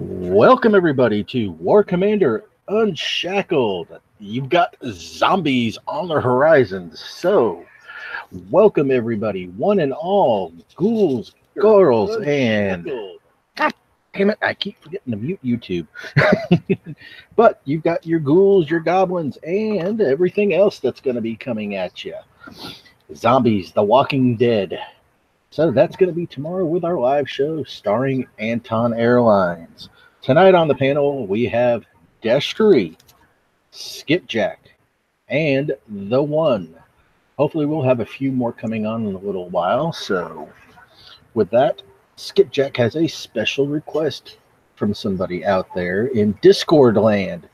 Welcome everybody to War Commander Unshackled. You've got zombies on the horizon, so welcome everybody, one and all, ghouls, girls, and God damn it, I keep forgetting to mute YouTube. But you've got your ghouls, your goblins, and everything else that's going to be coming at you. Zombies, The Walking Dead. So that's going to be tomorrow with our live show starring Anton Airlines. Tonight on the panel, we have Destry, Skipjack, and The One. Hopefully we'll have a few more coming on in a little while. So with that, Skipjack has a special request from somebody out there in Discord land.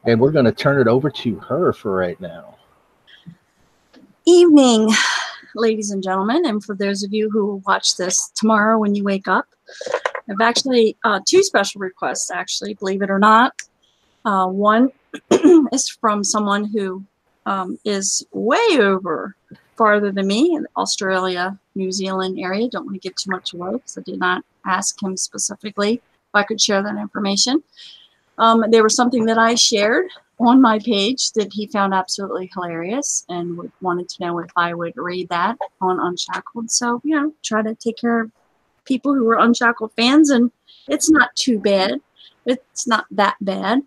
And we're going to turn it over to her for right now. Evening, ladies and gentlemen, and for those of you who will watch this tomorrow when you wake up, I've actually two special requests, actually, believe it or not. One is from someone who is way over farther than me in Australia, New Zealand area. Don't want to give too much away because I did not ask him specifically if I could share that information. There was something that I shared on my page that he found absolutely hilarious and wanted to know if I would read that on Unshackled. So, you know, try to take care of people who are Unshackled fans, and it's not too bad. It's not that bad.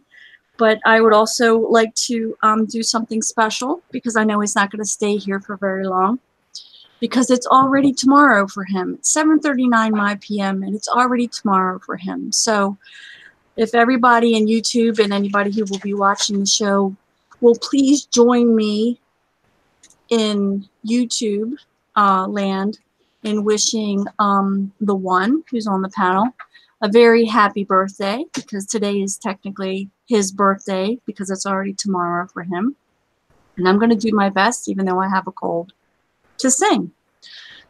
But I would also like to do something special because I know he's not going to stay here for very long because it's already tomorrow for him. It's 7:39 p.m. and it's already tomorrow for him. So if everybody in YouTube and anybody who will be watching the show will please join me in YouTube land in wishing The One, who's on the panel, a very happy birthday, because today is technically his birthday because it's already tomorrow for him. And I'm going to do my best, even though I have a cold, to sing.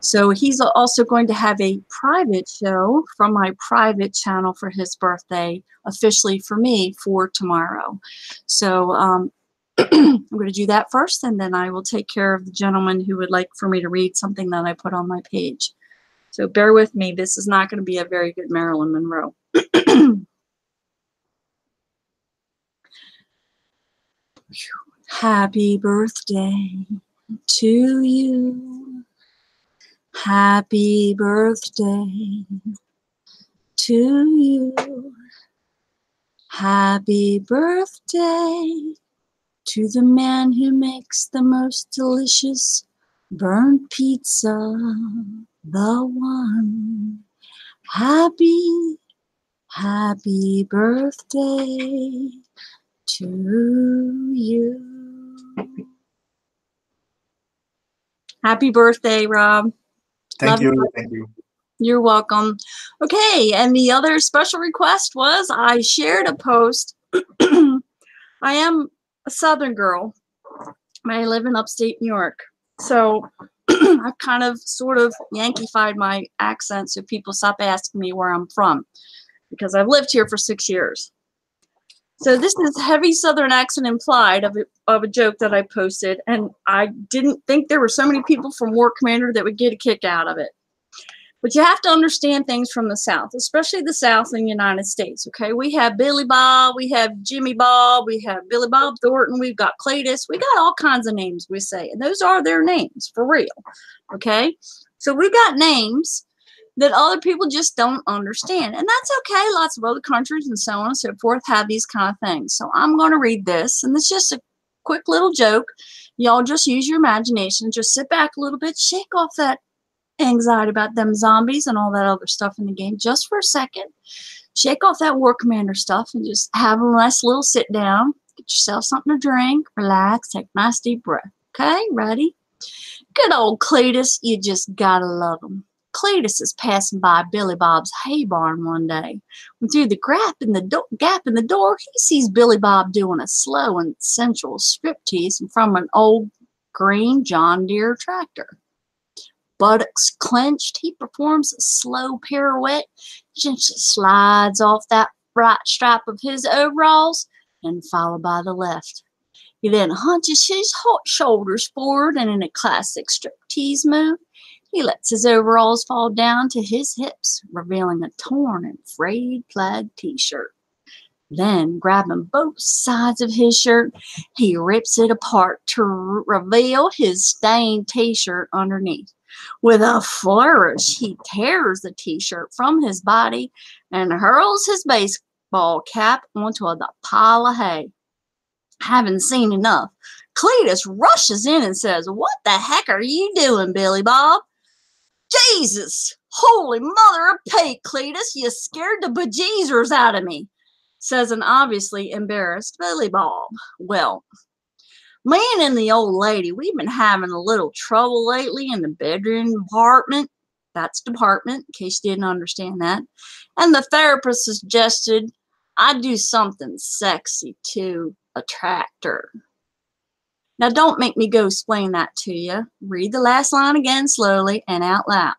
So he's also going to have a private show from my private channel for his birthday, officially for me, for tomorrow. So I'm going to do that first, and then I will take care of the gentleman who would like for me to read something that I put on my page. So bear with me. This is not going to be a very good Marilyn Monroe. Happy birthday to you. Happy birthday to you. Happy birthday to the man who makes the most delicious burnt pizza, The One. Happy birthday to you. Happy birthday, Rob. Thank you. Thank you. You're welcome. Okay, and the other special request was I shared a post. I am a Southern girl. I live in upstate New York. So I've kind of sort of Yankeefied my accent so people stop asking me where I'm from, because I've lived here for 6 years. So this is heavy Southern accent implied of a joke that I posted, and I didn't think there were so many people from War Commander that would get a kick out of it. But you have to understand things from the South, especially the South in the United States, okay? We have Billy Bob, we have Jimmy Bob, we have Billy Bob Thornton, we've got Cletus, we got all kinds of names we say, and those are their names, for real, okay? So we've got names that other people just don't understand, and that's okay. Lots of other countries and so on and so forth have these kind of things. So I'm going to read this, and it's just a quick little joke. Y'all just use your imagination, just sit back a little bit, shake off that anxiety about them zombies and all that other stuff in the game just for a second. Shake off that War Commander stuff and just have a nice little sit down. Get yourself something to drink, relax, take a nice deep breath. Okay, ready? Good old Cletus, you just gotta love him. Cletus is passing by Billy Bob's hay barn one day. When through the gap in the door, he sees Billy Bob doing a slow and sensual striptease from an old green John Deere tractor. Buttocks clenched, he performs a slow pirouette, just slides off that right strap of his overalls and followed by the left. He then hunches his shoulders forward and in a classic striptease move, He lets his overalls fall down to his hips, revealing a torn and frayed plaid t-shirt. Then, grabbing both sides of his shirt, he rips it apart to reveal his stained t-shirt underneath. With a flourish, he tears the t-shirt from his body and hurls his baseball cap onto the pile of hay. Having seen enough, Cletus rushes in and says, "What the heck are you doing, Billy Bob?" "Jesus! Holy mother of Pete, Cletus, you scared the bejesus out of me," says an obviously embarrassed Billy Bob. "Well, me and the old lady, we've been having a little trouble lately in the bedroom department." That's department, in case you didn't understand that. "And the therapist suggested I do something sexy to attract her." Now, don't make me go explain that to you. Read the last line again slowly and out loud.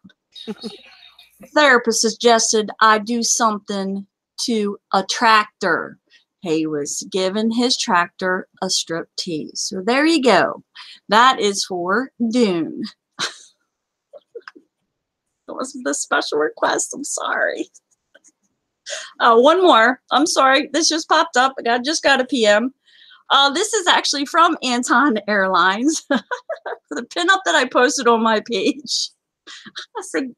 The therapist suggested I do something to attract her. He was giving his tractor a strip tease. So there you go. That is for Dune. That wasn't the special request. I'm sorry. One more. I'm sorry. This just popped up. I just got a PM. This is actually from Anton Airlines. The pinup that I posted on my page. I said,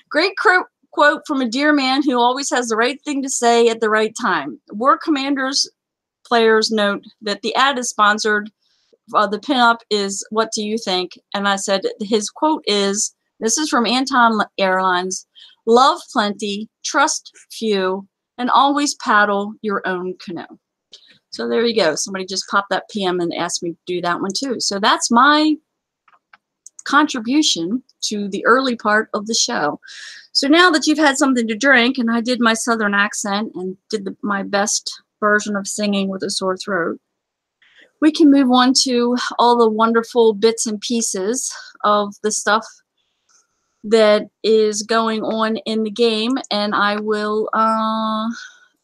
"Great quote from a dear man who always has the right thing to say at the right time. War Commanders players note that the ad is sponsored. The pinup is, what do you think?" And I said, his quote is, this is from Anton Airlines: "Love plenty, trust few, and always paddle your own canoe." So there you go. Somebody just popped that PM and asked me to do that one too. So that's my contribution to the early part of the show. So now that you've had something to drink, and I did my southern accent and did my best version of singing with a sore throat, we can move on to all the wonderful bits and pieces of the stuff that is going on in the game. And I will, hang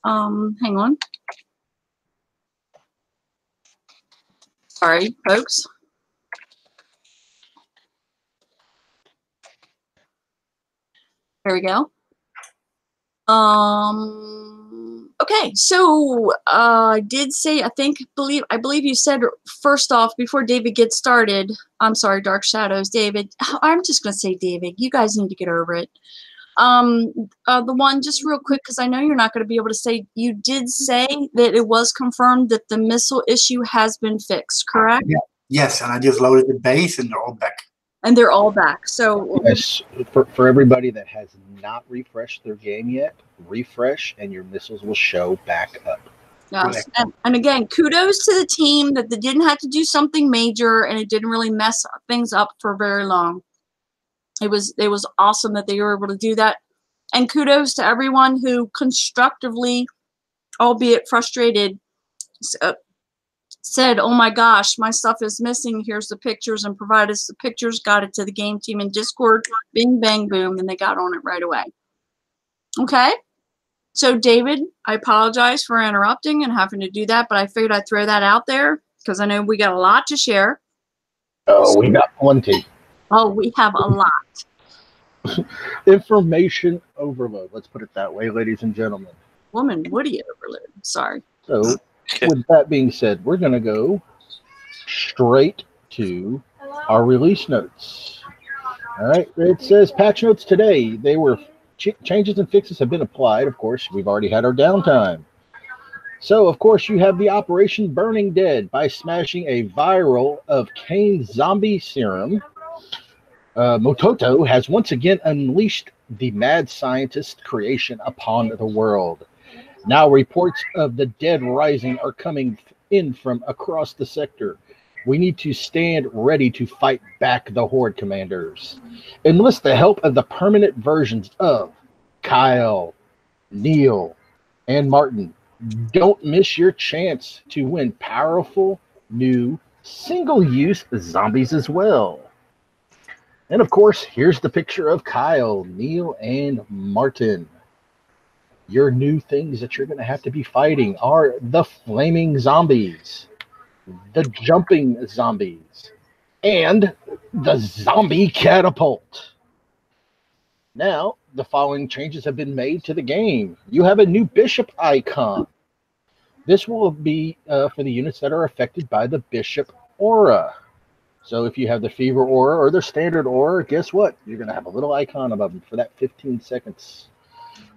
on. Sorry, folks. There we go. Okay, so I did say, I believe you said first off, before David gets started, I'm sorry, Dark Shadows, David. I'm just going to say David. You guys need to get over it. The one, just real quick, because I know you're not going to be able to say, you did say that it was confirmed that the missile issue has been fixed, correct? Yeah. Yes, and I just loaded the base and they're all back. And they're all back. So yes, for everybody that has not refreshed their game yet, refresh and your missiles will show back up. Yes, and again, kudos to the team that they didn't have to do something major and it didn't really mess things up for very long. It was awesome that they were able to do that. And kudos to everyone who constructively, albeit frustrated, said, "Oh my gosh, my stuff is missing. Here's the pictures," and provided us the pictures, got it to the game team in Discord, bing, bang, boom, and they got on it right away. Okay? So, David, I apologize for interrupting and having to do that, but I figured I'd throw that out there because I know we got a lot to share. Oh, we got plenty. Oh, we have a lot. Information overload. Let's put it that way, ladies and gentlemen. Woman, Woody overload. Sorry. So, with that being said, we're going to go straight to our release notes. All right. It says patch notes today. They were changes and fixes have been applied. Of course, we've already had our downtime. So, of course, you have the Operation Burning Dead by smashing a viral of Kane zombie serum. Mototo has once again unleashed the mad scientist creation upon the world. Now reports of the dead rising are coming in from across the sector. We need to stand ready to fight back the Horde commanders. Enlist the help of the permanent versions of Kyle, Neil, and Martin. Don't miss your chance to win powerful, new, single-use zombies as well. And of course, here's the picture of Kyle, Neil, and Martin. Your new things that you're going to have to be fighting are the flaming zombies, the jumping zombies, and the zombie catapult. Now, the following changes have been made to the game. You have a new bishop icon. This will be for the units that are affected by the bishop aura. So if you have the fever aura or the standard aura, guess what? You're going to have a little icon above them for that 15 seconds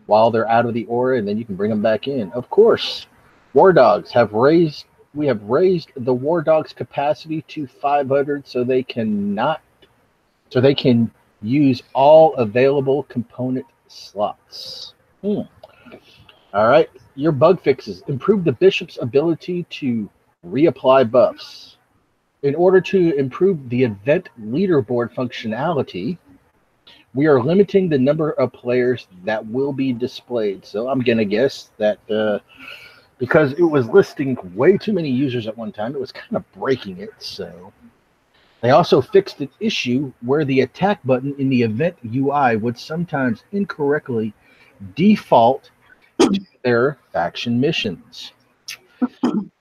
while they're out of the aura, and then you can bring them back in. Of course, War Dogs have raised. We have raised the War Dogs capacity to 500, so they can use all available component slots. All right, your bug fixes. Improve the bishop's ability to reapply buffs. In order to improve the event leaderboard functionality, we are limiting the number of players that will be displayed. So I'm going to guess that because it was listing way too many users at one time, it was kind of breaking it. So they also fixed an issue where the attack button in the event UI would sometimes incorrectly default to their faction missions.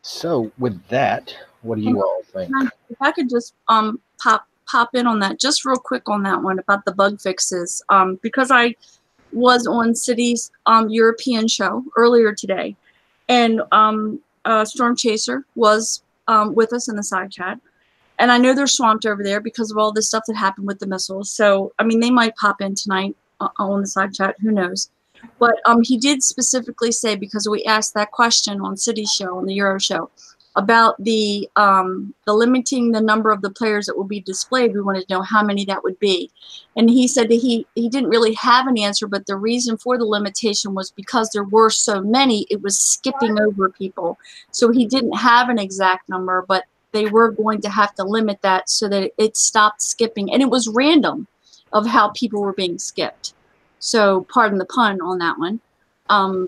So with that, what do you all think? If I could just pop in on that just real quick on that one about the bug fixes, because I was on City's European show earlier today, and Storm Chaser was with us in the side chat, and I know they're swamped over there because of all this stuff that happened with the missiles. So I mean, they might pop in tonight on the side chat, who knows. But he did specifically say, because we asked that question on City's show, on the Euro show, about the limiting the number of the players that will be displayed. We wanted to know how many that would be. And he said that he didn't really have an answer, but the reason for the limitation was because there were so many, it was skipping over people. So he didn't have an exact number, but they were going to have to limit that so that it stopped skipping. And it was random of how people were being skipped. So pardon the pun on that one.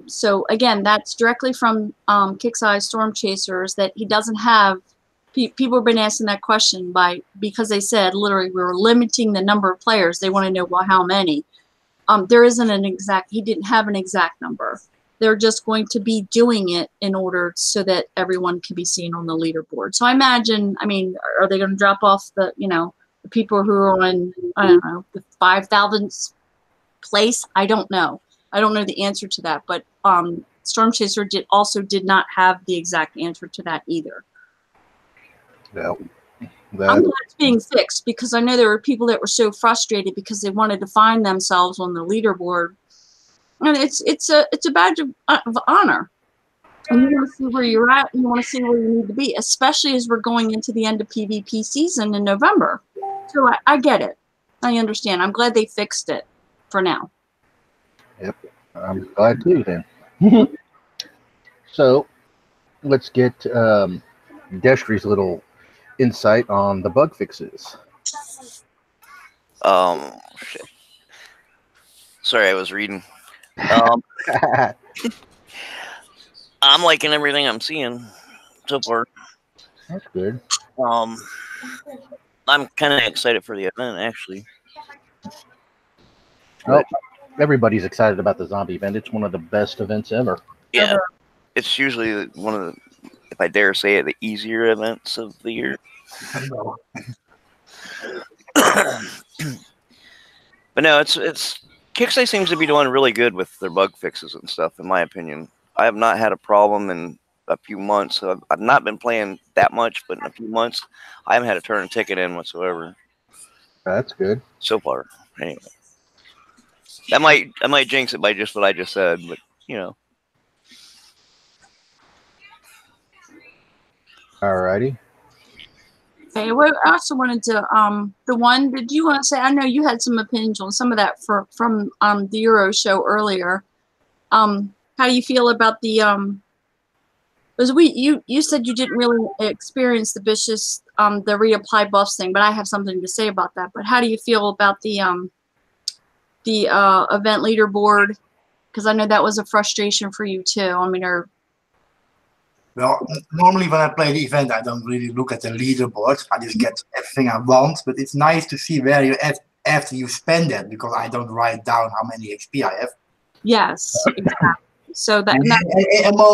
So again, that's directly from Kick's Eye Storm Chasers, that he doesn't have. People have been asking that question because they said literally we were limiting the number of players. They want to know, well, how many? There isn't an exact. He didn't have an exact number. They're just going to be doing it in order so that everyone can be seen on the leaderboard. So I imagine. I mean, are they going to drop off the the people who are on, I don't know, the 5,000th place? I don't know. I don't know the answer to that, but Storm Chaser did not have the exact answer to that either. No. I'm glad it's being fixed, because I know there were people that were so frustrated because they wanted to find themselves on the leaderboard, and it's a badge of honor. And you want to see where you're at, and you want to see where you need to be, especially as we're going into the end of PvP season in November. So I get it. I understand. I'm glad they fixed it for now. Yep, I'm glad too then. So let's get Destry's little insight on the bug fixes. Shit. Sorry, I was reading. I'm liking everything I'm seeing so far. That's good. I'm kind of excited for the event, actually. Well, everybody's excited about the zombie event. It's one of the best events ever. Yeah, it's usually one of the, if I dare say it, the easier events of the year. But no, it's Kickstarter seems to be doing really good with their bug fixes and stuff, in my opinion. I have not had a problem in a few months. So I've not been playing that much, but in a few months, I haven't had to turn a ticket in whatsoever. That's good. So far, anyway. I might jinx it by just what I just said, but you know. Alrighty. Okay, well, I also wanted to did you want to say, I know you had some opinions on some of that from the Euro show earlier. How do you feel about the because you said you didn't really experience the vicious the reapply buffs thing, but I have something to say about that. But how do you feel about the event leaderboard? Because I know that was a frustration for you too. I mean, well, normally when I play the event, I don't really look at the leaderboard. I just get everything I want. But it's nice to see where you're at after you spend it, because I don't write down how many XP I have. Yes, exactly. So that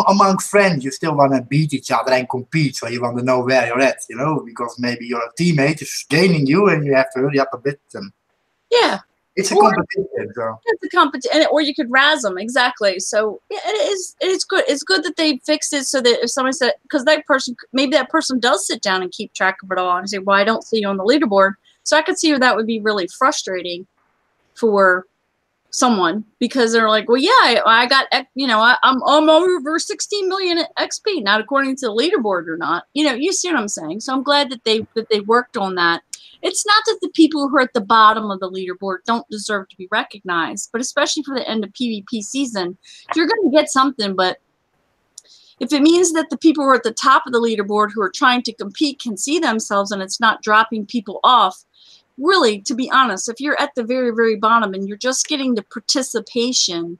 among friends, you still want to beat each other and compete. So you want to know where you're at, because maybe your teammate is gaining you and you have to hurry up a bit. Yeah, It's a competition, so. It's a competition, or you could razz them, exactly. So yeah, it's good. It's good that they fixed it so that if somebody said, because maybe that person does sit down and keep track of it all and say, well, I don't see you on the leaderboard. So I could see where that would be really frustrating for someone, because they're like, well, yeah, I got, I'm over 16 million XP, not according to the leaderboard or not. You see what I'm saying? So I'm glad that they worked on that. It's not that the people who are at the bottom of the leaderboard don't deserve to be recognized, but especially for the end of PvP season, you're going to get something. But if it means that the people who are at the top of the leaderboard who are trying to compete can see themselves and it's not dropping people off, really, to be honest, if you're at the very, very bottom and you're just getting the participation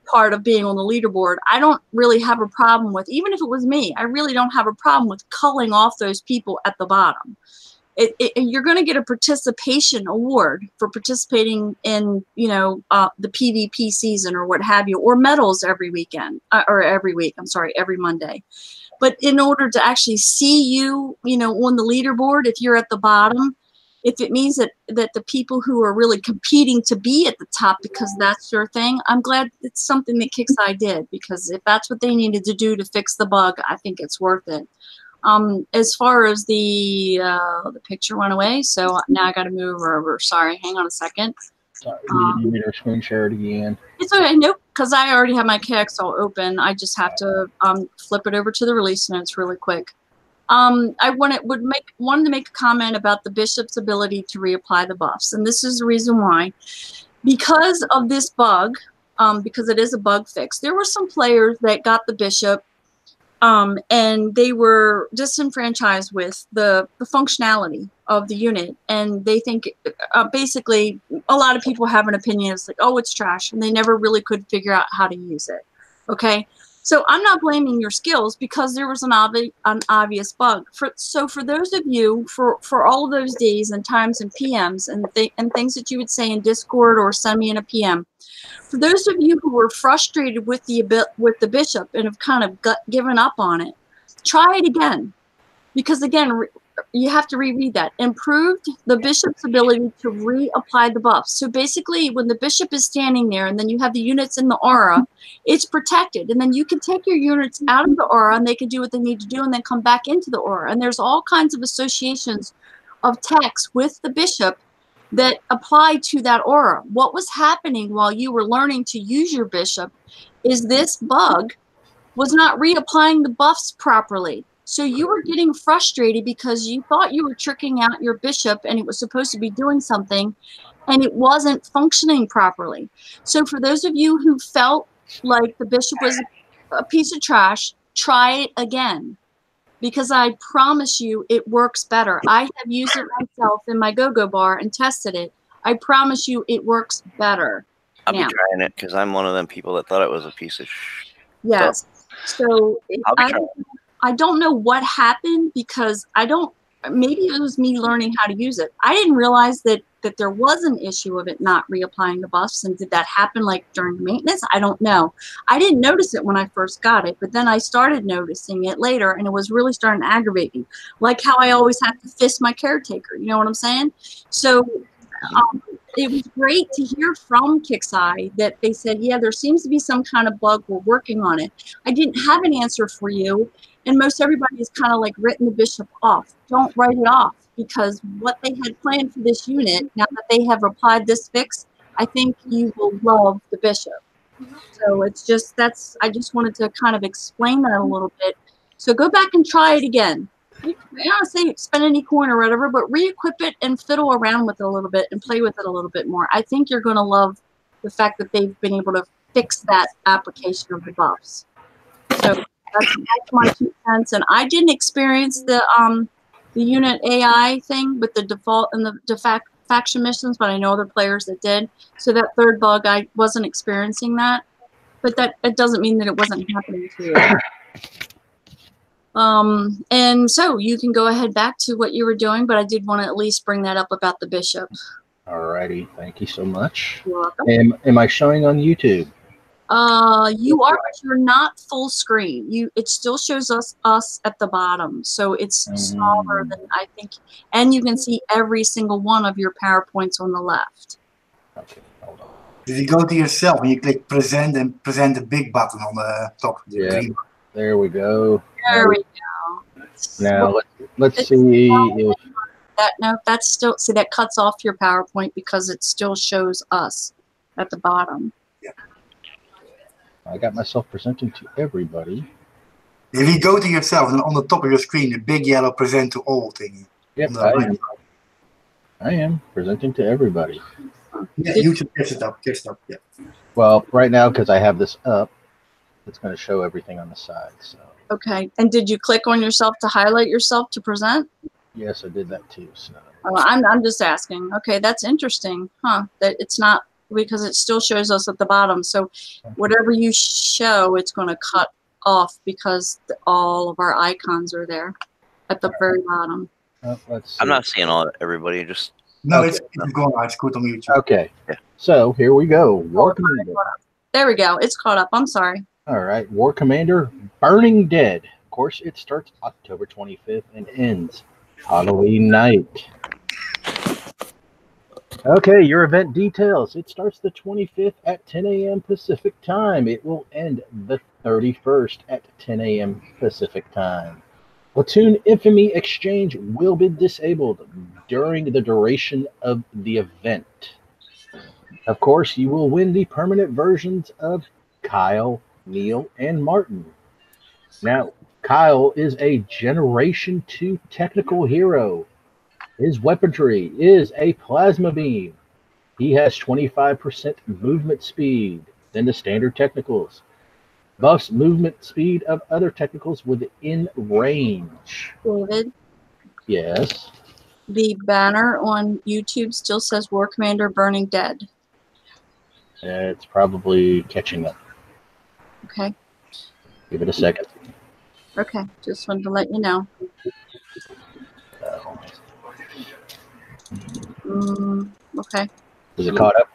part of being on the leaderboard, I don't really have a problem with, even if it was me, I really don't have a problem with culling off those people at the bottom. You're going to get a participation award for participating in, the PvP season or what have you, or medals every weekend, or every week, every Monday. But in order to actually see you, on the leaderboard, if you're at the bottom, if it means that the people who are really competing to be at the top because that's their thing, I'm glad it's something that KickSci did, because if that's what they needed to do to fix the bug, I think it's worth it. As far as the picture went away, so now I got to move over. Sorry, hang on a second. Sorry, you need to screen share it again. It's okay, nope, because I already have my KX all open. I just have to flip it over to the release notes really quick. I wanted to make a comment about the bishop's ability to reapply the buffs, and this is the reason why. Because of this bug, because it is a bug fix, there were some players that got the bishop, and they were disenfranchised with the functionality of the unit, and they think basically a lot of people have an opinion. It's like, oh, it's trash, and they never really could figure out how to use it. Okay. So I'm not blaming your skills, because there was an obvious bug. So for those of you, for all of those days and times and PMs and things that you would say in Discord or send me in a PM, for those of you who were frustrated with the bishop and have kind of given up on it, try it again. Because again, you have to reread that. Improved the bishop's ability to reapply the buffs. So basically, when the bishop is standing there and then you have the units in the aura, it's protected. And then you can take your units out of the aura and they can do what they need to do and then come back into the aura. And there's all kinds of associations of text with the bishop that apply to that aura. What was happening while you were learning to use your bishop is this bug was not reapplying the buffs properly. So you were getting frustrated because you thought you were tricking out your bishop and it was supposed to be doing something and it wasn't functioning properly. So for those of you who felt like the bishop was a piece of trash, try it again, because I promise you it works better. I have used it myself in my go-go bar and tested it. I promise you it works better. I'll be trying it, because I'm one of them people that thought it was a piece of Yes. So I don't know what happened, because maybe it was me learning how to use it. I didn't realize that there was an issue of it not reapplying the buffs. And did that happen like during maintenance? I don't know. I didn't notice it when I first got it, but then I started noticing it later, and it was really starting to aggravate me. Like how I always have to fist my caretaker. You know what I'm saying? So it was great to hear from KickSci that they said, yeah, there seems to be some kind of bug. We're working on it. I didn't have an answer for you. And most everybody has kind of like written the bishop off. Don't write it off, because what they had planned for this unit, now that they have applied this fix, I think you will love the bishop. So it's just, I just wanted to kind of explain that a little bit. So go back and try it again. I don't say spend any coin or whatever, but re-equip it and fiddle around with it a little bit and play with it a little bit more. I think you're going to love the fact that they've been able to fix that application of the buffs. So that's my 2 cents. And I didn't experience the unit AI thing with the default and the faction missions, but I know other players that did. So that third bug, I wasn't experiencing that, but it doesn't mean that it wasn't happening to you. And so you can go ahead back to what you were doing, but I did want to at least bring that up about the bishop. Alrighty, thank you so much. You're welcome. Am I showing on YouTube? You are, but you're not full screen. It still shows us at the bottom, so it's smaller than I think, and you can see every single one of your PowerPoints on the left. Okay, hold on. If you go to yourself and you click present and present the big button on the top, the green. There we go. There we go. Now let's It's see if that's still, see, that cuts off your PowerPoint because it still shows us at the bottom. Yeah. I got myself presenting to everybody. If you go to yourself and on the top of your screen, the big yellow present to all thingy. Yep, I am presenting to everybody. Yeah, you should catch it up. Yeah. Well, right now, because I have this up, it's going to show everything on the side. So. Okay. And did you click on yourself to highlight yourself to present? Yes, I did that too. So. Oh, I'm just asking. Okay, that's interesting, huh? That it's not, because it still shows us at the bottom. So whatever you show, it's going to cut off because all of our icons are there at the very bottom. Let's see. I'm not seeing everybody. Just no, okay. it's going on. It's good on YouTube. Okay. Yeah. So here we go. War Commander. There we go. It's caught up. I'm sorry. All right. War Commander Burning Dead. Of course, it starts October 25th and ends Halloween night. Okay, your event details. It starts the 25th at 10 a.m. Pacific time. It will end the 31st at 10 a.m. Pacific time. Platoon Infamy Exchange will be disabled during the duration of the event. Of course, you will win the permanent versions of Kyle, Neil, and Martin. Now, Kyle is a Generation 2 technical hero. His weaponry is a plasma beam. He has 25% movement speed than the standard technicals. Buffs movement speed of other technicals within range. David? Yes? The banner on YouTube still says War Commander Burning Dead. It's probably catching up. Okay. Give it a second. Okay. Just wanted to let you know. Okay. Is it caught up?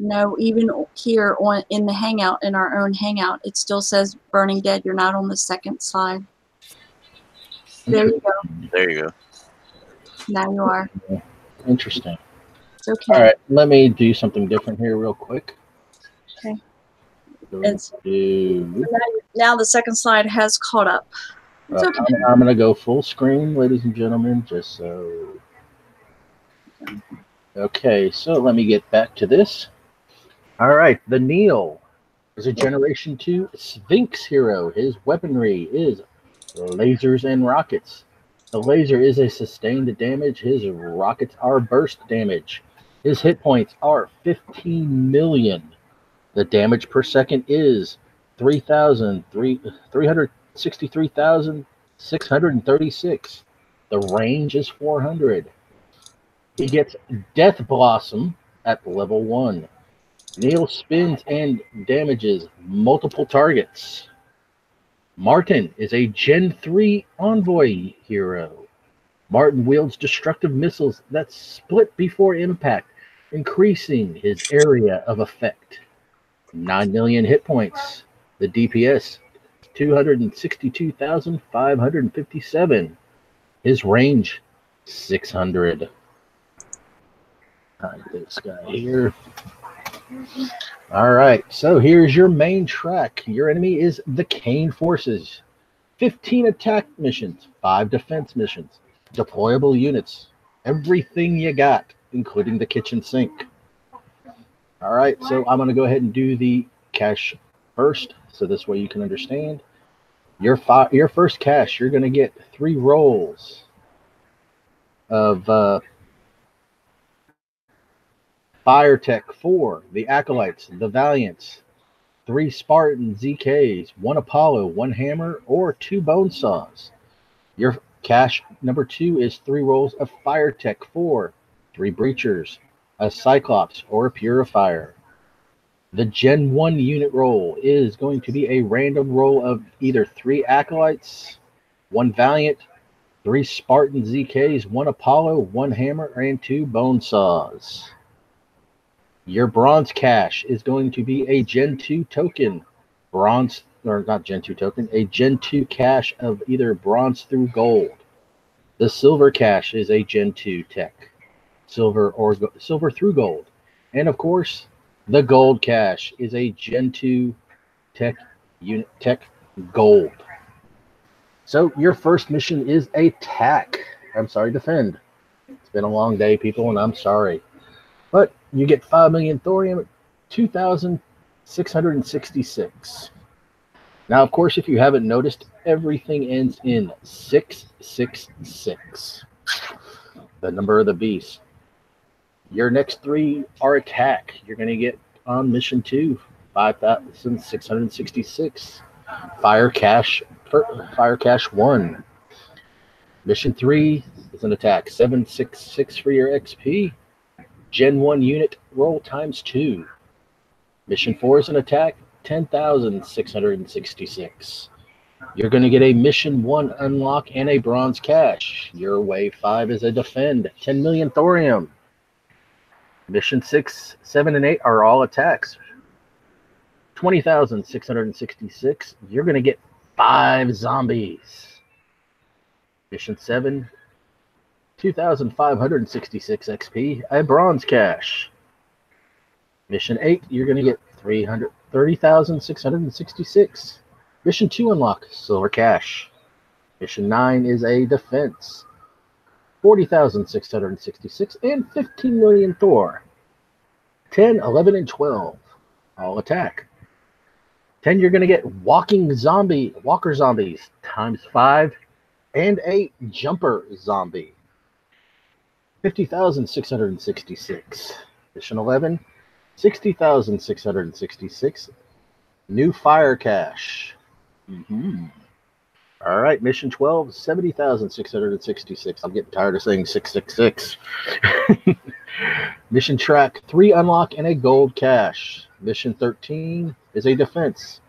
No, even here in the Hangout, in our own Hangout, it still says Burning Dead. You're not on the second slide. There you go. There you go. Now you are. Interesting. It's okay. All right, let me do something different here real quick. Okay. Now the second slide has caught up. It's okay. I'm going to go full screen, ladies and gentlemen, just so. Okay, so let me get back to this. All right, the Neil is a Generation 2 Sphinx hero. His weaponry is lasers and rockets. The laser is a sustained damage. His rockets are burst damage. His hit points are 15 million. The damage per second is 363,636. The range is 400. He gets Death Blossom at level 1. Neil spins and damages multiple targets. Martin is a Gen 3 Envoy hero. Martin wields destructive missiles that split before impact, increasing his area of effect. 9 million hit points. The DPS, 262,557. His range, 600. This guy here. All right, so here's your main track. Your enemy is the Kane forces. 15 attack missions, 5 defense missions, deployable units, everything you got, including the kitchen sink. All right, so I'm going to go ahead and do the cash first, so this way you can understand. Your first cash, you're going to get 3 rolls of Fire Tech 4, the Acolytes, the Valiants, 3 Spartan ZKs, 1 Apollo, 1 Hammer, or 2 Bone Saws. Your cash number 2 is 3 rolls of Fire Tech 4, 3 Breachers, a Cyclops, or a Purifier. The Gen 1 unit roll is going to be a random roll of either 3 Acolytes, 1 Valiant, 3 Spartan ZKs, 1 Apollo, 1 Hammer, and 2 Bone Saws. Your bronze cash is going to be a Gen 2 token, a Gen 2 cash of either bronze through gold. The silver cash is a Gen 2 tech, silver through gold. And of course, the gold cache is a Gen 2 Tech Unit Tech Gold. So your first mission is defend. It's been a long day, people, and I'm sorry. But you get 5 million thorium, 2,666. Now, of course, if you haven't noticed, everything ends in 666. The number of the beast. Your next three are attack. You're going to get on mission 2, 5,666. Fire cache 1. Mission 3 is an attack, 766 for your XP. Gen 1 unit roll times 2. Mission 4 is an attack, 10,666. You're going to get a Mission 1 unlock and a bronze cache. Your Wave 5 is a defend, 10 million thorium. Mission 6, 7, and 8 are all attacks. 20,666. You're going to get 5 zombies. Mission 7, 2,566 XP, a bronze cache. Mission 8, you're going to get 30,666. Mission 2 unlock, silver cache. Mission 9 is a defense, 40,666, and 15 million Thor. 10, 11, and 12, all attack. 10, you're going to get walker zombies, times 5, and a jumper zombie. 50,666. Mission 11, 60,666. New fire cache. All right, mission 12, 70,666. I'm getting tired of saying 666. Mission track 3 unlock and a gold cache. Mission 13 is a defense.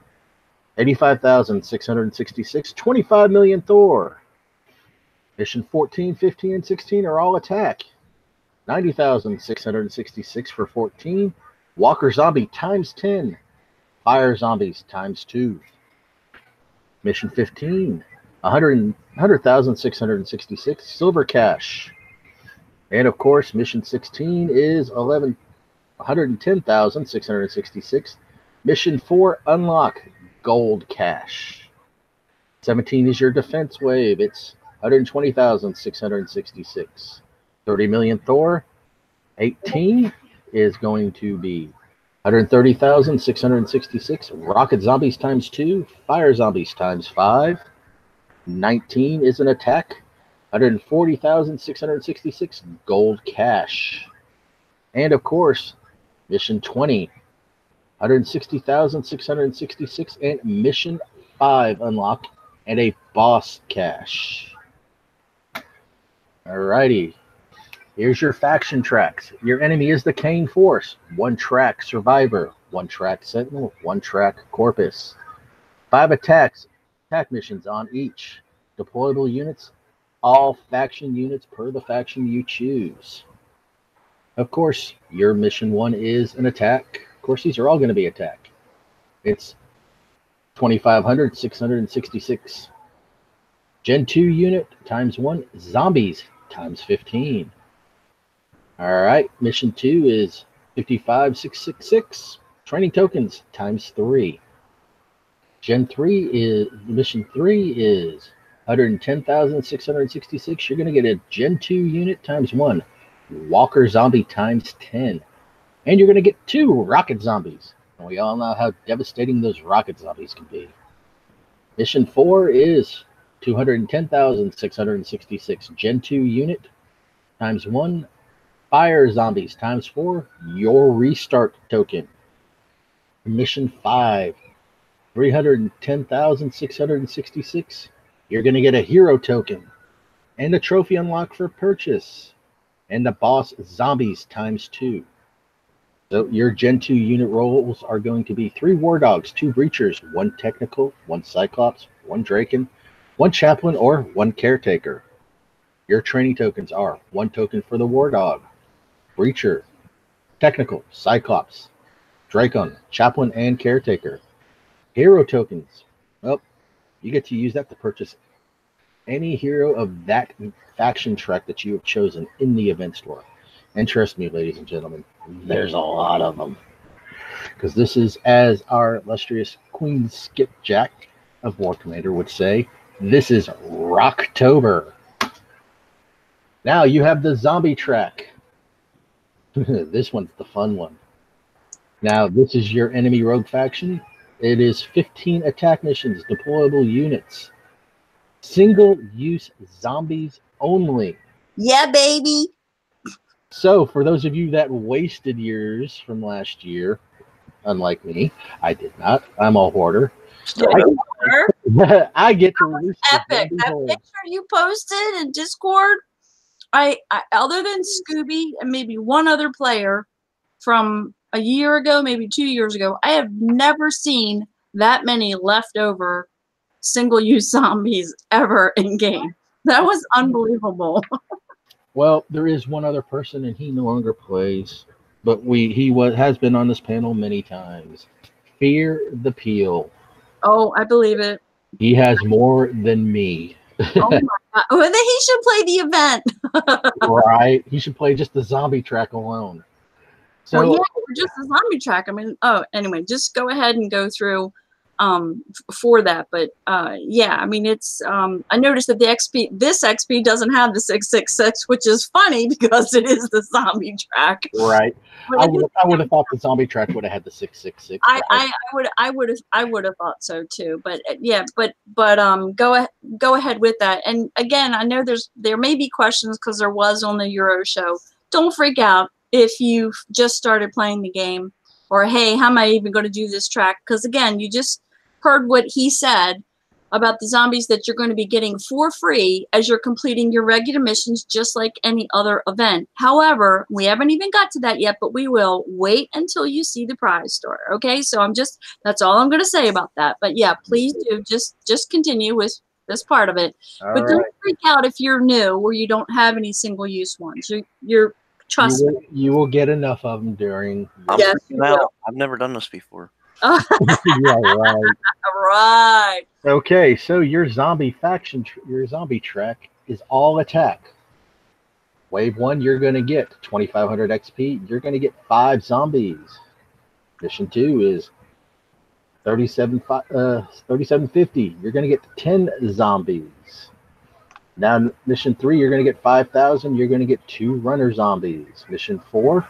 85,666. 25 million Thor. Mission 14, 15, and 16 are all attack. 90,666 for 14. Walker zombie times 10. Fire zombies times 2. Mission 15, 100,666 silver cache. And of course, mission 16 is 110,666. Mission 4 unlock gold cache. 17 is your defense wave. It's 120,666. 30 million Thor. 18 is going to be 130,666. Rocket zombies times 2. Fire zombies times 5. 19 is an attack. 140,666 gold cache. And of course, mission 20. 160,666 and mission 5 unlock and a boss cache. Alrighty. Here's your faction tracks. Your enemy is the Kane Force. 1 track Survivor, 1 track Sentinel, 1 track Corpus. 5 attack missions on each. Deployable units, all faction units per the faction you choose. Of course, your mission 1 is an attack. Of course, these are all going to be attack. It's 2,500,666. Gen 2 unit times 1. Zombies times 15. All right, mission 2 is 55,666. Training tokens times 3. Mission 3 is 110,666. You're going to get a Gen 2 unit times 1. Walker zombie times 10. And you're going to get 2 rocket zombies. And we all know how devastating those rocket zombies can be. Mission 4 is 210,666. Gen 2 unit times 1. Fire zombies times 4. Your restart token. Mission 5. 310,666. You're going to get a hero token and a trophy unlock for purchase and the boss zombies times 2. So your Gen 2 unit roles are going to be 3 war dogs, 2 breachers, 1 technical, 1 cyclops, 1 draken, 1 chaplain, or 1 caretaker. Your training tokens are 1 token for the war dog, breacher, technical, cyclops, drakon, chaplain, and caretaker. Hero tokens. Well, you get to use that to purchase any hero of that faction track that you have chosen in the event store. And trust me, ladies and gentlemen, There's a lot of them. Because this is, as our illustrious Queen Skipjack of War Commander would say, this is Rocktober. Now you have the zombie track. This one's the fun one. Now this is your enemy rogue faction. It is 15 attack missions, deployable units, single-use zombies only. Yeah, baby. So for those of you that wasted yours from last year, unlike me, I did not. I'm a hoarder. I get to release Epic. That picture you posted in Discord, I other than Scooby and maybe one other player from a year ago, maybe 2 years ago, I have never seen that many leftover single-use zombies ever in game. That was unbelievable. Well, there is one other person, and he no longer plays, but has been on this panel many times. Fear the Peel. Oh, I believe it. He has more than me. Oh my God. Well, then he should play the event. Right? He should play just the zombie track alone. So, well, yeah, just the zombie track. I mean, anyway, just go ahead and go through for that. But yeah, I mean, it's I noticed that this XP doesn't have the 666, which is funny because it is the zombie track. Right. I would have thought the zombie track would have had the 666. I would have thought so too. But yeah, but go ahead with that. And again, I know there may be questions because there was on the Euro show. Don't freak out if you've just started playing the game, or hey, how am I even going to do this track? Because again, you just heard what he said about the zombies that you're going to be getting for free as you're completing your regular missions, just like any other event. However, we haven't even got to that yet, but we will. Wait until you see the prize store. Okay, so that's all I'm going to say about that. But yeah, please do just continue with this part of it. All but right. don't freak out if you're new or you don't have any single-use ones. You're trust me. You will get enough of them during. Yes, you will. I've never done this before. Yeah, right. Right. Okay, so your zombie track is all attack. Wave 1, you're going to get 2,500 XP. You're going to get 5 zombies. Mission 2 is 3750. You're going to get 10 zombies. Now, mission 3, you're going to get 5,000. You're going to get 2 runner zombies. Mission 4,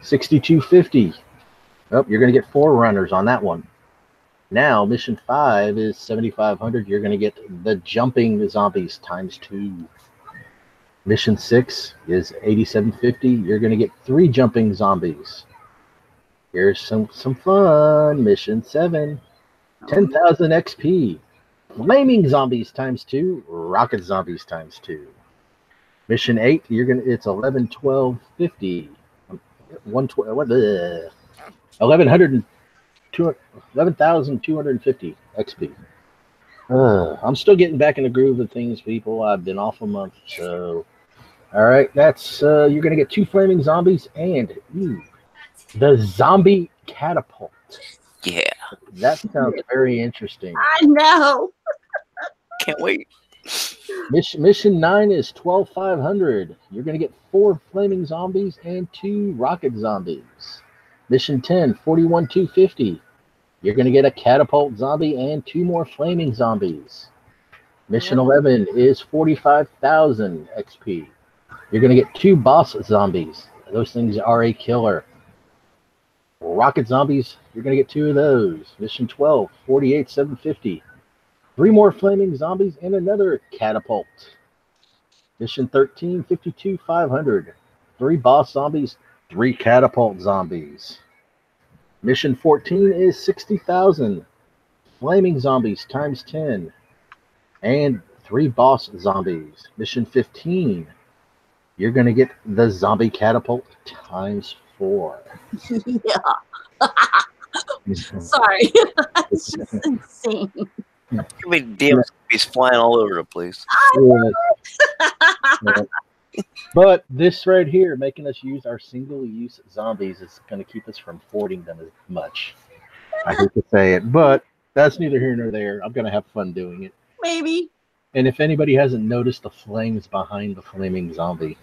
6,250. Oh, you're going to get 4 runners on that one. Now, mission 5 is 7,500. You're going to get the jumping zombies times 2. Mission 6 is 8,750. You're going to get 3 jumping zombies. Here's some fun. Mission 7, 10,000 XP. Flaming zombies times 2. Rocket zombies times 2. Mission 8, it's 11,250. 11,250 XP. I'm still getting back in the groove of things, people. I've been off a month, so all right. That's you're gonna get 2 flaming zombies and the zombie catapult. Yeah, that sounds very interesting. I know. Can't wait. Mission 9 is 12,500. You're gonna get 4 flaming zombies and 2 rocket zombies. Mission 10, 41,250. You're going to get a catapult zombie and 2 more flaming zombies. Mission 11 is 45,000 XP. You're going to get 2 boss zombies. Those things are a killer. Rocket zombies, you're going to get 2 of those. Mission 12, 48,750. 3 more flaming zombies and another catapult. Mission 13, 52,500. 3 boss zombies, 3 catapult zombies. Mission 14 is 60,000. Flaming zombies times 10. And 3 boss zombies. Mission 15, you're going to get the zombie catapult times 4. Yeah. Sorry. That's just insane. Too many damn zombies flying all over the place. Yeah. But this right here, making us use our single-use zombies, is going to keep us from hoarding them as much. I hate to say it, but that's neither here nor there. I'm going to have fun doing it. Maybe. And if anybody hasn't noticed the flames behind the flaming zombie,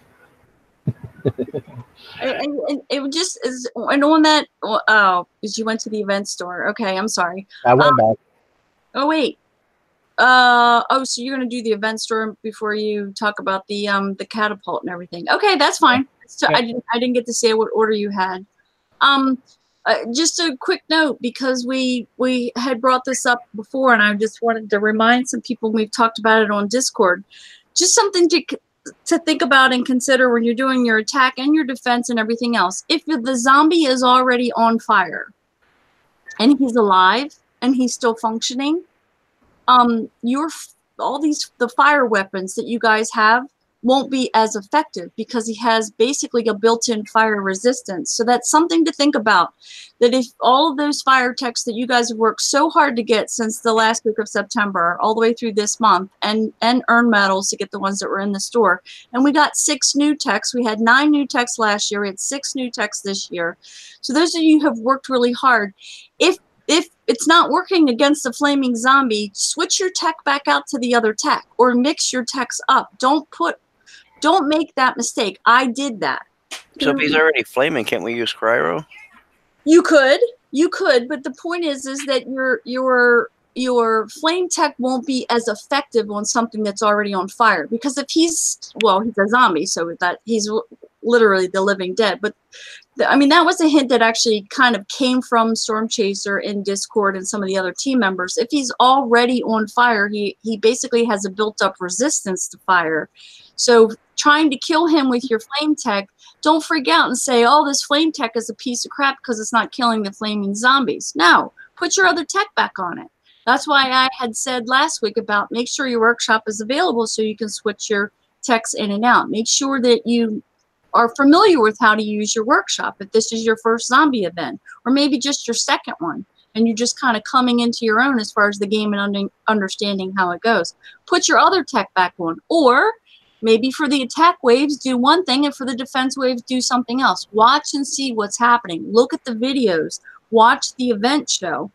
And it just is, and on that, oh, because you went to the event store. Okay, I'm sorry. I went back. Oh, wait. Oh, so you're gonna do the event store before you talk about the catapult and everything. Okay, that's fine. So Yeah. I didn't get to say what order you had. Just a quick note, because we had brought this up before, and I just wanted to remind some people, we've talked about it on Discord. Just something to think about and consider when you're doing your attack and your defense and everything else. If the zombie is already on fire and he's alive and he's still functioning, the fire weapons that you guys have won't be as effective, because he has basically a built-in fire resistance. So that's something to think about, that if all of those fire techs that you guys have worked so hard to get since the last week of September all the way through this month, and earn medals to get the ones that were in the store, and we got 6 new techs. We had 9 new techs last year. We had 6 new techs this year. So those of you who have worked really hard, if it's not working against the flaming zombie, switch your tech back out to the other tech, or mix your techs up. Don't make that mistake. I did that. So if he's already flaming, can't we use cryo? You could, but the point is that your flame tech won't be as effective on something that's already on fire, because if he's a zombie, so that he's literally the living dead. But I mean, that was a hint that actually kind of came from Storm Chaser in Discord and some of the other team members. If he's already on fire, he basically has a built-up resistance to fire. So trying to kill him with your flame tech, don't freak out and say, oh, this flame tech is a piece of crap because it's not killing the flaming zombies. No, put your other tech back on it. That's why I had said last week about make sure your workshop is available so you can switch your techs in and out. Make sure that you are familiar with how to use your workshop if this is your first zombie event, or maybe just your second one, and you're just kind of coming into your own as far as the game and understanding how it goes. Put your other tech back on, or maybe for the attack waves, do one thing, and for the defense waves, do something else. Watch and see what's happening. Look at the videos. Watch the event show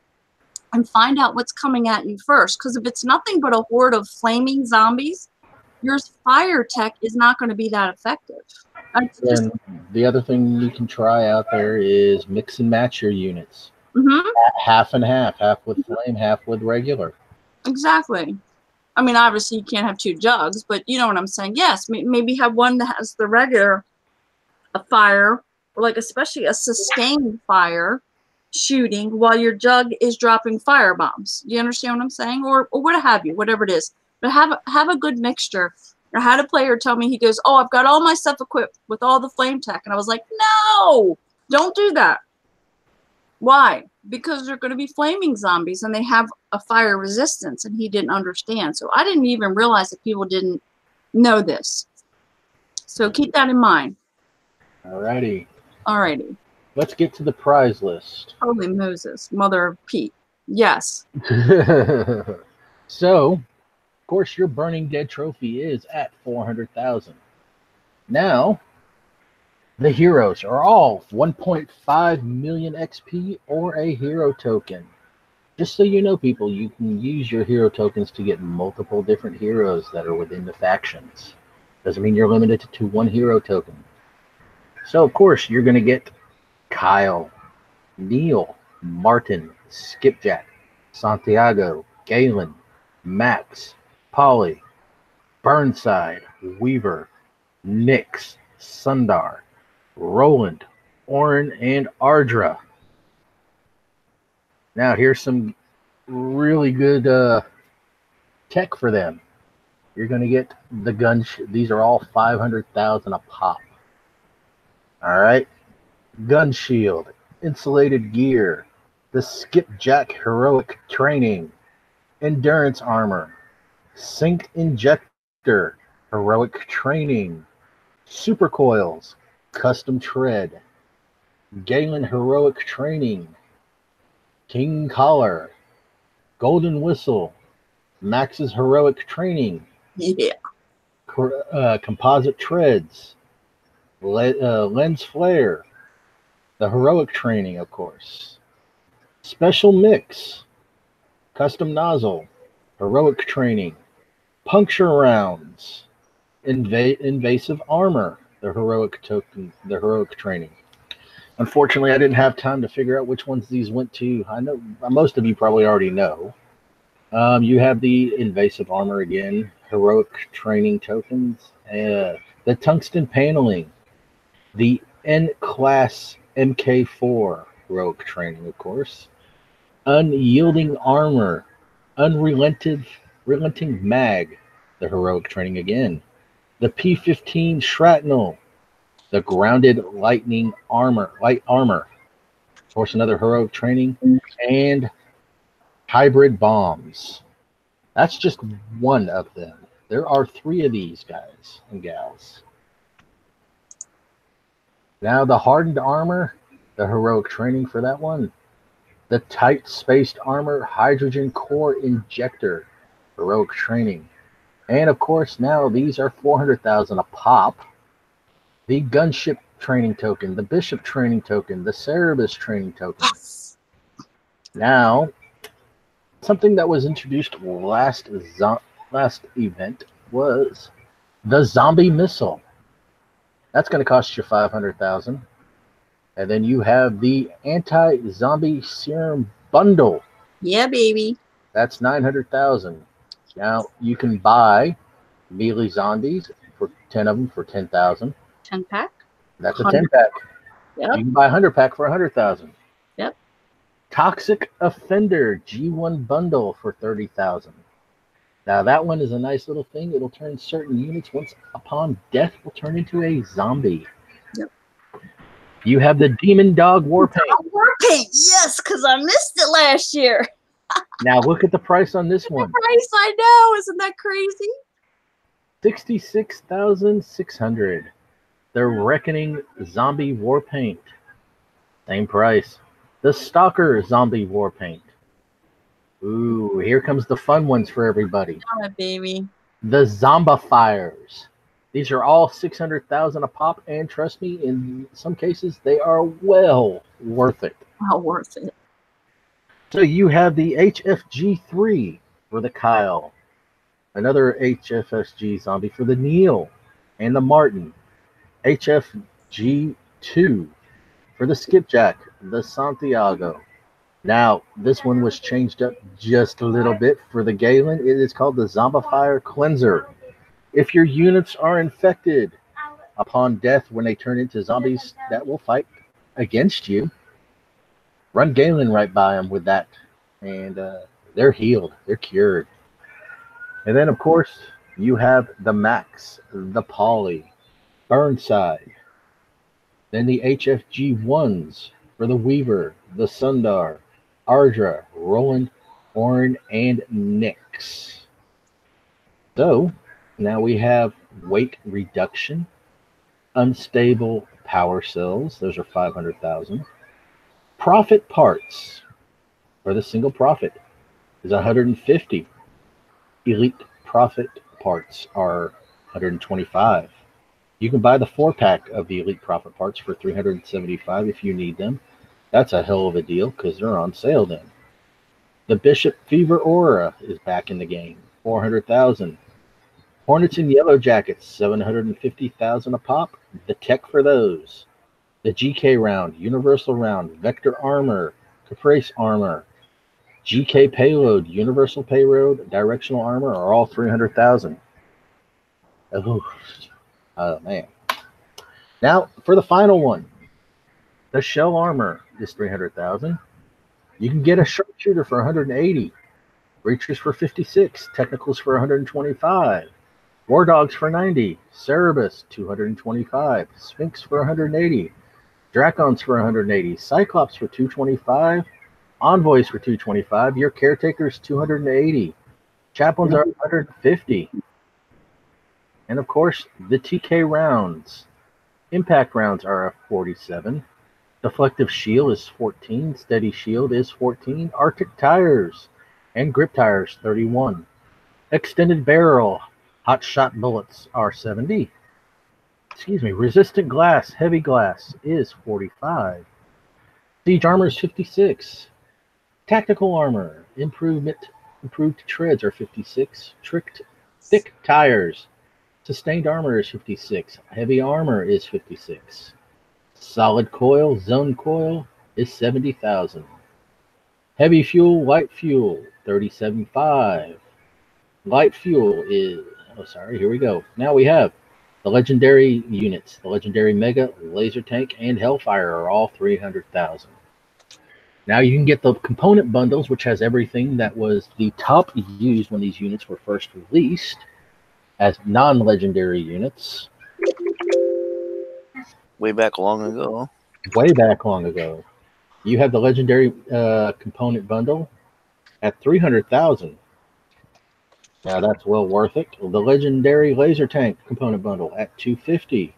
and find out what's coming at you first. Because if it's nothing but a horde of flaming zombies, your fire tech is not going to be that effective. And the other thing you can try out there is mix and match your units. Mm-hmm. Half and half with flame, half with regular. Exactly. I mean, obviously you can't have 2 jugs, but you know what I'm saying. Yes, maybe have one that has the regular fire, or like especially a sustained fire shooting while your jug is dropping fire bombs. Do you understand what I'm saying? Or what have you, whatever it is. But have a good mixture. I had a player tell me, he goes, oh, I've got all my stuff equipped with all the flame tech. And I was like, no, don't do that. Why? Because they're going to be flaming zombies and they have a fire resistance, and he didn't understand. So I didn't even realize that people didn't know this. So keep that in mind. Alrighty. Alrighty. Let's get to the prize list. Holy Moses, Mother of Pete. Yes. So, of course, your Burning Dead trophy is at 400,000. Now, the heroes are all 1.5 million XP or a hero token. Just so you know, people, you can use your hero tokens to get multiple different heroes that are within the factions. Doesn't mean you're limited to 1 hero token. So, of course, you're going to get Kyle, Neil, Martin, Skipjack, Santiago, Galen, Max, Polly, Burnside, Weaver, Nix, Sundar, Roland, Oren, and Ardra. Now, here's some really good tech for them. You're going to get the gun. These are all 500,000 a pop. All right. Gun shield, insulated gear, the Skipjack heroic training, endurance armor, sync injector, heroic training, super coils, custom tread, Galen heroic training, king collar, golden whistle, Max's heroic training, Yeah. Composite treads, lens flare, the heroic training, of course, special mix, custom nozzle, heroic training, puncture rounds, invasive armor, the heroic token, the heroic training. Unfortunately, I didn't have time to figure out which ones these went to. I know most of you probably already know. You have the invasive armor again, heroic training tokens, the tungsten paneling, the N-class MK4 heroic training, of course, unyielding armor, relenting mag, the heroic training again, the P-15 shrapnel, the grounded light armor, of course, another heroic training, and hybrid bombs. That's just one of them. There are 3 of these guys and gals. Now the hardened armor, the heroic training for that one. The tight spaced armor hydrogen core injector, heroic training. And of course now these are 400,000 a pop. The gunship training token, the bishop training token, the Cerebus training token. Yes. Now, something that was introduced last event was the zombie missile. That's going to cost you 500,000. And then you have the anti-zombie serum bundle. Yeah, baby. That's 900,000. Now you can buy melee zombies for 10 of them for 10,000. 10-pack. That's a 10-pack. Yep. You can buy a 100-pack for 100,000. Yep. Toxic Offender G1 bundle for 30,000. Now that one is a nice little thing. It'll turn certain units once upon death will turn into a zombie. Yep. You have the Demon Dog Warpaint. Warpaint, yes, because I missed it last year. Now look at the price on this one. Price, I know, isn't that crazy? 66,600. The Reckoning Zombie Warpaint. Same price. The Stalker Zombie Warpaint. Ooh, here comes the fun ones for everybody. Oh, baby. The Zombifiers. These are all 600,000 a pop, and trust me, in some cases, they are well worth it. Well worth it. So you have the HFG3 for the Kyle, another HFSG zombie for the Neil and the Martin, HFG2 for the Skipjack, the Santiago. Now, this one was changed up just a little bit for the Galen. It is called the Zombifier Cleanser. If your units are infected upon death when they turn into zombies that will fight against you, run Galen right by them with that. And they're healed. They're cured. And then, of course, you have the Max, the Polly, Burnside. Then the HFG1s for the Weaver, the Sundar, Ardra, Roland, Orin, and Nyx. So, now we have weight reduction, unstable power cells. Those are 500,000. Profit parts for the single profit is 150. Elite profit parts are 125. You can buy the 4-pack of the Elite Profit parts for 375 if you need them. That's a hell of a deal because they're on sale then. The Bishop Fever Aura is back in the game, 400,000. Hornets and Yellow Jackets, 750,000 a pop. The tech for those. The GK round, Universal round, Vector Armor, Caprice Armor, GK Payload, Universal Payload, Directional Armor are all 300,000. Oh, man. Now, for the final one, the Shell Armor is 300,000. You can get a Sharpshooter for 180, Breachers for 56, Technicals for 125, War Dogs for 90, Cerebus 225, Sphinx for 180, Dracons for 180, Cyclops for 225, Envoys for 225, your Caretakers 280, Chaplains are 150. And of course, the TK rounds. Impact rounds are a 47. Deflective shield is 14. Steady shield is 14. Arctic tires and grip tires 31. Extended barrel hot shot bullets are 70. Excuse me. Resistant glass, heavy glass is 45. Siege armor is 56. Tactical armor, improved treads are 56. Thick tires Sustained armor is 56. Heavy armor is 56. Solid coil, zone coil is 70,000. Heavy fuel, light fuel, 37.5. Light fuel is, oh, sorry, here we go. Now we have the legendary units. The legendary Mega, Laser Tank, and Hellfire are all 300,000. Now you can get the component bundles, which has everything that was the top used when these units were first released as non-legendary units. Way back long ago. Way back long ago. You have the legendary component bundle at 300,000. Now that's well worth it. The legendary laser tank component bundle at 250.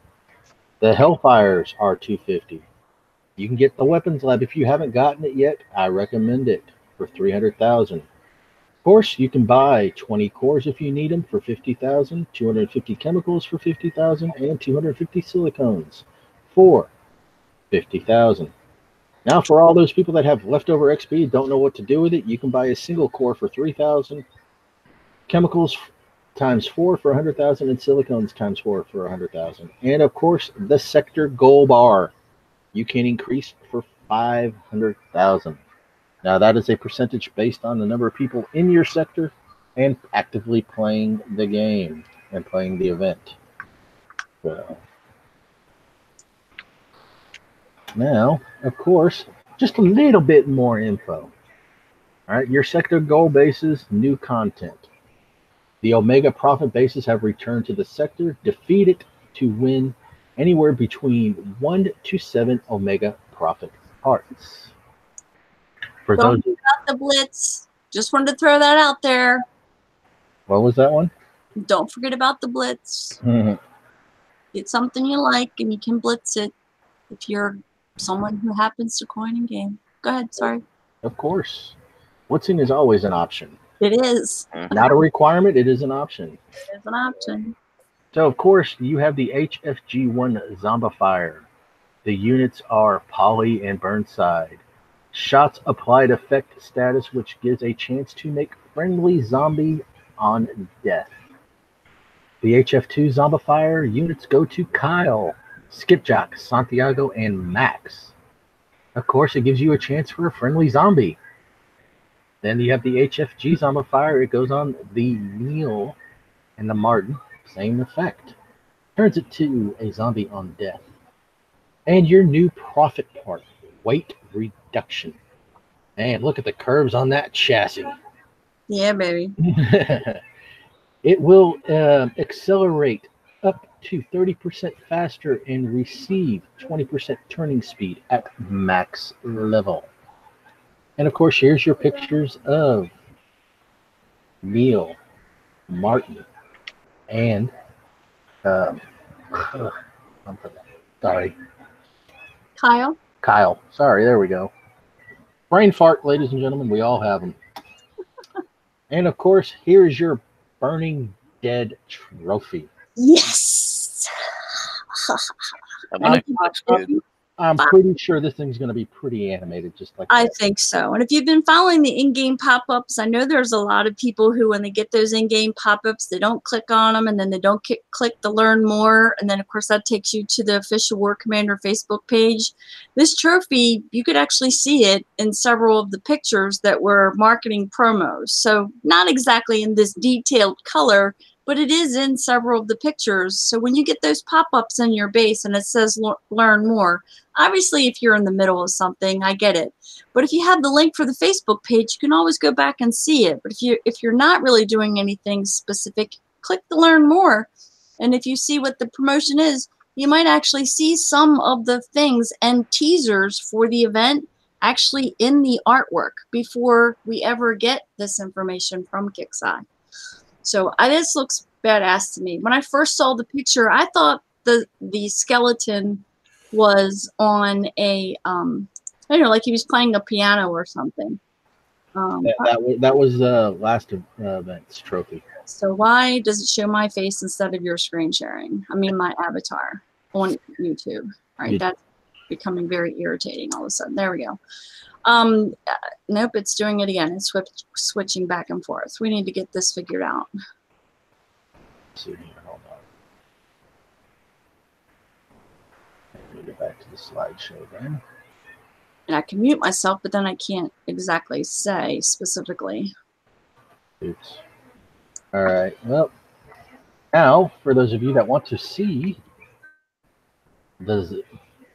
The Hellfires are 250. You can get the weapons lab if you haven't gotten it yet. I recommend it for 300,000. Of course, you can buy 20 cores if you need them for 50,000, 250 chemicals for 50,000, and 250 silicones for 50,000. Now, for all those people that have leftover XP, don't know what to do with it, you can buy a single core for 3,000, chemicals times 4 for 100,000, and silicones times 4 for 100,000. And of course, the sector goal bar you can increase for 500,000. Now, that is a percentage based on the number of people in your sector and actively playing the game and playing the event. So, now, of course, just a little bit more info. All right, your sector goal bases, new content. The Omega profit bases have returned to the sector. Defeat it to win anywhere between 1 to 7 Omega profit parts. For Don't those, forget the Blitz. Just wanted to throw that out there. what was that one? Don't forget about the Blitz. Mhm. It's something you like, and you can blitz it if you're someone who happens to coin in game. Go ahead. Sorry. Of course. Blitzing is always an option. It is. Not a requirement, it is an option. It is an option. So, of course, you have the HFG1 Zombifier. The units are Poly and Burnside. Shots applied effect status, which gives a chance to make friendly zombie on death. The HF2 Zombifier units go to Kyle, Skipjack, Santiago, and Max. Of course, it gives you a chance for a friendly zombie. Then you have the HFG Zombifier. It goes on the Neil and the Martin. Same effect. Turns it to a zombie on death. And your new profit part, weight reduction. And look at the curves on that chassis. Yeah, baby. It will accelerate up to 30% faster and receive 20% turning speed at max level. And of course, here's your pictures of Neil, Martin, and sorry, Kyle. Sorry, there we go. Brain fart, ladies and gentlemen. We all have them. And of course, here is your Burning Dead trophy. Yes. I mean, it looks good. I'm pretty sure this thing's going to be pretty animated, just like I that. think so. And if you've been following the in-game pop-ups, I know there's a lot of people who, when they get those in-game pop-ups, they don't click on them, and then they don't click the learn more. And then, of course, that takes you to the official War Commander Facebook page. This trophy, you could actually see it in several of the pictures that were marketing promos. So not exactly in this detailed color, but it is in several of the pictures. So when you get those pop-ups in your base and it says learn more, obviously if you're in the middle of something, I get it. But if you have the link for the Facebook page, you can always go back and see it. But if you're not really doing anything specific, click the learn more. And if you see what the promotion is, you might actually see some of the things and teasers for the event actually in the artwork before we ever get this information from Kixeye. So this looks badass to me. When I first saw the picture, I thought the skeleton was on a, I don't know, like he was playing a piano or something. That was last event's trophy. So why does it show my face instead of your screen sharing? I mean, my avatar on YouTube. Right, that's becoming very irritating all of a sudden. There we go. Nope, it's doing it again. It's switching back and forth. We need to get this figured out. Let's see here, hold on. get back to the slideshow then. And I can mute myself, but then I can't exactly say specifically. Oops. All right. Well, now for those of you that want to see the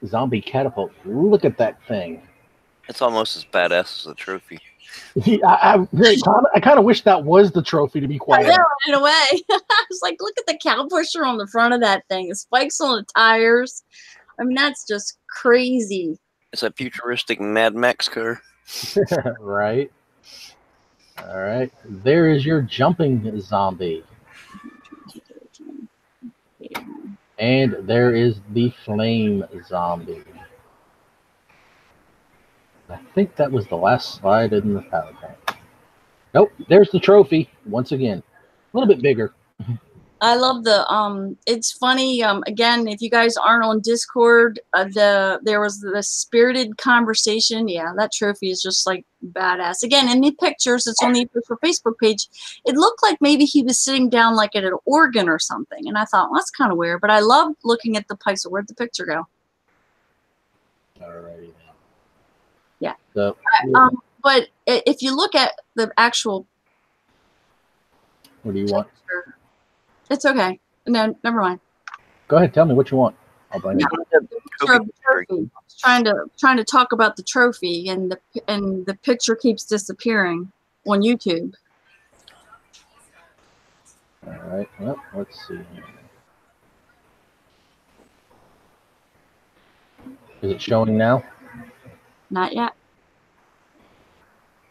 zombie catapult, look at that thing. It's almost as badass as a trophy. I kind of wish that was the trophy, to be quite honest. In a way. I was like, look at the cow pusher on the front of that thing. The spikes on the tires. I mean, that's just crazy. It's a futuristic Mad Max car. Right. All right. There is your jumping zombie. And there is the flame zombie. I think that was the last slide in the PowerPoint. Nope, there's the trophy once again. A little bit bigger. I love the it's funny, again, if you guys aren't on Discord, there was the spirited conversation. Yeah, that trophy is just like badass. Again, in the pictures, it's on the official Facebook page. It looked like maybe he was sitting down like at an organ or something, and I thought, well, that's kind of weird. But I love looking at the pipes. So where'd the picture go? Alrighty then. Yeah. So, but if you look at the actual, what do you want? It's okay. No, never mind. Go ahead, tell me what you want. I'll blame you. Trying to talk about the trophy, and the picture keeps disappearing on YouTube. All right. Well, let's see. Is it showing now? Not yet.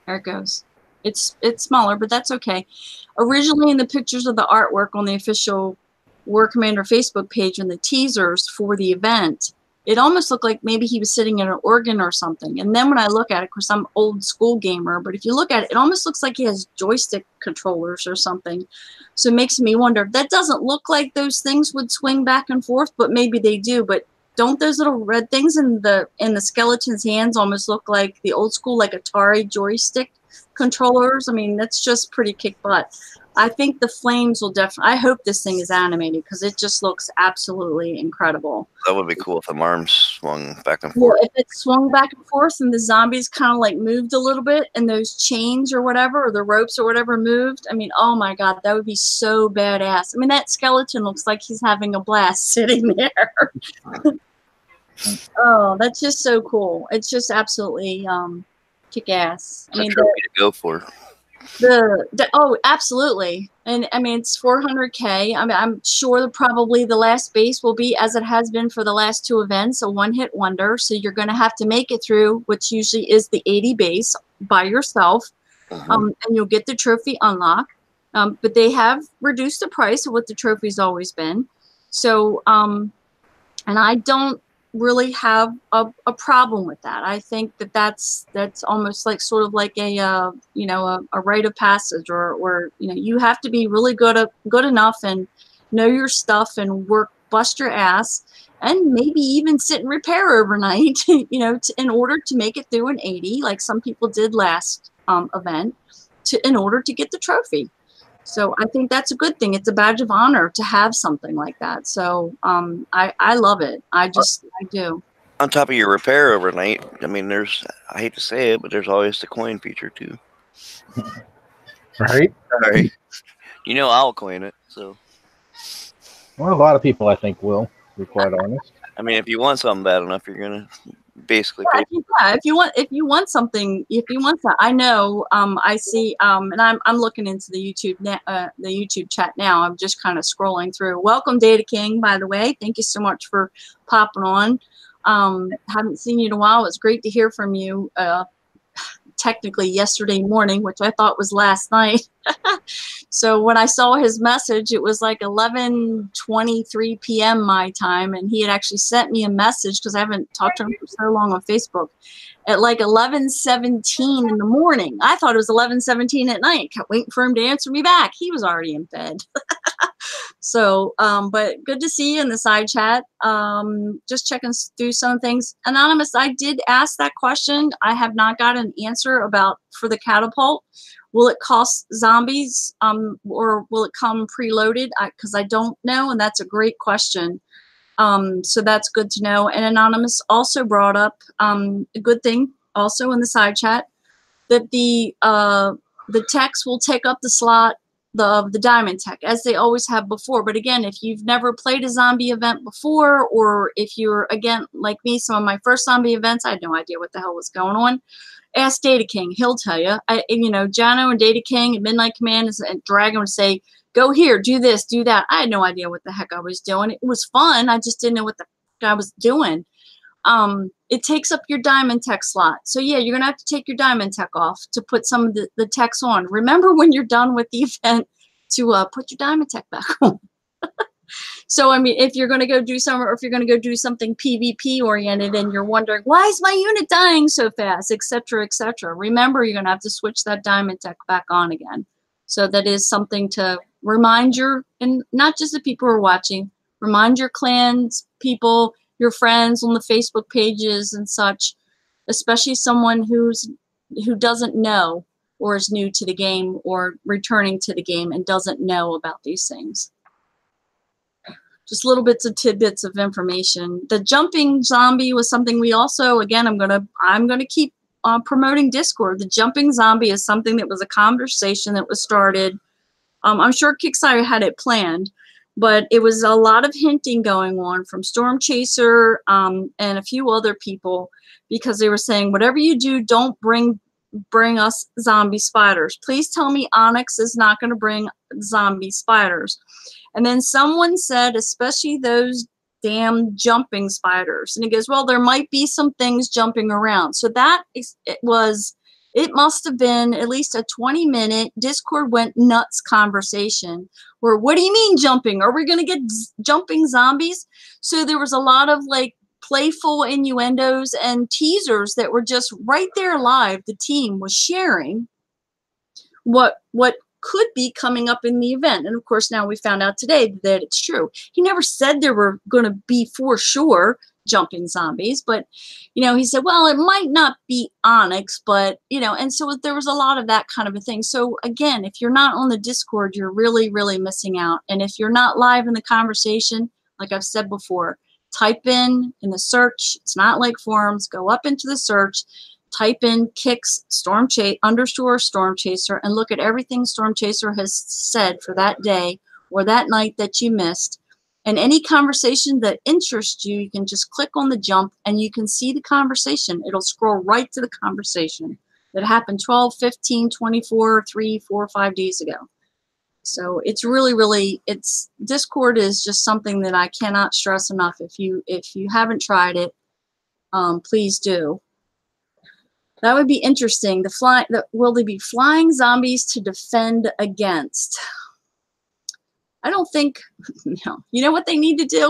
There it goes. It's smaller, but that's okay. Originally, in the pictures of the artwork on the official War Commander Facebook page and the teasers for the event, it almost looked like maybe he was sitting in an organ or something. And then when I look at it, of course, I'm an old school gamer, but if you look at it, it almost looks like he has joystick controllers or something. So it makes me wonder, that doesn't look like those things would swing back and forth, but maybe they do. But don't those little red things in the skeleton's hands almost look like the old school, like Atari joystick controllers? I mean, that's just pretty kick butt. I think the flames will definitely, I hope this thing is animated because it just looks absolutely incredible. That would be cool if the arms swung back and Well, forth. if it swung back and forth and the zombies kind of like moved a little bit and those chains or whatever, or the ropes or whatever moved, I mean, oh my God, that would be so badass. I mean, that skeleton looks like he's having a blast sitting there. Oh, that's just so cool. It's just absolutely kick ass. I mean, trophy to go for. Oh, absolutely. And I mean, it's 400K. I mean, I'm sure probably the last base will be, as it has been for the last two events, a one-hit wonder. So you're going to have to make it through, which usually is the 80 base by yourself, and you'll get the trophy unlock. But they have reduced the price of what the trophy's always been. So, and I don't really have a problem with that. I think that's almost like sort of like a rite of passage, or you have to be really good enough and know your stuff and bust your ass, and maybe even sit and repair overnight, in order to make it through an 80, like some people did last event, in order to get the trophy. So I think that's a good thing. It's a badge of honor to have something like that. So I love it. I do. On top of your repair overnight, I mean, I hate to say it, but there's always the coin feature too. Right? Sorry. I'll coin it. So. Well, a lot of people, I think, will, to be quite honest. I mean, if you want something bad enough, you're gonna basically pay. Yeah, if you want something, I know. I see, and I'm looking into the YouTube chat now. I'm just kind of scrolling through. Welcome, Data King, by the way. Thank you so much for popping on. Haven't seen you in a while. It's great to hear from you. Technically yesterday morning, which I thought was last night. So when I saw his message, it was like 11:23 p.m. my time, and he had actually sent me a message because I haven't talked to him for so long on Facebook at like 11:17 in the morning. I thought it was 11:17 at night. Kept waiting for him to answer me back. He was already in bed. So, but good to see you in the side chat. Just checking through some things. Anonymous, I did ask that question. I have not got an answer for the catapult. Will it cost zombies, or will it come preloaded? Because I don't know, and that's a great question. So that's good to know. And Anonymous also brought up a good thing also in the side chat, that the techs will take up the slot of the diamond tech, as they always have before. But again, if you've never played a zombie event before, or if you're, again, like me, some of my first zombie events, I had no idea what the hell was going on. Ask Data King, he'll tell you. Jano and Data King and Midnight Command and Dragon would say, go here, do this, do that. I had no idea what the heck I was doing. It was fun. I just didn't know what the heck I was doing. It takes up your diamond tech slot. So yeah, you're going to have to take your diamond tech off to put some of the techs on. Remember when you're done with the event to put your diamond tech back on. So, I mean, if you're going to go do some, or if you're going to go do something PvP oriented and you're wondering, why is my unit dying so fast, etc., remember, you're going to have to switch that diamond tech back on again. So that is something to remind and not just the people who are watching, remind your clans, people, your friends on the Facebook pages and such, especially someone who doesn't know or is new to the game or returning to the game and doesn't know about these things. Just little bits of tidbits of information. The jumping zombie was something we also, again, I'm gonna keep promoting Discord. The jumping zombie is something that was a conversation that was started. I'm sure Kickstarter had it planned, but it was a lot of hinting going on from Storm Chaser and a few other people, because they were saying, whatever you do, don't bring us zombie spiders. Please tell me Onyx is not going to bring zombie spiders. And then someone said, especially those damn jumping spiders. And he goes, well, there might be some things jumping around. So it must have been at least a 20-minute Discord went nuts conversation where, what do you mean jumping? Are we going to get jumping zombies? So there was a lot of like playful innuendos and teasers that were just right there live. The team was sharing what could be coming up in the event. And of course, now we found out today that it's true. He never said there were going to be for sure jumping zombies, but he said, well, it might not be Onyx, but and so there was a lot of that kind of a thing. So again, if you're not on the Discord, you're really, really missing out. And if you're not live in the conversation, like I've said before, type in the search. It's not like forums. Go up into the search, type in Kicks _ Storm Chaser, and look at everything Storm Chaser has said for that day or that night that you missed. And any conversation that interests you, you can just click on the jump and you can see the conversation. It'll scroll right to the conversation that happened 12, 15, 24, 3, 4, 5 days ago. So it's really, really, Discord is just something that I cannot stress enough. If you haven't tried it, please do. That would be interesting. Will there be flying zombies to defend against? I don't think, no. You know what they need to do?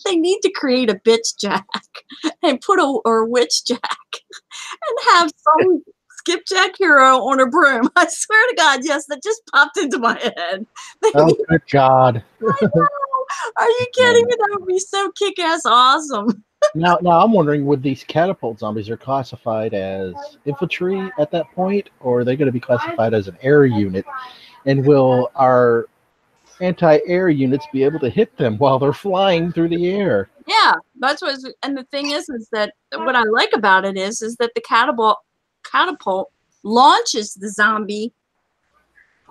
They need to create a bitch jack and put or witch jack and have some skipjack hero on a broom. I swear to God, yes, that just popped into my head. Oh, good God. I know. Are you kidding me? That would be so kick-ass awesome. Now I'm wondering, would these catapult zombies are classified as infantry at that point, or are they going to be classified as an air unit? And will our anti-air units be able to hit them while they're flying through the air? Yeah, that's what. And the thing is that what I like about it is that the catapult launches the zombie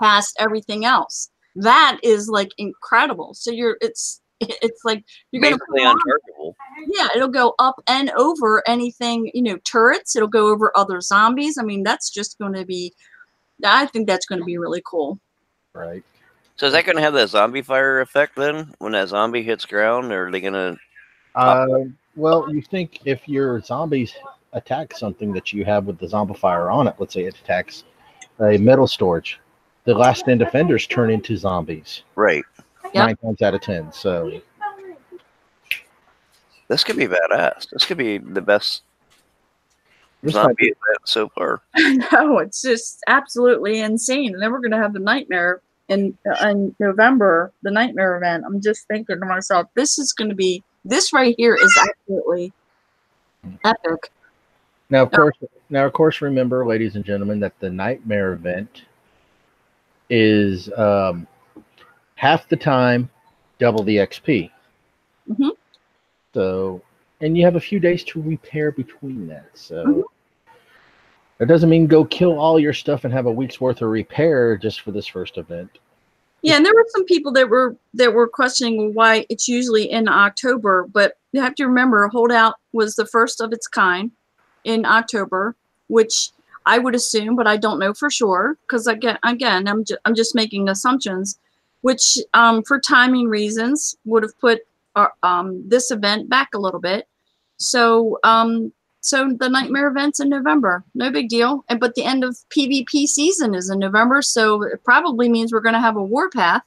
past everything else. That is like incredible. So it's like you're going to untargetable. Yeah, it'll go up and over anything, turrets. It'll go over other zombies. I mean, that's just going to be. I think that's going to be really cool. Right. So is that going to have that zombie fire effect then? When that zombie hits ground, or are they going to? Well, you think if your zombies attack something that you have with the zombie fire on it, let's say it attacks a metal storage, the last stand defenders turn into zombies. Right. 9 times out of 10. So this could be badass. This could be the best zombie event so far. No, it's just absolutely insane. And then we're going to have the nightmare in November, the nightmare event. I'm just thinking to myself, this right here is absolutely epic. Now, of course, remember, ladies and gentlemen, that the nightmare event is half the time double the XP. Mm-hmm. So, and you have a few days to repair between that. So that doesn't mean go kill all your stuff and have a week's worth of repair just for this first event. Yeah, and there were some people that were questioning why it's usually in October, but you have to remember Holdout was the first of its kind in October, which I would assume, but I don't know for sure because again, I'm just making assumptions, which for timing reasons would have put this event back a little bit. So so the Nightmare event's in November, no big deal. But the end of PvP season is in November, so it probably means we're going to have a warpath.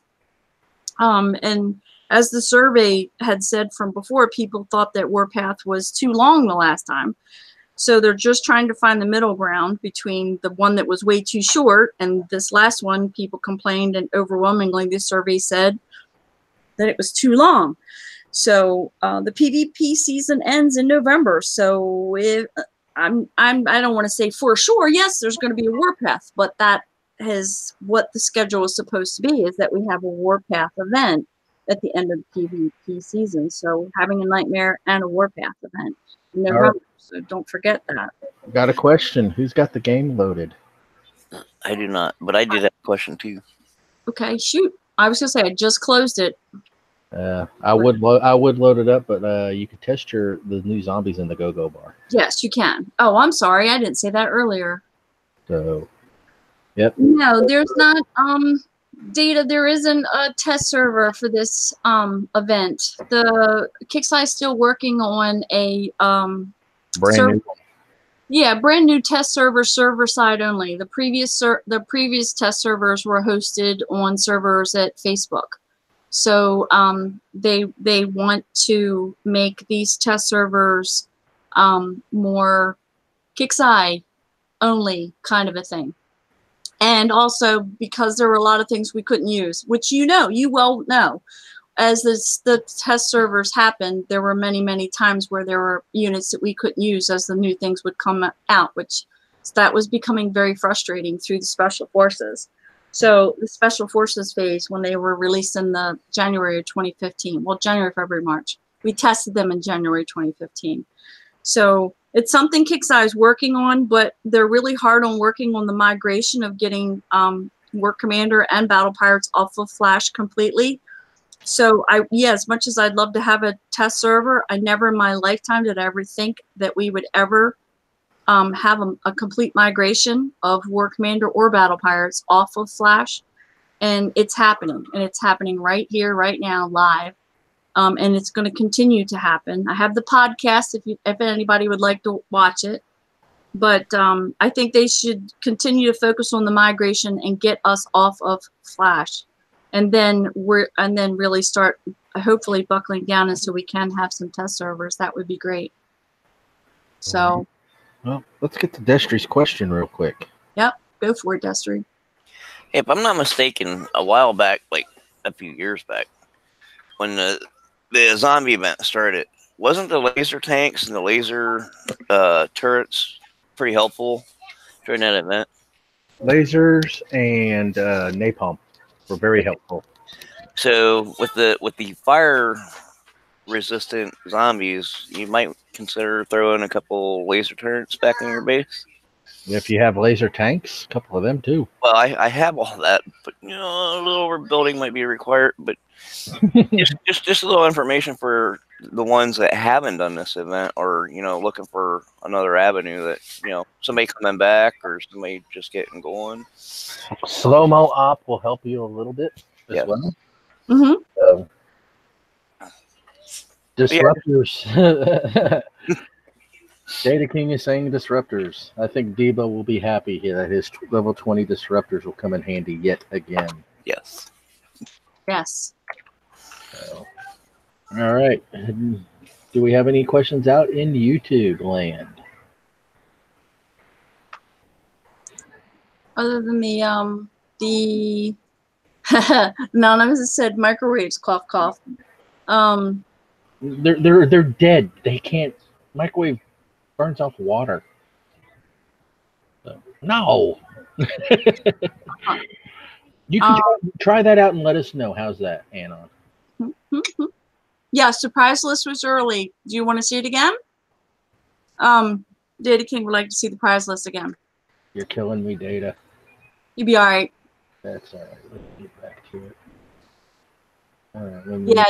And as the survey had said from before, people thought that warpath was too long the last time. So they're just trying to find the middle ground between the one that was way too short and this last one. People complained, and overwhelmingly the survey said that it was too long. So the PvP season ends in November. So if, I don't want to say for sure, yes, there's going to be a warpath, but that is what the schedule is supposed to be, is that we have a warpath event at the end of the PvP season. So having a Nightmare and a warpath event in November. So don't forget that. Got a question. Who's got the game loaded? I do not, but I did have a question too. Okay, shoot. I was going to say I just closed it. I would load it up, but you could test the new zombies in the go-go bar. Yes, you can. Oh, I'm sorry. I didn't say that earlier. So, yep. No, there's not data. There isn't a test server for this event. The Kickstarter is still working on a brand new. Yeah, brand new test server side only. The previous test servers were hosted on servers at Facebook. So they want to make these test servers more Kickstarter only kind of a thing. And also because there were a lot of things we couldn't use, which you well know. As the test servers happened, there were many times where there were units that we couldn't use as the new things would come out, which that was becoming very frustrating through the Special Forces. So the Special Forces phase, when they were released in the January of 2015, well, January, February, March, we tested them in January 2015. So it's something Kickstarter is working on, but they're really hard on working on the migration of getting War Commander and Battle Pirates off of Flash completely. So as much as I'd love to have a test server, I never in my lifetime did I ever think that we would ever have a complete migration of War Commander or Battle Pirates off of Flash. And it's happening. And it's happening right here, right now, live. And it's going to continue to happen. I have the podcast if anybody would like to watch it. But I think they should continue to focus on the migration and get us off of Flash. And then really start hopefully buckling down and so we can have some test servers. That would be great. So, well, let's get to Destry's question real quick. Yep, go for it, Destry. If I'm not mistaken, a while back, like a few years back, when the zombie event started, wasn't the laser tanks and the laser turrets pretty helpful during that event? Lasers and napalm were very helpful. So with the fire resistant zombies, you might consider throwing a couple laser turrets back in your base. If you have laser tanks, a couple of them too. Well, I have all that, but a little rebuilding might be required. But just a little information for the ones that haven't done this event, or looking for another avenue that somebody coming back or somebody just getting going. Slow-mo op will help you a little bit as well. Mm-hmm. Disruptors. Data King is saying disruptors. I think Debo will be happy here that his level 20 disruptors will come in handy yet again. Yes. Yes. So, all right. Do we have any questions out in YouTube land? Other than the anonymous said microwaves, cough cough. They're dead. They can't microwave. Burns off water. So, no. You can try that out and let us know. How's that, Anon? Yeah, surprise list was early. Do you want to see it again? Data King would like to see the prize list again. You're killing me, Data. You'll be all right. That's all right. Let's get back to it. All right. Yeah,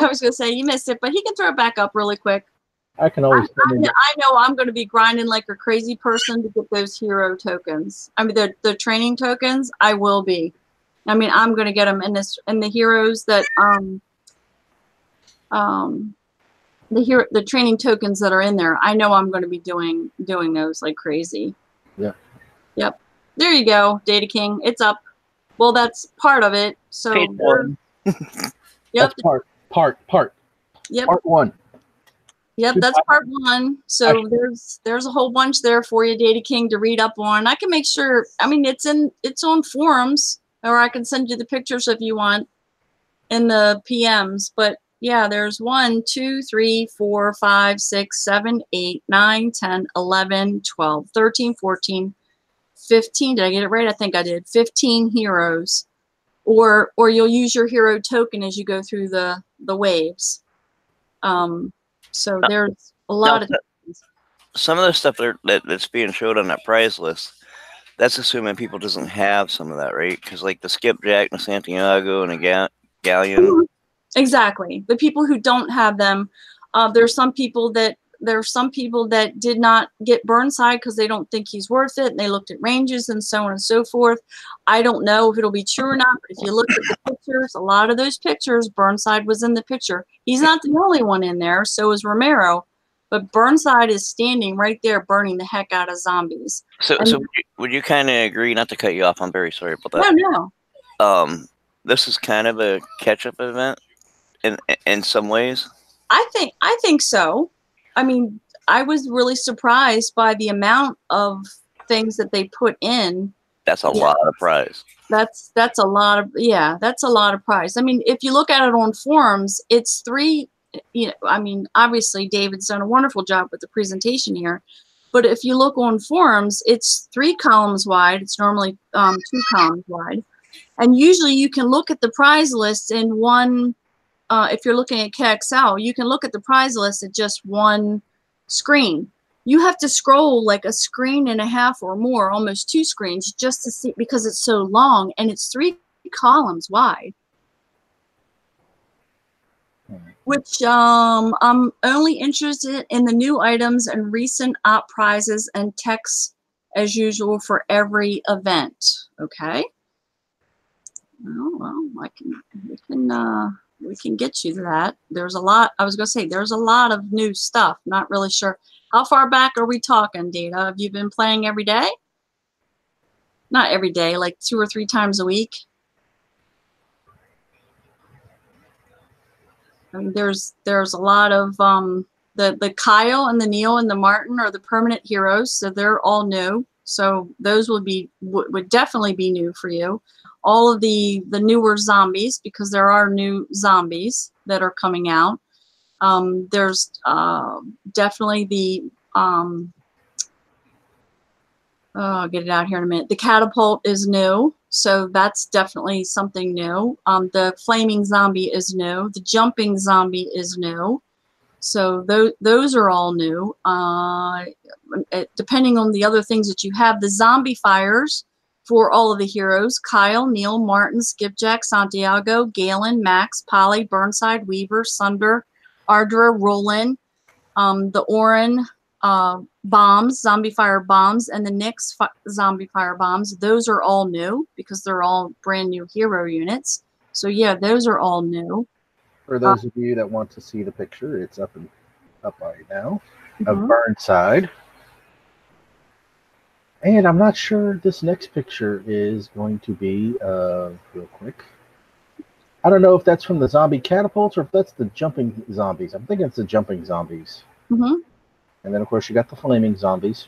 I was going to say you missed it, but he can throw it back up really quick. I can always. I know I'm going to be grinding like a crazy person to get those hero tokens. I mean, the training tokens. I will be. I mean, I'm going to get them in the heroes that the training tokens that are in there. I know I'm going to be doing those like crazy. Yeah. Yep. There you go, Data King. It's up. Well, that's part of it. So. Yep. That's part. Yep. Part 1. Yep, that's part 1. So there's a whole bunch there for you, Data King, to read up on. I can make sure. I mean, it's on forums, or I can send you the pictures if you want in the PMs. But yeah, there's 1, 2, 3, 4, 5, 6, 7, 8, 9, 10, 11, 12, 13, 14, 15. Did I get it right? I think I did. 15 heroes, or you'll use your hero token as you go through the waves. So there's a lot of things. Some of the stuff that's being showed on that prize list, that's assuming people doesn't have some of that, right? Because like the skipjack and the Santiago and a galleon. Exactly. The people who don't have them, there's some people that did not get Burnside because they don't think he's worth it, and they looked at ranges and so on and so forth. I don't know if it'll be true or not, but if you look at the pictures, a lot of those pictures, Burnside was in the picture. He's not the only one in there, so is Romero, but Burnside is standing right there burning the heck out of zombies. So would you kind of agree, not to cut you off, I'm very sorry about that. No. This is kind of a catch-up event in some ways? I think so. I mean, I was really surprised by the amount of things that they put in. That's a lot of prize. That's a lot of that's a lot of prize. I mean, if you look at it on forums, it's 3. I mean, obviously David's done a wonderful job with the presentation here, but if you look on forums, it's 3 columns wide. It's normally 2 columns wide, and usually you can look at the prize list in one. If you're looking at KXL, you can look at the prize list at just one screen. You have to scroll like a screen and a half or more, almost 2 screens, just to see, because it's so long and it's 3 columns wide. Which I'm only interested in the new items and recent op prizes and text as usual for every event. Okay. Well, we can get you to that. There's a lot. I was going to say there's a lot of new stuff. Not really sure. How far back are we talking, Data? Have you been playing every day? Not every day, like 2 or 3 times a week. I mean, there's a lot of the Kyle and the Neil and the Martin are the permanent heroes, so they're all new. So those would definitely be new for you. All of the newer zombies, because there are new zombies that are coming out. There's definitely the I'll get it out here in a minute. The Catapult is new, so that's definitely something new. The Flaming Zombie is new. The Jumping Zombie is new. So those are all new. Depending on the other things that you have, the Zombie Fires for all of the heroes: Kyle, Neil, Martin, Skipjack, Santiago, Galen, Max, Polly, Burnside, Weaver, Sunder, Ardra, Roland, the Orin bombs, Zombie Fire bombs, and the Nyx Zombie Fire bombs. Those are all new because they're all brand new hero units. So yeah, those are all new. For those of you that want to see the picture, it's up right now of Burnside. And I'm not sure this next picture is going to be, real quick. I don't know if that's from the zombie catapults or if that's the jumping zombies. I'm thinking it's the jumping zombies. And then, of course, you got the flaming zombies.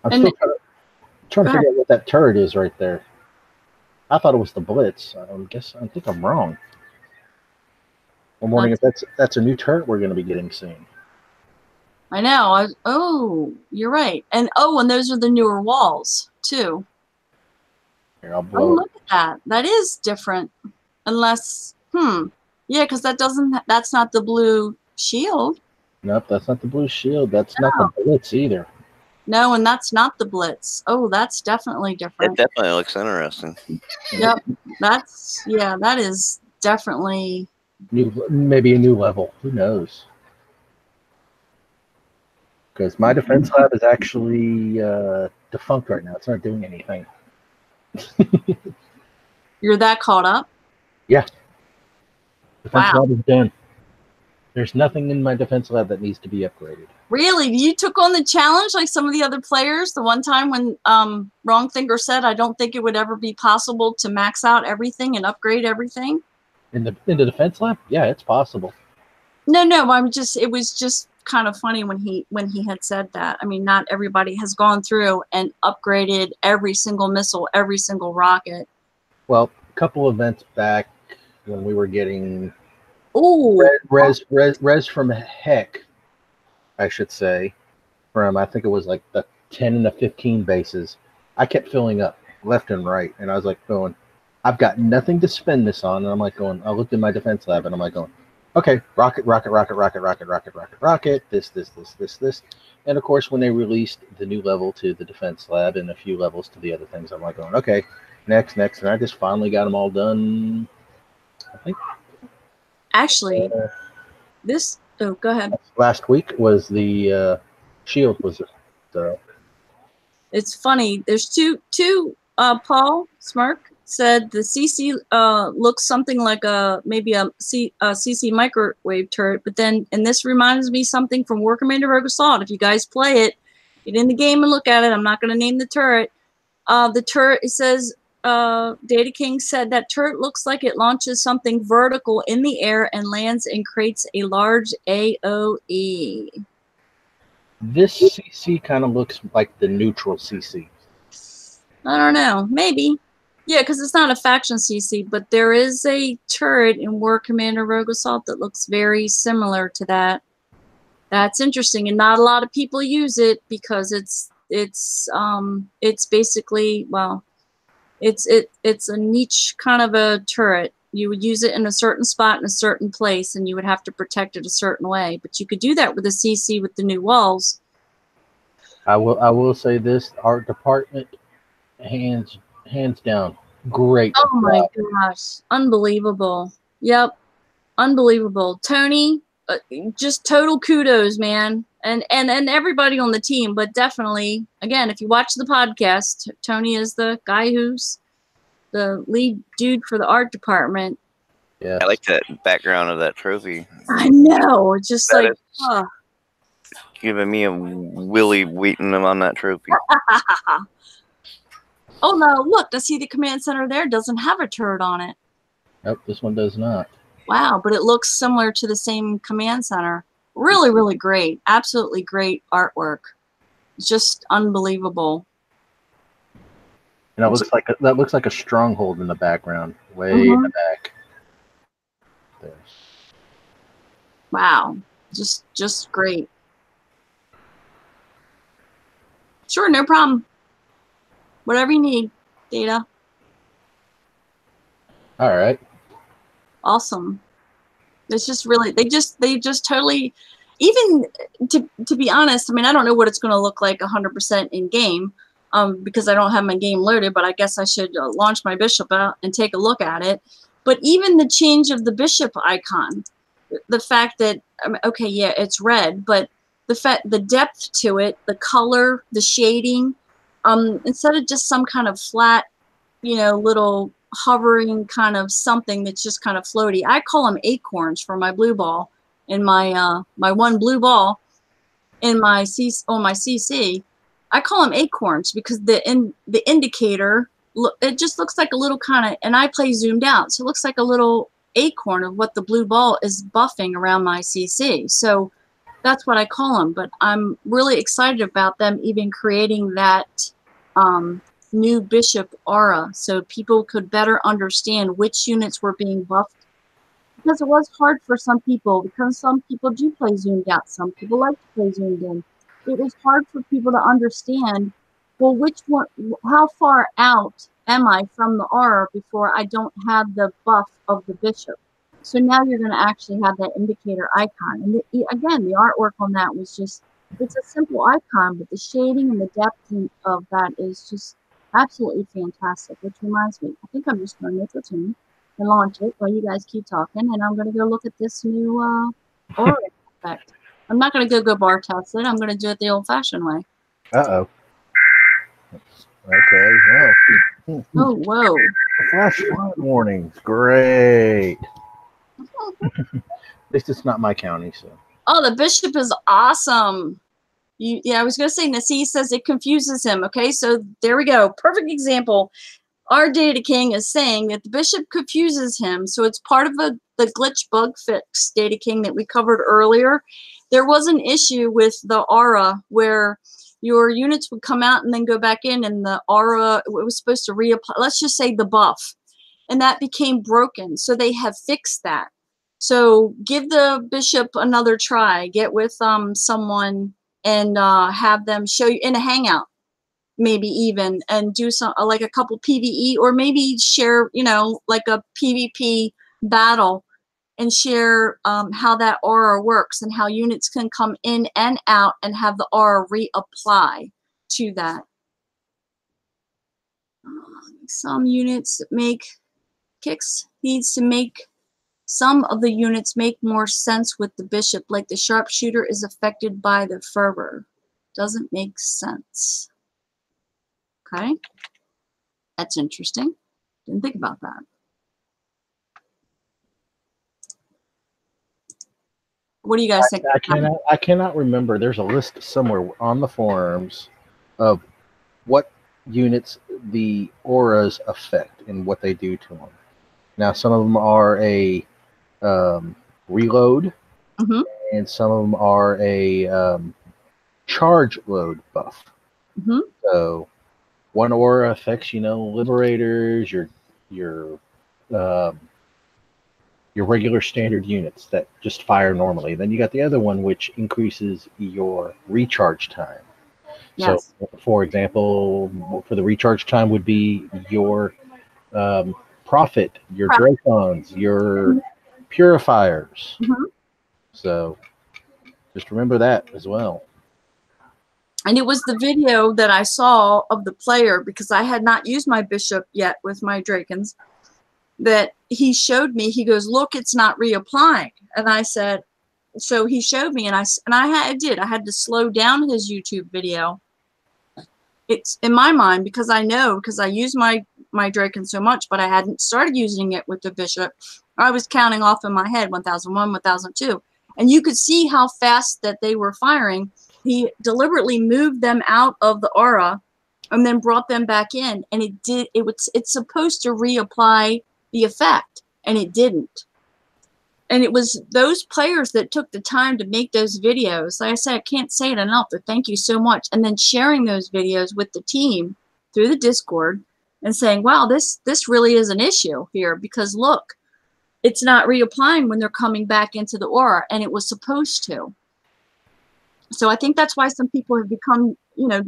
I'm still trying to figure out what that turret is right there. I thought it was the Blitz. I think I'm wrong. I'm wondering if that's a new turret we're going to be getting soon. I know. Oh, you're right. And those are the newer walls too. Here, I'll blow look at that. That is different. Unless, Yeah, because that's not the blue shield. Nope, that's not the blue shield. That's not the blitz either. No, and that's not the blitz. Oh, that's definitely It different. definitely looks interesting. Yep, that is definitely Maybe a new level. Who knows? Because my defense lab is actually defunct right now. It's not doing anything. You're that caught up? Yeah. Defense Wow. lab is done. There's nothing in my defense lab that needs to be upgraded. Really? You took on the challenge like some of the other players? The one time when Wrong Thinker said, I don't think it would ever be possible to max out everything and upgrade everything? In the defense lab? Yeah, it's possible. No, it was just kind of funny when he had said that. I mean, not everybody has gone through and upgraded every single missile, every single rocket. Well, a couple events back when we were getting res from heck, I should say, from I think it was like the 10 and the 15 bases, I kept filling up left and right, and I was like going, I've got nothing to spend this on, and I'm like going, I looked in my defense lab, and I'm like going, okay, rocket, this. And of course, when they released the new level to the defense lab and a few levels to the other things, I'm like going, okay, next. And I just finally got them all done, I think. Actually, go ahead. Last week was the shield was the. It's funny. There's two Paul Smirk said the CC looks something like maybe a CC microwave turret, but then, and this reminds me something from War Commander Rogue Assault. If you guys play it, get in the game and look at it. I'm not going to name the turret. The turret, it says, Data King said that turret looks like it launches something vertical in the air and lands and creates a large AOE. This CC kind of looks like the neutral CC. I don't know. Maybe. Yeah, because it's not a faction CC, but there is a turret in War Commander Rogue Assault that looks very similar to that. That's interesting, and not a lot of people use it because it's basically, well, it's a niche kind of a turret. You would use it in a certain spot in a certain place, and you would have to protect it a certain way. But you could do that with a CC with the new walls. I will say this: art department, hands down, great. Oh my gosh, unbelievable! Yep, unbelievable. Tony, just total kudos, man, and everybody on the team. But definitely, again, if you watch the podcast, Tony is the guy who's the lead dude for the art department. Yeah, I like that background of that trophy. I know, it's just That like giving me a Willy Wheaton on that trophy. Oh no, look, I see the command center there doesn't have a turret on it. Nope, this one does not. Wow, but it looks similar to the same command center. Really, really great. Absolutely great artwork. Just unbelievable. And that looks like a stronghold in the background, way in the back. There. Wow, just great. Sure, no problem. Whatever you need, Data. All right. Awesome. It's just really, they just totally, even to be honest, I mean, I don't know what it's going to look like 100% in game, because I don't have my game loaded, but I guess I should launch my bishop out and take a look at it. But even the change of the bishop icon, the fact that, okay, yeah, it's red, but the depth to it, the color, the shading, instead of just some kind of flat, little hovering kind of something that's just kind of floaty. I call them acorns for my blue ball in my my one blue ball in my CC. I call them acorns because the indicator, it just looks like a little kind of, and I play zoomed out, so it looks like a little acorn of what the blue ball is buffing around my CC. So that's what I call them. But I'm really excited about them even creating that new bishop aura so people could better understand which units were being buffed, because it was hard for some people, because some people do play zoomed out, some people like to play zoomed in. It was hard for people to understand, well, which one, how far out am I from the aura before I don't have the buff of the bishop. So now you're going to actually have that indicator icon. And again, the artwork on that was just, it's a simple icon, but the shading and the depth of that is just absolutely fantastic, which reminds me, I think I'm just going to make a tune and launch it while you guys keep talking, and I'm going to go look at this new aura effect. I'm not going to go bar test it. I'm going to do it the old-fashioned way. Uh-oh. Okay, well. Oh, whoa. Flash flood warnings. Great. At least it's not my county, so. Oh, the bishop is awesome. Yeah, I was going to say, Nasi says it confuses him. Okay, so there we go. Perfect example. Our Data King is saying that the bishop confuses him. So it's part of the glitch bug fix, Data King, that we covered earlier. There was an issue with the aura where your units would come out and then go back in, and the aura, it was supposed to reapply, let's just say the buff, and that became broken. So they have fixed that. So give the bishop another try. Get with someone and have them show you in a hangout, maybe even, and do some like a couple PvE, or maybe share, you know, like a PvP battle, and share how that aura works and how units can come in and out and have the aura reapply to that. Some units make kicks needs to make some of the units make more sense with the bishop, like the sharpshooter is affected by the fervor. Doesn't make sense. Okay, that's interesting. Didn't think about that. What do you guys think? I cannot remember. There's a list somewhere on the forums of what units the auras affect and what they do to them. Now, some of them are a reload, and some of them are a charge load buff. So one aura affects, you know, liberators, your regular standard units that just fire normally. Then you got the other one, which increases your recharge time. Yes. So, for example, for the recharge time would be your Prophet, your Dracons, your Purifiers. So just remember that as well. And it was the video that I saw of the player, because I had not used my bishop yet with my Dracons, that he showed me. He goes, look, it's not reapplying. And I said, so he showed me, and I did. I had to slow down his YouTube video. It's in my mind, because I know, because I use my Draken so much, but I hadn't started using it with the bishop. I was counting off in my head 1001, 1002, and you could see how fast that they were firing. He deliberately moved them out of the aura and then brought them back in, and it's supposed to reapply the effect, and it didn't. And it was those players that took the time to make those videos. Like I said, I can't say it enough, but thank you so much. And then sharing those videos with the team through the Discord and saying, wow, this really is an issue here, because look, it's not reapplying when they're coming back into the aura, and it was supposed to. So I think that's why some people have become, you know,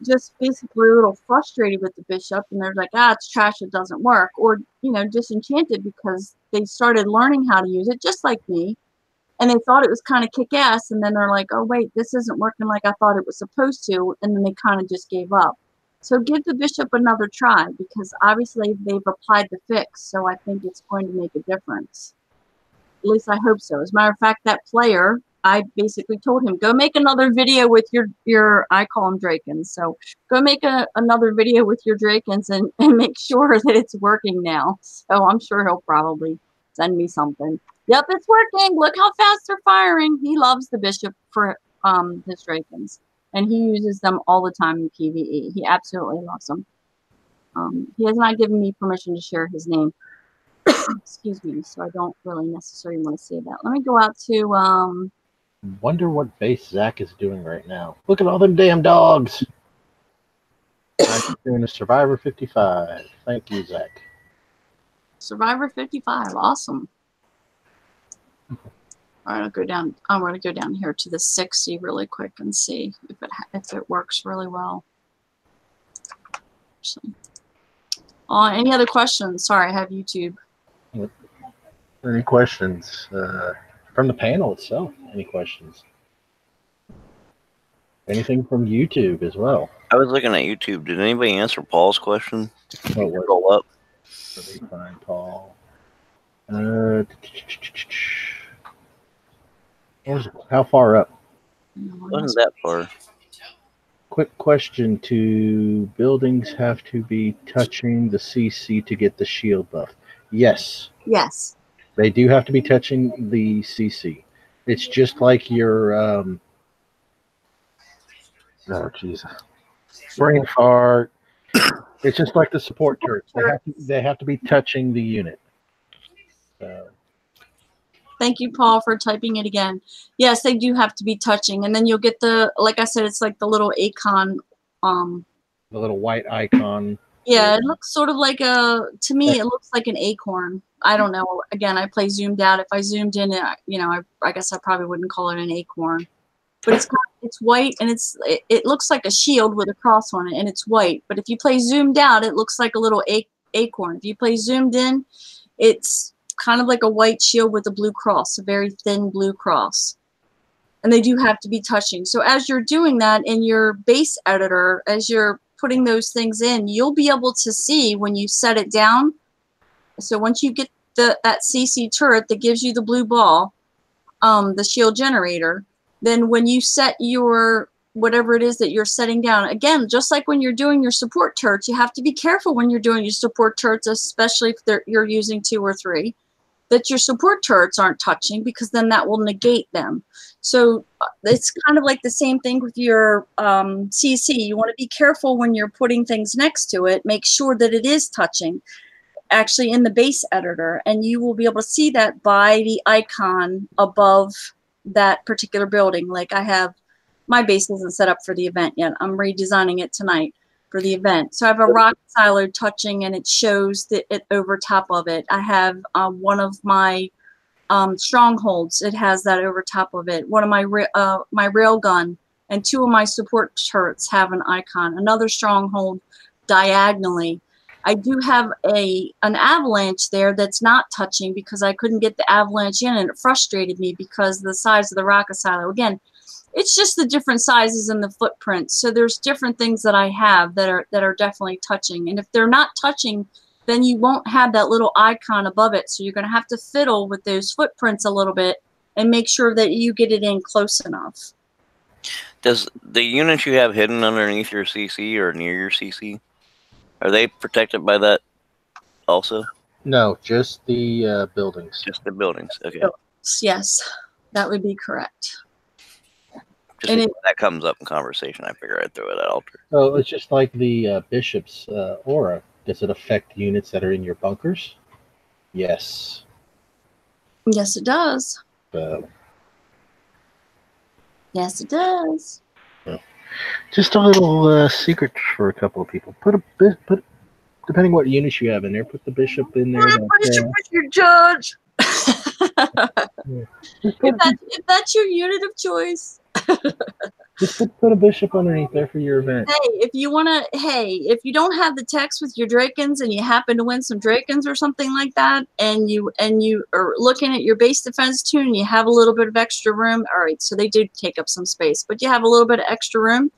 just basically a little frustrated with the bishop, and they're like, it's trash, it doesn't work, or, you know, disenchanted because they started learning how to use it, just like me, and they thought it was kind of kick-ass, and then they're like, oh wait, this isn't working like I thought it was supposed to, and then they kind of just gave up. So give the bishop another try, because obviously they've applied the fix, so I think it's going to make a difference. At least I hope so. As a matter of fact, that player, I basically told him, go make another video with your I call them Drakens. So go make another video with your Drakens and make sure that it's working now. So I'm sure he'll probably send me something. Yep, it's working. Look how fast they're firing. He loves the bishop for his Drakens. And he uses them all the time in PvE. He absolutely loves them. He has not given me permission to share his name. Excuse me, so I don't really necessarily want to say that. Let me go out to... Wonder what base Zach is doing right now. Look at all them damn dogs. I'm doing a Survivor 55. Thank you, Zach. Survivor 55, awesome. All right, I'll go down. I'm going to go down here to the 60 really quick and see if it works really well. Any other questions? Sorry, I have YouTube. Any questions from the panel itself? Any questions? Anything from YouTube as well? I was looking at YouTube. Did anybody answer Paul's question? What was Roll up. Let me find Paul. How far up? Wasn't that far? Quick question: to buildings have to be touching the CC to get the shield buff? Yes. Yes. They do have to be touching the CC. It's just like your oh jeez, brain fart. It's just like the support turrets. They have to be touching the unit. Thank you, Paul, for typing it again. Yes, they do have to be touching, and then you'll get the, like I said, it's like the little icon. The little white icon. Yeah, it looks sort of like to me, it looks like an acorn. I don't know. Again, I play zoomed out. If I zoomed in, I guess I probably wouldn't call it an acorn. But it's white, and it looks like a shield with a cross on it, and it's white. But if you play zoomed out, it looks like a little acorn. If you play zoomed in, it's kind of like a white shield with a blue cross, a very thin blue cross. And they do have to be touching. So as you're doing that in your base editor, as you're putting those things in, you'll be able to see when you set it down. So once you get that CC turret that gives you the blue ball, the shield generator, then when you set your whatever it is that you're setting down, again, just like when you're doing your support turrets, you have to be careful when you're doing your support turrets, especially if you're using 2 or 3, that your support turrets aren't touching, because then that will negate them. So it's kind of like the same thing with your CC. You want to be careful when you're putting things next to it. Make sure that it is touching actually in the base editor, and you will be able to see that by the icon above that particular building. Like I have, my base isn't set up for the event yet. I'm redesigning it tonight for the event. So I have a rock silo touching, and it shows that it over top of it. I have one of my strongholds. It has that over top of it. One of my my rail gun and 2 of my support turrets have an icon. Another stronghold diagonally. I do have an avalanche there that's not touching because I couldn't get the avalanche in, and it frustrated me because the size of the rocket silo. Again, it's just the different sizes and the footprints. So there's different things that I have that are definitely touching. And if they're not touching, then you won't have that little icon above it. So you're going to have to fiddle with those footprints a little bit and make sure that you get it in close enough. Does the units you have hidden underneath your CC or near your CC, are they protected by that also? No, just the buildings. Just the buildings. Okay. Yes, that would be correct. Just when that comes up in conversation, I figure I'd throw it at altar. Oh, it's just like the bishop's aura. Does it affect units that are in your bunkers? Yes. Yes, it does. Yes, it does. Just a little secret for a couple of people. Put depending what units you have in there, put the bishop in there. Put a bishop with your judge. If that's your unit of choice. Just put a bishop underneath there for your event. Hey, if you don't have the text with your Drakens and you happen to win some Drakens or something like that, and you are looking at your base defense tune and you have a little bit of extra room, all right, so they do take up some space, but you have a little bit of extra room,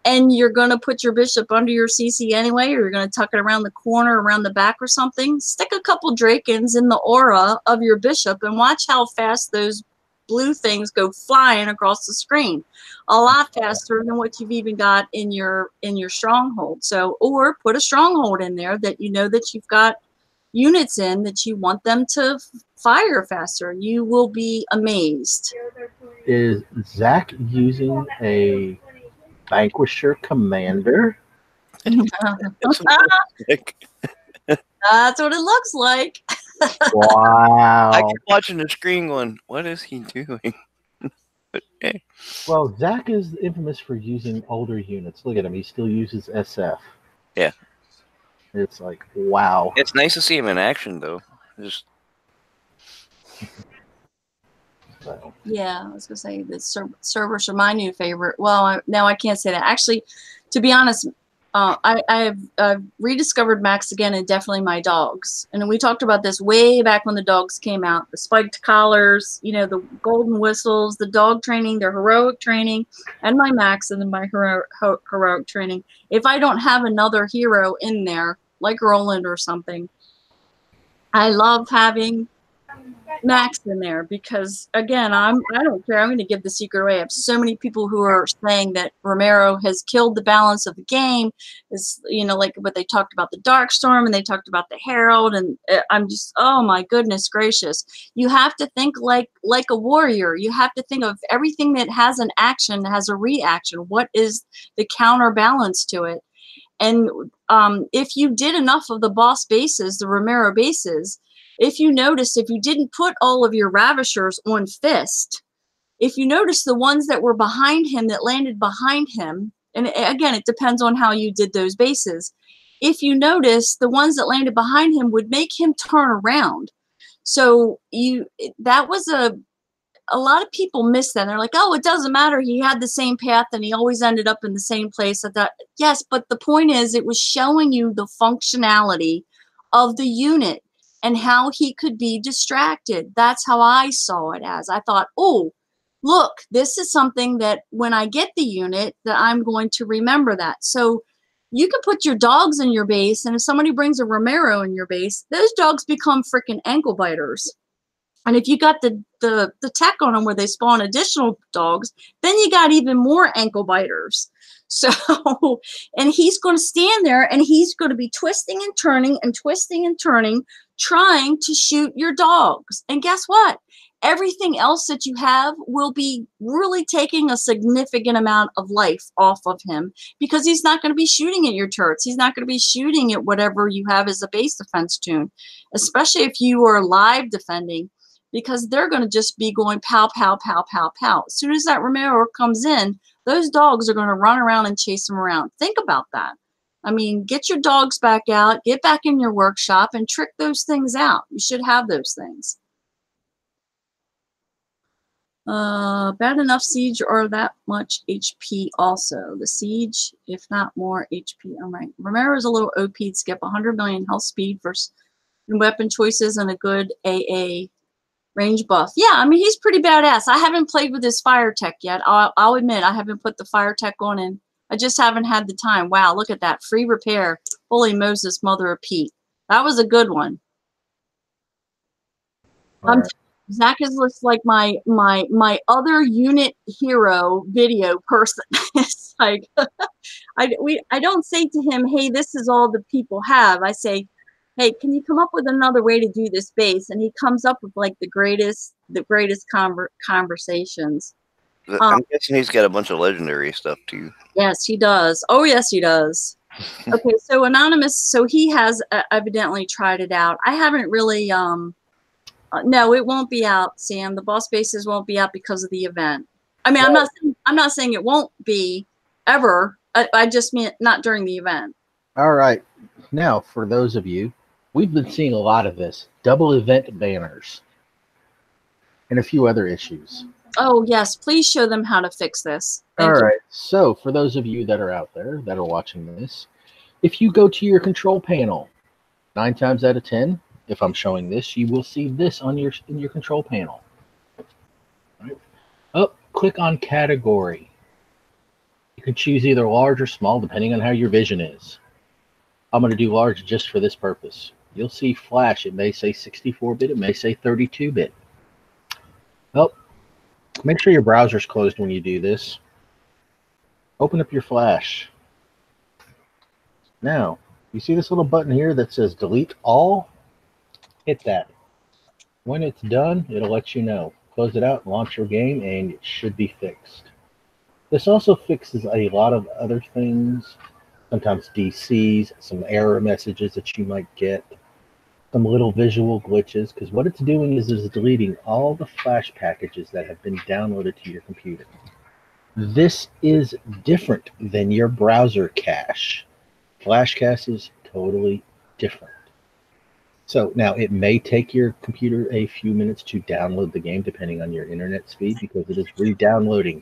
and you're going to put your bishop under your CC anyway, or you're going to tuck it around the corner, around the back or something, stick a couple Drakens in the aura of your bishop and watch how fast those blue things go flying across the screen, a lot faster than what you've even got in your stronghold. So, or put a stronghold in there that you know that you've got units in that you want them to fire faster. You will be amazed. Is Zach using a Vanquisher Commander? That's what it looks like. Wow. I keep watching the screen going, what is he doing? Okay. Well, Zach is infamous for using older units. Look at him. He still uses SF. Yeah. It's like, wow. It's nice to see him in action, though. Just... So. Yeah, I was going to say that servers are my new favorite. Well, now I can't say that. Actually, to be honest, I've rediscovered Max again, and definitely my dogs. And we talked about this way back when the dogs came out, the spiked collars, you know, the golden whistles, the dog training, their heroic training, and my Max, and then my heroic training. If I don't have another hero in there, like Roland or something, I love having Max in there because, again, I don't care. I'm going to give the secret away. I have so many people who are saying that Romero has killed the balance of the game. Is, you know, like what they talked about the Darkstorm, and they talked about the Herald, and I'm just, oh my goodness gracious. You have to think like a warrior. You have to think of everything that has an action has a reaction. What is the counterbalance to it? And if you did enough of the boss bases, the Romero bases, if you notice, if you didn't put all of your Ravishers on Fist, if you notice the ones that were behind him, that landed behind him, and again, it depends on how you did those bases. If you notice, the ones that landed behind him would make him turn around. So that was a lot of people miss that. They're like, oh, it doesn't matter. He had the same path and he always ended up in the same place. I thought, yes, but the point is it was showing you the functionality of the unit and how he could be distracted. That's how I saw it as. I thought, oh, look, this is something that when I get the unit that I'm going to remember that. So you can put your dogs in your base, and if somebody brings a Romero in your base, those dogs become freaking ankle biters. And if you got the tech on them where they spawn additional dogs, then you got even more ankle biters. So, and he's going to stand there and he's going to be twisting and turning and twisting and turning, trying to shoot your dogs. And guess what? Everything else that you have will be really taking a significant amount of life off of him because he's not going to be shooting at your turrets. He's not going to be shooting at whatever you have as a base defense tune, especially if you are live defending, because they're going to just be going pow, pow, pow, pow, pow. As soon as that Romero comes in, those dogs are going to run around and chase him around. Think about that. I mean, get your dogs back out, get back in your workshop, and trick those things out. You should have those things. Bad enough siege or that much HP also. The siege, if not more HP. All right. Romero's a little OP to skip 100 million health speed versus weapon choices and a good AA range buff. Yeah, I mean, he's pretty badass. I haven't played with his fire tech yet. I'll admit I haven't put the fire tech on, and I just haven't had the time. Wow, look at that. Free repair. Holy Moses, mother of Pete. That was a good one. Right. Zach is just like my other unit hero video person. It's like I don't say to him, hey, this is all the people have. I say, hey, can you come up with another way to do this base? And he comes up with like the greatest conversations. I'm guessing he's got a bunch of legendary stuff too. Yes, he does. Oh, yes, he does. Okay, so Anonymous, so he has evidently tried it out. I haven't really, no, it won't be out, Sam. The boss bases won't be out because of the event. I mean, no. I'm not saying it won't be ever. I just mean not during the event. All right. Now, for those of you, we've been seeing a lot of this. Double event banners. And a few other issues. Oh, yes. Please show them how to fix this. All right. So, for those of you that are out there that are watching this, if you go to your control panel, 9 times out of 10, if I'm showing this, you will see this on in your control panel. All right. Up, click on category. You can choose either large or small, depending on how your vision is. I'm going to do large just for this purpose. You'll see flash. It may say 64-bit. It may say 32-bit. Well, make sure your browser's closed when you do this. Open up your flash. Now, you see this little button here that says delete all? Hit that. When it's done, it'll let you know. Close it out, launch your game, and it should be fixed. This also fixes a lot of other things. Sometimes DCs, some error messages that you might get, some little visual glitches, because what it's doing is deleting all the flash packages that have been downloaded to your computer. This is different than your browser cache. Flash cache is totally different. So now it may take your computer a few minutes to download the game depending on your internet speed, because it is re-downloading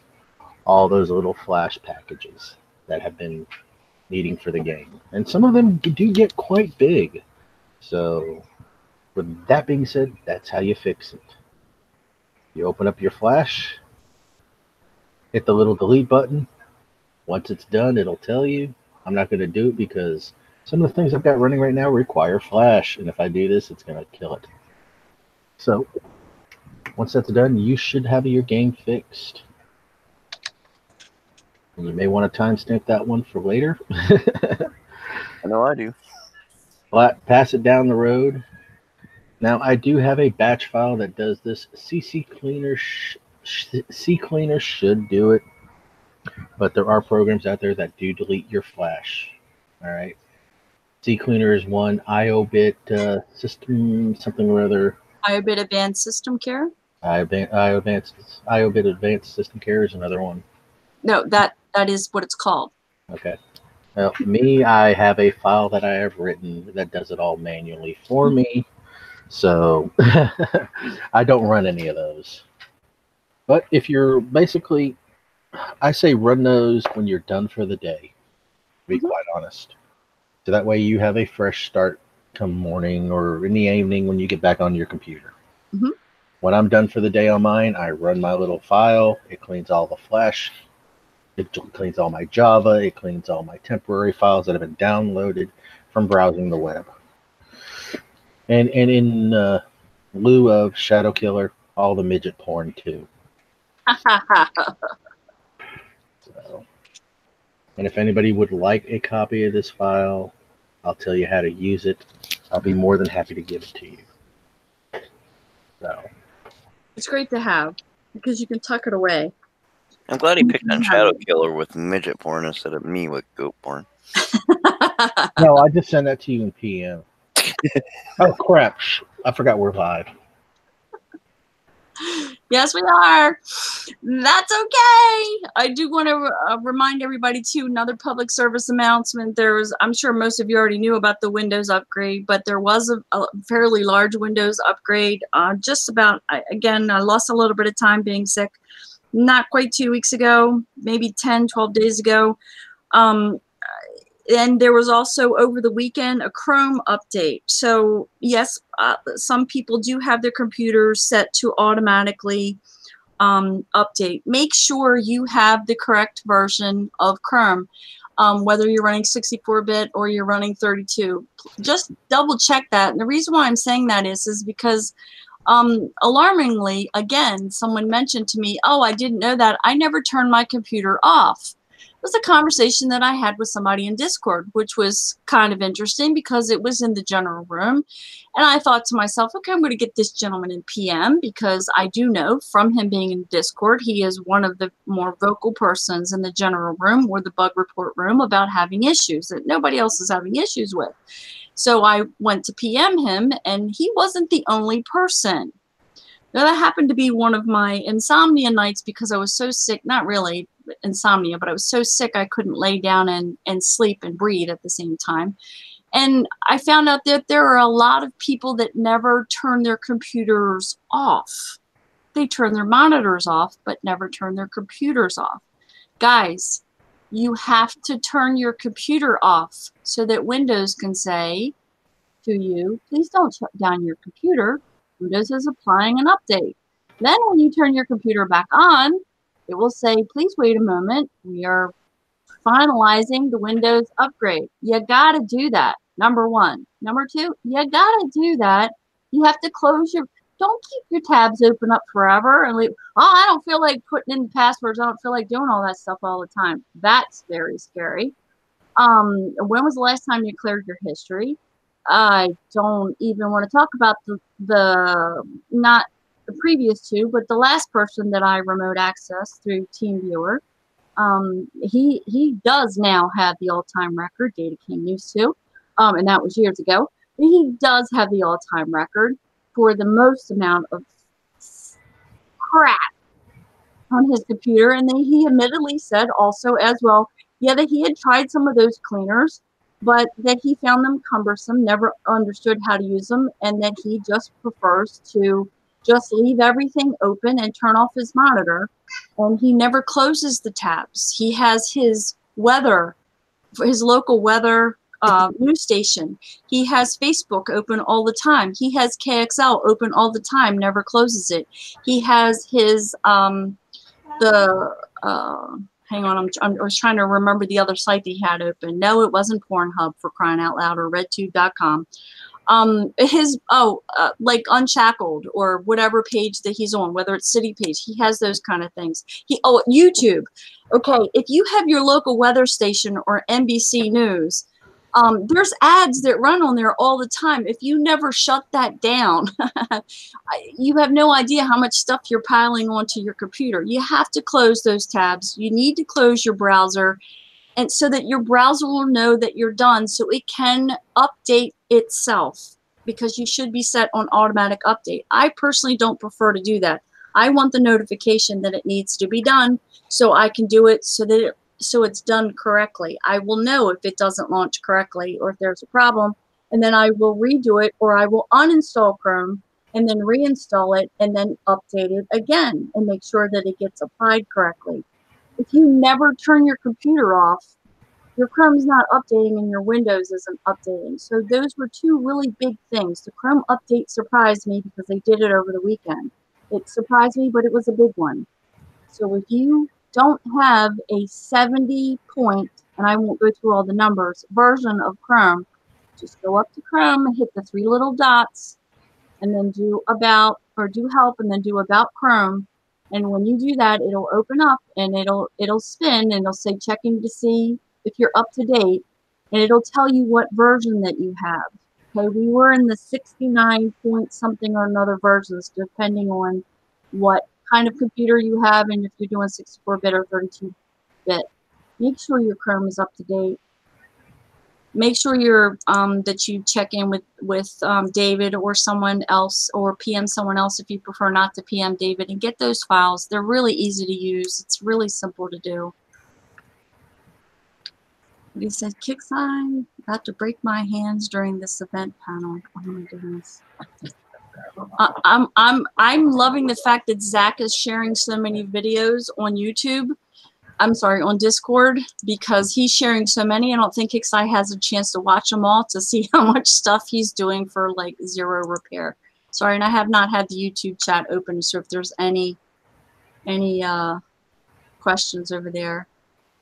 all those little flash packages that have been needing for the game. And some of them do get quite big. So, with that being said, that's how you fix it. You open up your flash, hit the little delete button. Once it's done, it'll tell you. I'm not going to do it because some of the things I've got running right now require flash. And if I do this, it's going to kill it. So, once that's done, you should have your game fixed. And you may want to timestamp that one for later. I know I do. Pass it down the road. Now, I do have a batch file that does this. CC Cleaner should do it, but there are programs out there that do delete your flash. All right. CCleaner is one. IOBit system something or other. IOBit Advanced System Care? IOBit Advanced System Care is another one. No, that is what it's called. Okay. Well, I have a file that I have written that does it all manually for me. So I don't run any of those. But if you're basically, I say run those when you're done for the day, to be quite honest. So that way you have a fresh start come morning or in the evening when you get back on your computer. When I'm done for the day on mine, I run my little file. It cleans all the flash. It cleans all my Java. It cleans all my temporary files that have been downloaded from browsing the web. And in lieu of Shadow Killer, all the midget porn too. So, and if anybody would like a copy of this file, I'll tell you how to use it. I'll be more than happy to give it to you. So It's great to have because you can tuck it away. I'm glad he picked on Shadow Killer with midget porn instead of me with goat porn. No, I just sent that to you in PM. Oh, crap. I forgot we're live. Yes, we are. That's okay. I do want to remind everybody, too, another public service announcement. I'm sure most of you already knew about the Windows upgrade, but there was a fairly large Windows upgrade. Just about, again, I lost a little bit of time being sick. Not quite 2 weeks ago, maybe 10, 12 days ago. And there was also over the weekend a Chrome update. So yes, some people do have their computers set to automatically update. Make sure you have the correct version of Chrome, whether you're running 64-bit or you're running 32. Just double check that. And the reason why I'm saying that is because alarmingly, again, someone mentioned to me, oh, I didn't know that. I never turned my computer off. It was a conversation that I had with somebody in Discord, which was kind of interesting because it was in the general room. And I thought to myself, okay, I'm going to get this gentleman in PM because I do know from him being in Discord, he is one of the more vocal persons in the general room or the bug report room about having issues that nobody else is having issues with. So I went to PM him, and he wasn't the only person. Now, that happened to be one of my insomnia nights because I was so sick, not really insomnia, but I was so sick I couldn't lay down and sleep and breathe at the same time. And I found out that there are a lot of people that never turn their computers off. They turn their monitors off, but never turn their computers off. Guys, you have to turn your computer off so that Windows can say to you, please don't shut down your computer. Windows is applying an update. Then when you turn your computer back on, it will say, please wait a moment. We are finalizing the Windows upgrade. You got to do that, number one. Number two, you got to do that. You have to close your, don't keep your tabs open up forever and leave. Oh, I don't feel like putting in passwords. I don't feel like doing all that stuff all the time. That's very scary. When was the last time you cleared your history? I don't even want to talk about the not the previous two, but the last person that I remote access through TeamViewer. He does now have the all-time record. Data King used to, and that was years ago. But he does have the all-time record for the most amount of crap on his computer. And then he admittedly said also as well, yeah, that he had tried some of those cleaners, but that he found them cumbersome, never understood how to use them, and that he just prefers to just leave everything open and turn off his monitor. And he never closes the tabs. He has his weather for his local weather news station. He has Facebook open all the time. He has KXL open all the time, never closes it. He has his hang on, I was trying to remember the other site that he had open. No, it wasn't Pornhub, for crying out loud, or redtube.com. Like Unshackled or whatever page that he's on, whether it's city page, he has those kind of things. YouTube. Okay, if you have your local weather station or NBC News, there's ads that run on there all the time. If you never shut that down, you have no idea how much stuff you're piling onto your computer. You have to close those tabs. You need to close your browser, and so that your browser will know that you're done, so it can update itself, because you should be set on automatic update. I personally don't prefer to do that. I want the notification that it needs to be done, so I can do it so it's done correctly. I will know if it doesn't launch correctly or if there's a problem, and then I will redo it, or I will uninstall Chrome and then reinstall it and then update it again and make sure that it gets applied correctly. If you never turn your computer off, your Chrome's not updating and your Windows isn't updating. So those were two really big things. The Chrome update surprised me because they did it over the weekend. It surprised me, but it was a big one. So if you don't have a 70 point, and I won't go through all the numbers, version of Chrome, just go up to Chrome and hit the three little dots and then do about, or do help, and then do about Chrome. And when you do that, it'll open up and it'll spin, and it'll say checking to see if you're up to date, and it'll tell you what version that you have. Okay, we were in the 69 point something or another versions, depending on what kind of computer you have and if you're doing 64-bit or 32-bit. Make sure your Chrome is up to date. Make sure you're that you check in with David or someone else, or PM someone else if you prefer not to PM David, and get those files. They're really easy to use. It's really simple to do. He said, Kickside, I have to break my hands during this event panel. Oh my goodness. I'm loving the fact that Zach is sharing so many videos on YouTube. I'm sorry, on Discord, because he's sharing so many. I don't think Kickside has a chance to watch them all to see how much stuff he's doing for like zero repair. Sorry, and I have not had the YouTube chat open, so if there's any questions over there.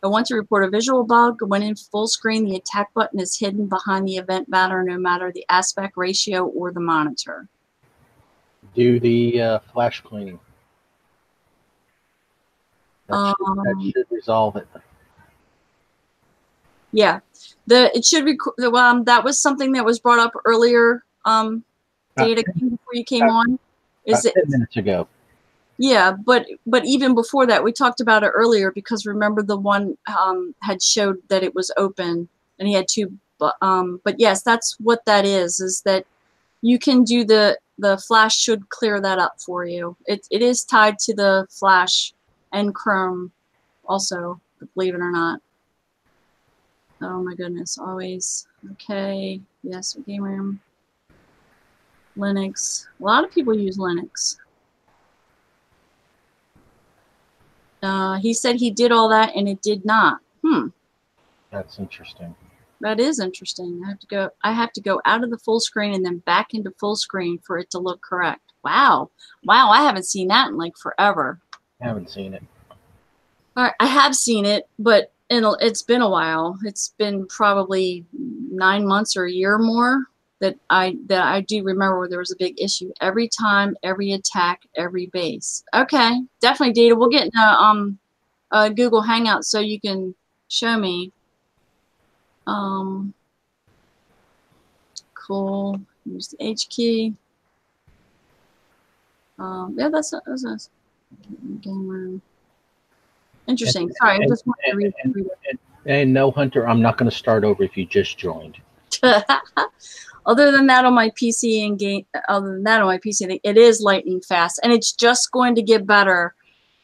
I want to report a visual bug. When in full screen, the attack button is hidden behind the event banner, no matter the aspect ratio or the monitor. Do the flash cleaning. That should resolve it. Yeah, it should be. That was something that was brought up earlier. Data before you came on. Is it 10 minutes ago? Yeah, but even before that, we talked about it earlier, because remember the one had showed that it was open and he had two. But yes, that's what that is that you can do the flash should clear that up for you. It is tied to the flash and Chrome also, believe it or not. Oh my goodness, always. Okay, yes, game room. Linux. A lot of people use Linux. He said he did all that and it did not. That's interesting. That is interesting. I have to go out of the full screen and then back into full screen for it to look correct. Wow. Wow, I haven't seen that in like forever. I haven't seen it. All right, I have seen it, but it's been a while. It's been probably 9 months or a year more that I do remember where there was a big issue. Every time, every attack, every base. Okay, definitely, Data. We'll get in a Google Hangout so you can show me. Cool. Use the H key. Yeah, that's us. Game room. Interesting. Sorry, I just wanted to read it. And no, Hunter, I'm not going to start over if you just joined. Other than that, on my PC it is lightning fast, and it's just going to get better.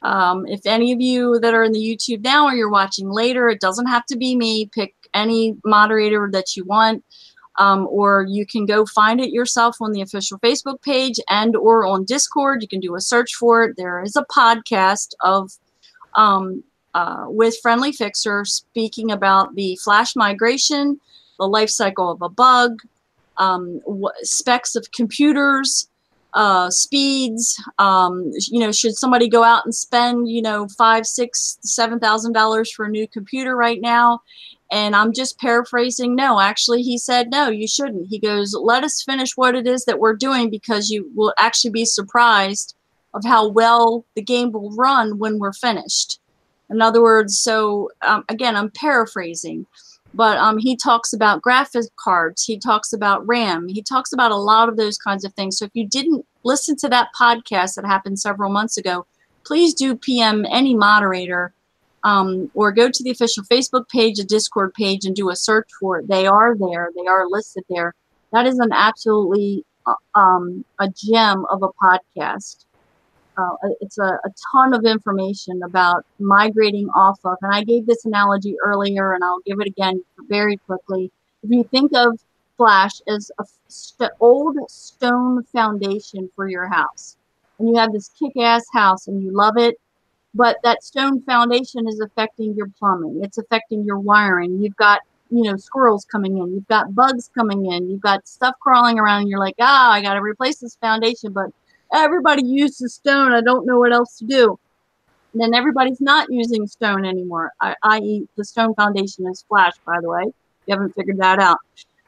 If any of you that are in the YouTube now or you're watching later, it doesn't have to be me. Pick any moderator that you want, or you can go find it yourself on the official Facebook page and or on Discord. You can do a search for it. There is a podcast of with Friendly Fixer, speaking about the flash migration, the life cycle of a bug, specs of computers, speeds. Should somebody go out and spend, $5,000, $6,000, $7,000 for a new computer right now? And I'm just paraphrasing. No, actually, he said, no, you shouldn't. He goes, let us finish what it is that we're doing, because you will actually be surprised of how well the game will run when we're finished. In other words, so again, I'm paraphrasing, but he talks about graphics cards. He talks about RAM. He talks about a lot of those kinds of things. So if you didn't listen to that podcast that happened several months ago, please do PM any moderator, or go to the official Facebook page, a Discord page, and do a search for it. They are there. They are listed there. That is an absolutely a gem of a podcast. It's a ton of information about migrating off of, and I gave this analogy earlier, and I'll give it again very quickly. If you think of Flash as a old stone foundation for your house, and you have this kick-ass house and you love it, but that stone foundation is affecting your plumbing. It's affecting your wiring. You've got, squirrels coming in. You've got bugs coming in. You've got stuff crawling around, and you're like, I got to replace this foundation, but everybody uses stone. I don't know what else to do. And then everybody's not using stone anymore, i.e. the stone foundation is Flash, by the way. You haven't figured that out.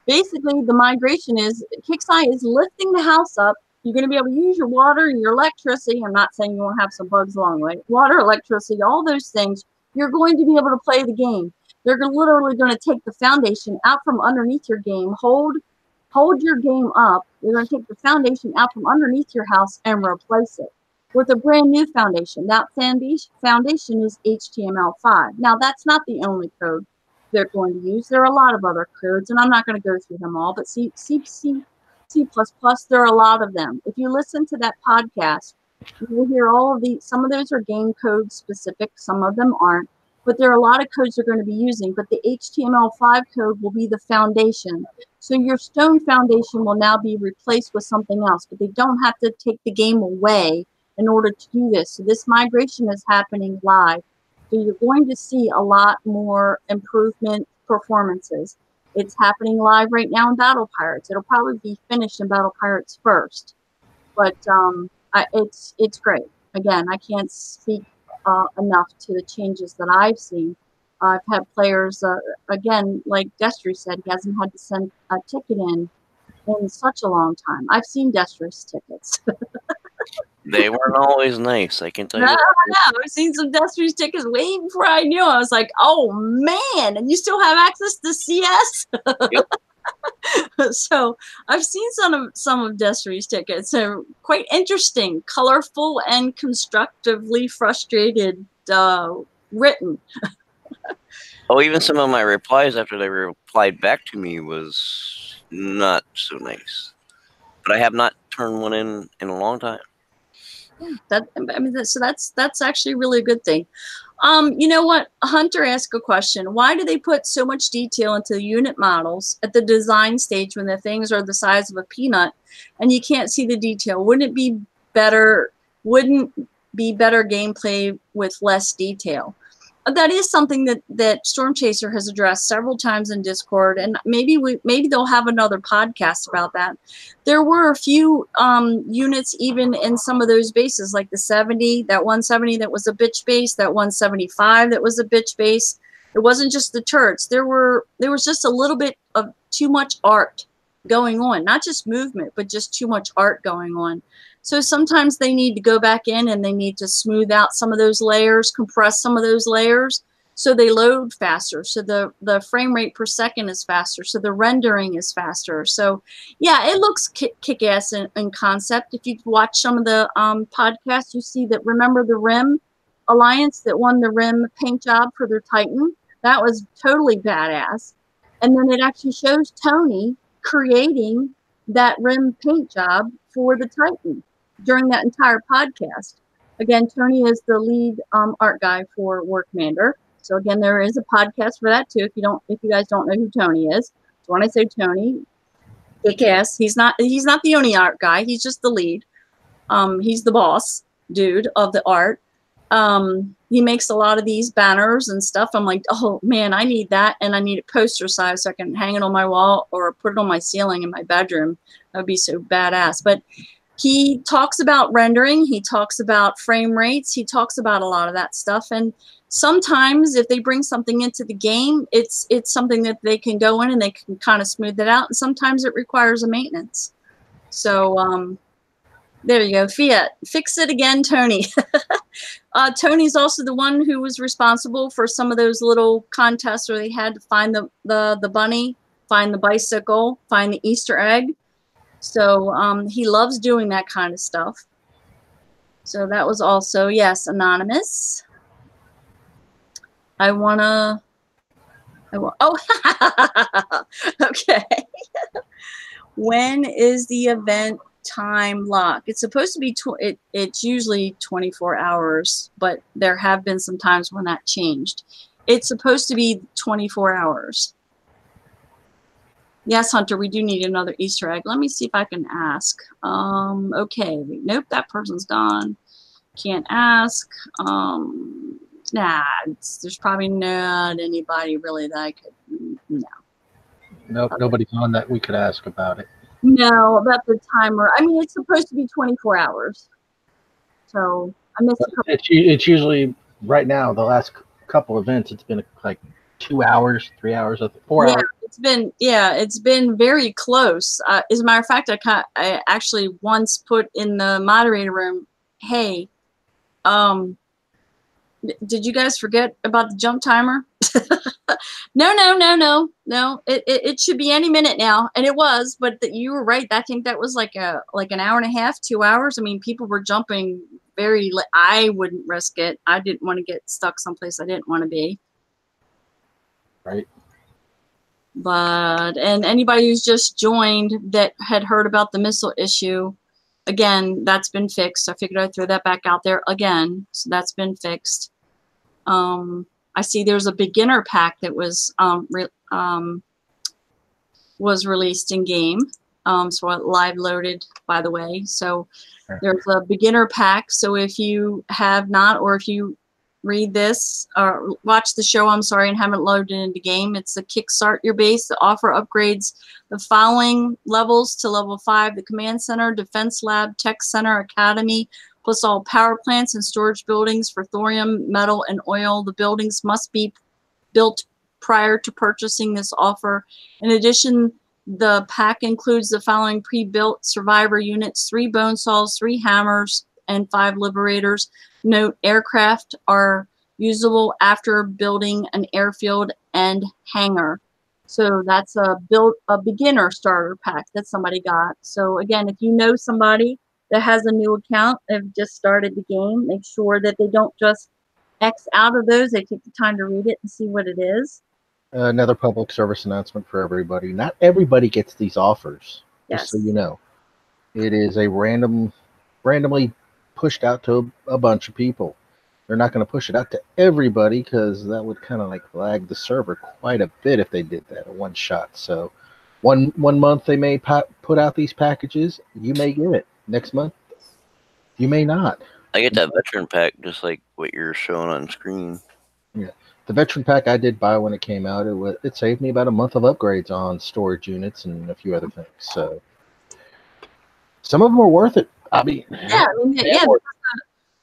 Basically, the migration is, KixEye is lifting the house up. You're going to be able to use your water and your electricity. I'm not saying you won't have some bugs along the way. Water, electricity, all those things. You're going to be able to play the game. They're literally going to take the foundation out from underneath your game, hold your game up. You're going to take the foundation out from underneath your house and replace it with a brand new foundation. That foundation is HTML5. Now, that's not the only code they're going to use. There are a lot of other codes, and I'm not going to go through them all, but C++, there are a lot of them. If you listen to that podcast, you will hear all of these. Some of those are game code specific, some of them aren't, but there are a lot of codes they're going to be using, but the HTML5 code will be the foundation. So your stone foundation will now be replaced with something else, but they don't have to take the game away in order to do this. So this migration is happening live. So you're going to see a lot more improvement performances. It's happening live right now in Battle Pirates. It'll probably be finished in Battle Pirates first, but it's great. Again, I can't speak enough to the changes that I've seen. I've had players, again, like Destry said, he hasn't had to send a ticket in such a long time. I've seen Destry's tickets. They weren't always nice, I can tell you. No, I've seen some Destry's tickets way before I knew. I was like, oh man, and you still have access to CS? Yep. So I've seen some of Destry's tickets. They're quite interesting, colorful, and constructively frustrated written. Oh, even some of my replies after they replied back to me was not so nice. But I have not turned one in a long time. Yeah, that's actually really a good thing. You know what? Hunter asked a question. Why do they put so much detail into the unit models at the design stage when the things are the size of a peanut and you can't see the detail? Wouldn't be better gameplay with less detail? That is something that Storm Chaser has addressed several times in Discord, and maybe they'll have another podcast about that. There were a few units even in some of those bases, like the 70, that 170 that was a bitch base, that 175 that was a bitch base. It wasn't just the turrets. There was just a little bit of too much art going on, not just movement, but just too much art going on. So sometimes they need to go back in and they need to smooth out some of those layers, compress some of those layers so they load faster. So the frame rate per second is faster. So the rendering is faster. So yeah, it looks kick-ass in concept. If you watch some of the podcasts, you see that, remember the Rim Alliance that won the Rim paint job for their Titan? That was totally badass. And then it actually shows Tony creating that Rim paint job for the Titan during that entire podcast. Again, Tony is the lead art guy for War Commander. So again, there is a podcast for that too. If you guys don't know who Tony is. So when I say Tony, kick-ass, he's not the only art guy. He's just the lead. He's the boss dude of the art. he makes a lot of these banners and stuff. I'm like, oh man, I need that, and I need it poster size so I can hang it on my wall or put it on my ceiling in my bedroom. That would be so badass. But he talks about rendering, he talks about frame rates, he talks about a lot of that stuff. And sometimes if they bring something into the game, it's something that they can go in and they can kind of smooth it out. And sometimes it requires a maintenance. So there you go. Fiat, fix it again, Tony. Tony's also the one who was responsible for some of those little contests where they had to find the bunny, find the bicycle, find the Easter egg. So he loves doing that kind of stuff. So that was also, yes, anonymous. Oh, okay. When is the event time lock? It's supposed to be, it's usually 24 hours, but there have been some times when that changed. It's supposed to be 24 hours. Yes, Hunter, we do need another Easter egg. Let me see if I can ask. Okay, nope, that person's gone. Can't ask. Nah, there's probably not anybody really that I could, no. Nope, nobody's on that we could ask about it. No, about the timer. I mean, it's supposed to be 24 hours. So I missed a couple. It's usually, right now, the last couple events, it's been like 2 hours, 3 hours, 4 hours. It's been very close. As a matter of fact, I actually once put in the moderator room, hey, did you guys forget about the jump timer? No. It should be any minute now, and it was. But you were right. I think that was like an hour and a half, 2 hours. I mean, people were jumping very. I wouldn't risk it. I didn't want to get stuck someplace I didn't want to be. Right. But, and anybody who's just joined that had heard about the missile issue, again, that's been fixed. I figured I'd throw that back out there again. So that's been fixed. I see there's a beginner pack that was released in game. So it live loaded, by the way. So there's a beginner pack. So if you have not, or if you read this or watch the show, I'm sorry, and haven't loaded into the game, it's a Kickstart Your Base. The offer upgrades the following levels to level 5: the Command Center, Defense Lab, Tech Center, Academy, plus all power plants and storage buildings for thorium, metal, and oil. The buildings must be built prior to purchasing this offer. In addition, the pack includes the following pre-built survivor units: 3 bone saws, 3 hammers, and 5 liberators. Note, aircraft are usable after building an airfield and hangar. So that's a beginner starter pack that somebody got. So again, if you know somebody that has a new account, they've just started the game, make sure that they don't just X out of those. They take the time to read it and see what it is. Another public service announcement for everybody. Not everybody gets these offers, yes. Just so you know. It is a randomly pushed out to a bunch of people. They're not going to push it out to everybody because that would kind of like lag the server quite a bit if they did that at one shot. So one month they may put out these packages. You may get it. Next month, you may not. I get that veteran pack just like what you're showing on screen. Yeah, the veteran pack I did buy when it came out. It saved me about a month of upgrades on storage units and a few other things. So some of them are worth it. I mean,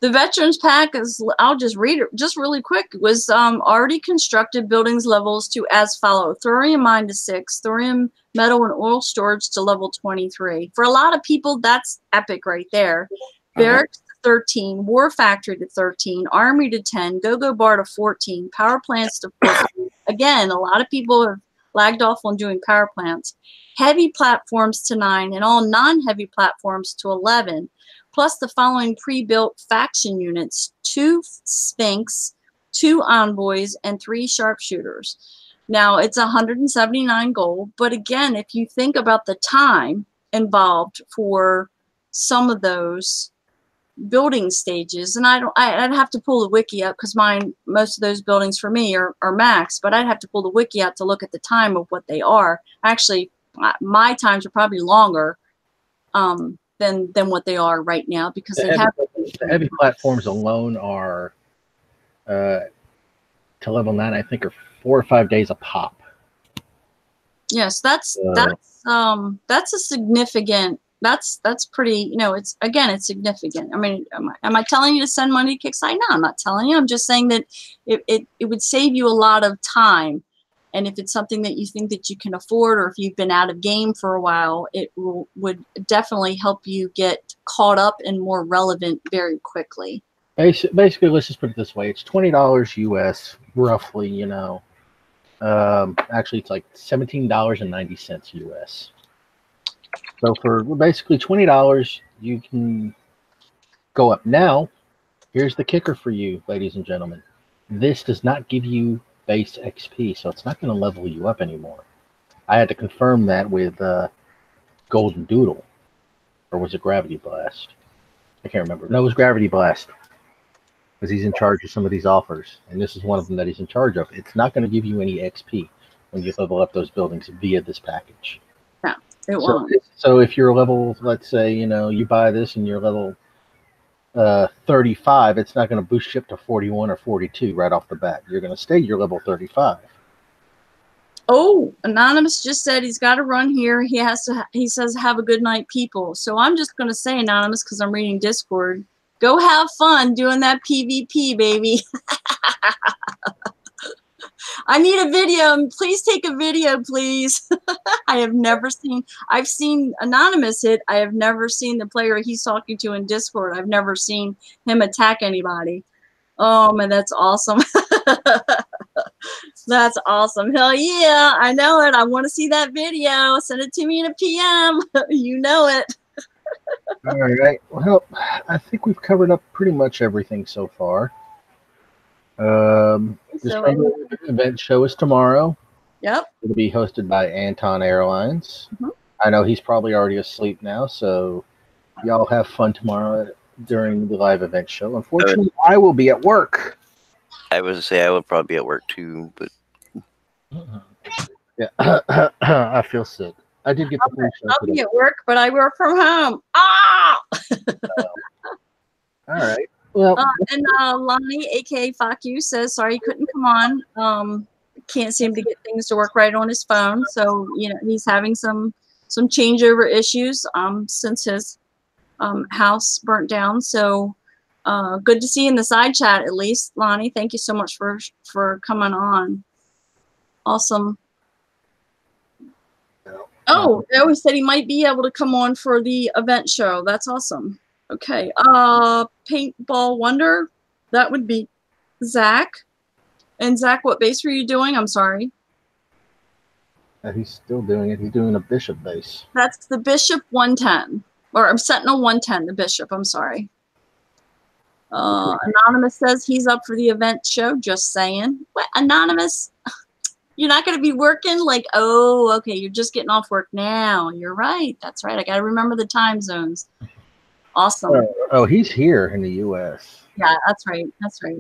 the veterans pack is, I'll just read it just really quick. It was already constructed buildings levels to as follow: thorium mine to 6, thorium, metal, and oil storage to level 23. For a lot of people, that's epic right there. Barracks to 13, war factory to 13, army to 10, go-go bar to 14, power plants to 14. Again, a lot of people have lagged off on doing power plants. Heavy platforms to 9, and all non-heavy platforms to 11. Plus the following pre-built faction units: 2 Sphinx, 2 Envoys, and 3 Sharpshooters. Now, it's 179 gold, but again, if you think about the time involved for some of those building stages, and I'd have to pull the wiki up because most of those buildings for me are max, but I'd have to pull the wiki out to look at the time of what they are. Actually, my times are probably longer than what they are right now because they have the heavy platforms alone are to level 9, I think, are 4 or 5 days a pop. Yes, that's a significant. That's pretty. You know, it's significant. I mean, am I telling you to send money to Kickstarter? No, I'm not telling you. I'm just saying that it would save you a lot of time. And if it's something that you think that you can afford, or if you've been out of game for a while, it would definitely help you get caught up and more relevant very quickly. Basically, let's just put it this way: it's $20 US, roughly. You know, actually, it's like $17.90 US. So for basically $20, you can go up. Now, here's the kicker for you, ladies and gentlemen: this does not give you base XP, so it's not going to level you up anymore. I had to confirm that with Golden Doodle, or was it Gravity Blast? I can't remember. No, it was Gravity Blast, because he's in charge of some of these offers, and this is one of them that he's in charge of. It's not going to give you any XP when you level up those buildings via this package. No, it won't. So if you're level, let's say, you know, you buy this and you're level 35, it's not going to boost you up to 41 or 42 right off the bat. You're going to stay your level 35. Oh, Anonymous just said he's got to run here. He says, have a good night, people. So I'm just going to say, Anonymous, because I'm reading Discord, go have fun doing that PvP, baby. I need a video. Please take a video, please. I've seen Anonymous hit. I have never seen the player he's talking to in Discord. I've never seen him attack anybody. Oh, man, that's awesome. That's awesome. Hell yeah, I know it. I want to see that video. Send it to me in a PM. You know it. All right. Well, I think we've covered up pretty much everything so far. This event show is tomorrow. Yep. It'll be hosted by Anton Airlines. Mm-hmm. I know he's probably already asleep now, so y'all have fun tomorrow during the live event show. Unfortunately, I will be at work. I was say I would probably be at work too, but yeah, I feel sick. I did get the flu shot today. I'll be at work, but I work from home. Ah! All right. Well, and Lonnie, aka Fuck You, says sorry he couldn't come on. Can't seem to get things to work right on his phone, so you know he's having some changeover issues since his house burnt down. So good to see you in the side chat at least, Lonnie. Thank you so much for coming on. Awesome. Oh, they always said he might be able to come on for the event show. That's awesome. Okay. Paintball Wonder. That would be Zach. And Zach, what base were you doing? I'm sorry. He's still doing it. He's doing a Bishop base. That's the Bishop 110. Or Sentinel 110, the Bishop. I'm sorry. Anonymous says he's up for the event show. Just saying. What, Anonymous? You're not going to be working? Like, oh, okay, you're just getting off work now. You're right. That's right. I got to remember the time zones. Awesome. Oh, he's here in the U.S. Yeah, that's right. That's right.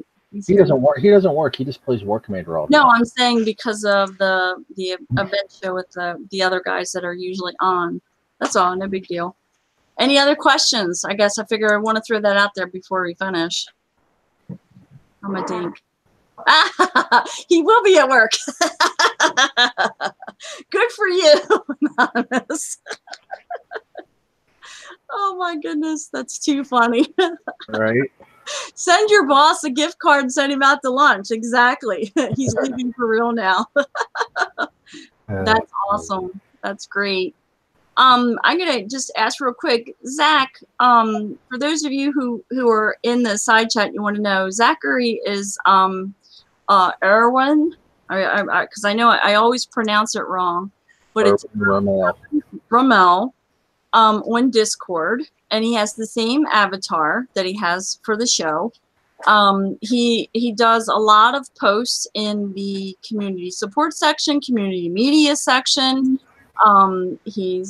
He doesn't work. He doesn't work. He just plays War Commander all day. No, I'm saying because of the event show with the other guys that are usually on. That's all. No big deal. Any other questions? I guess I figure I want to throw that out there before we finish. I'm a dink. He will be at work. Good for you, Anonymous. Oh my goodness, that's too funny. Right. Send your boss a gift card and send him out to lunch. Exactly. He's leaving for real now. That's awesome. That's great. I'm gonna just ask real quick, Zach. For those of you who are in the side chat, you want to know, Zachary is Erwin. Because I know I always pronounce it wrong, but it's Rommel on Discord, and he has the same avatar that he has for the show. He does a lot of posts in the community support section, community media section. He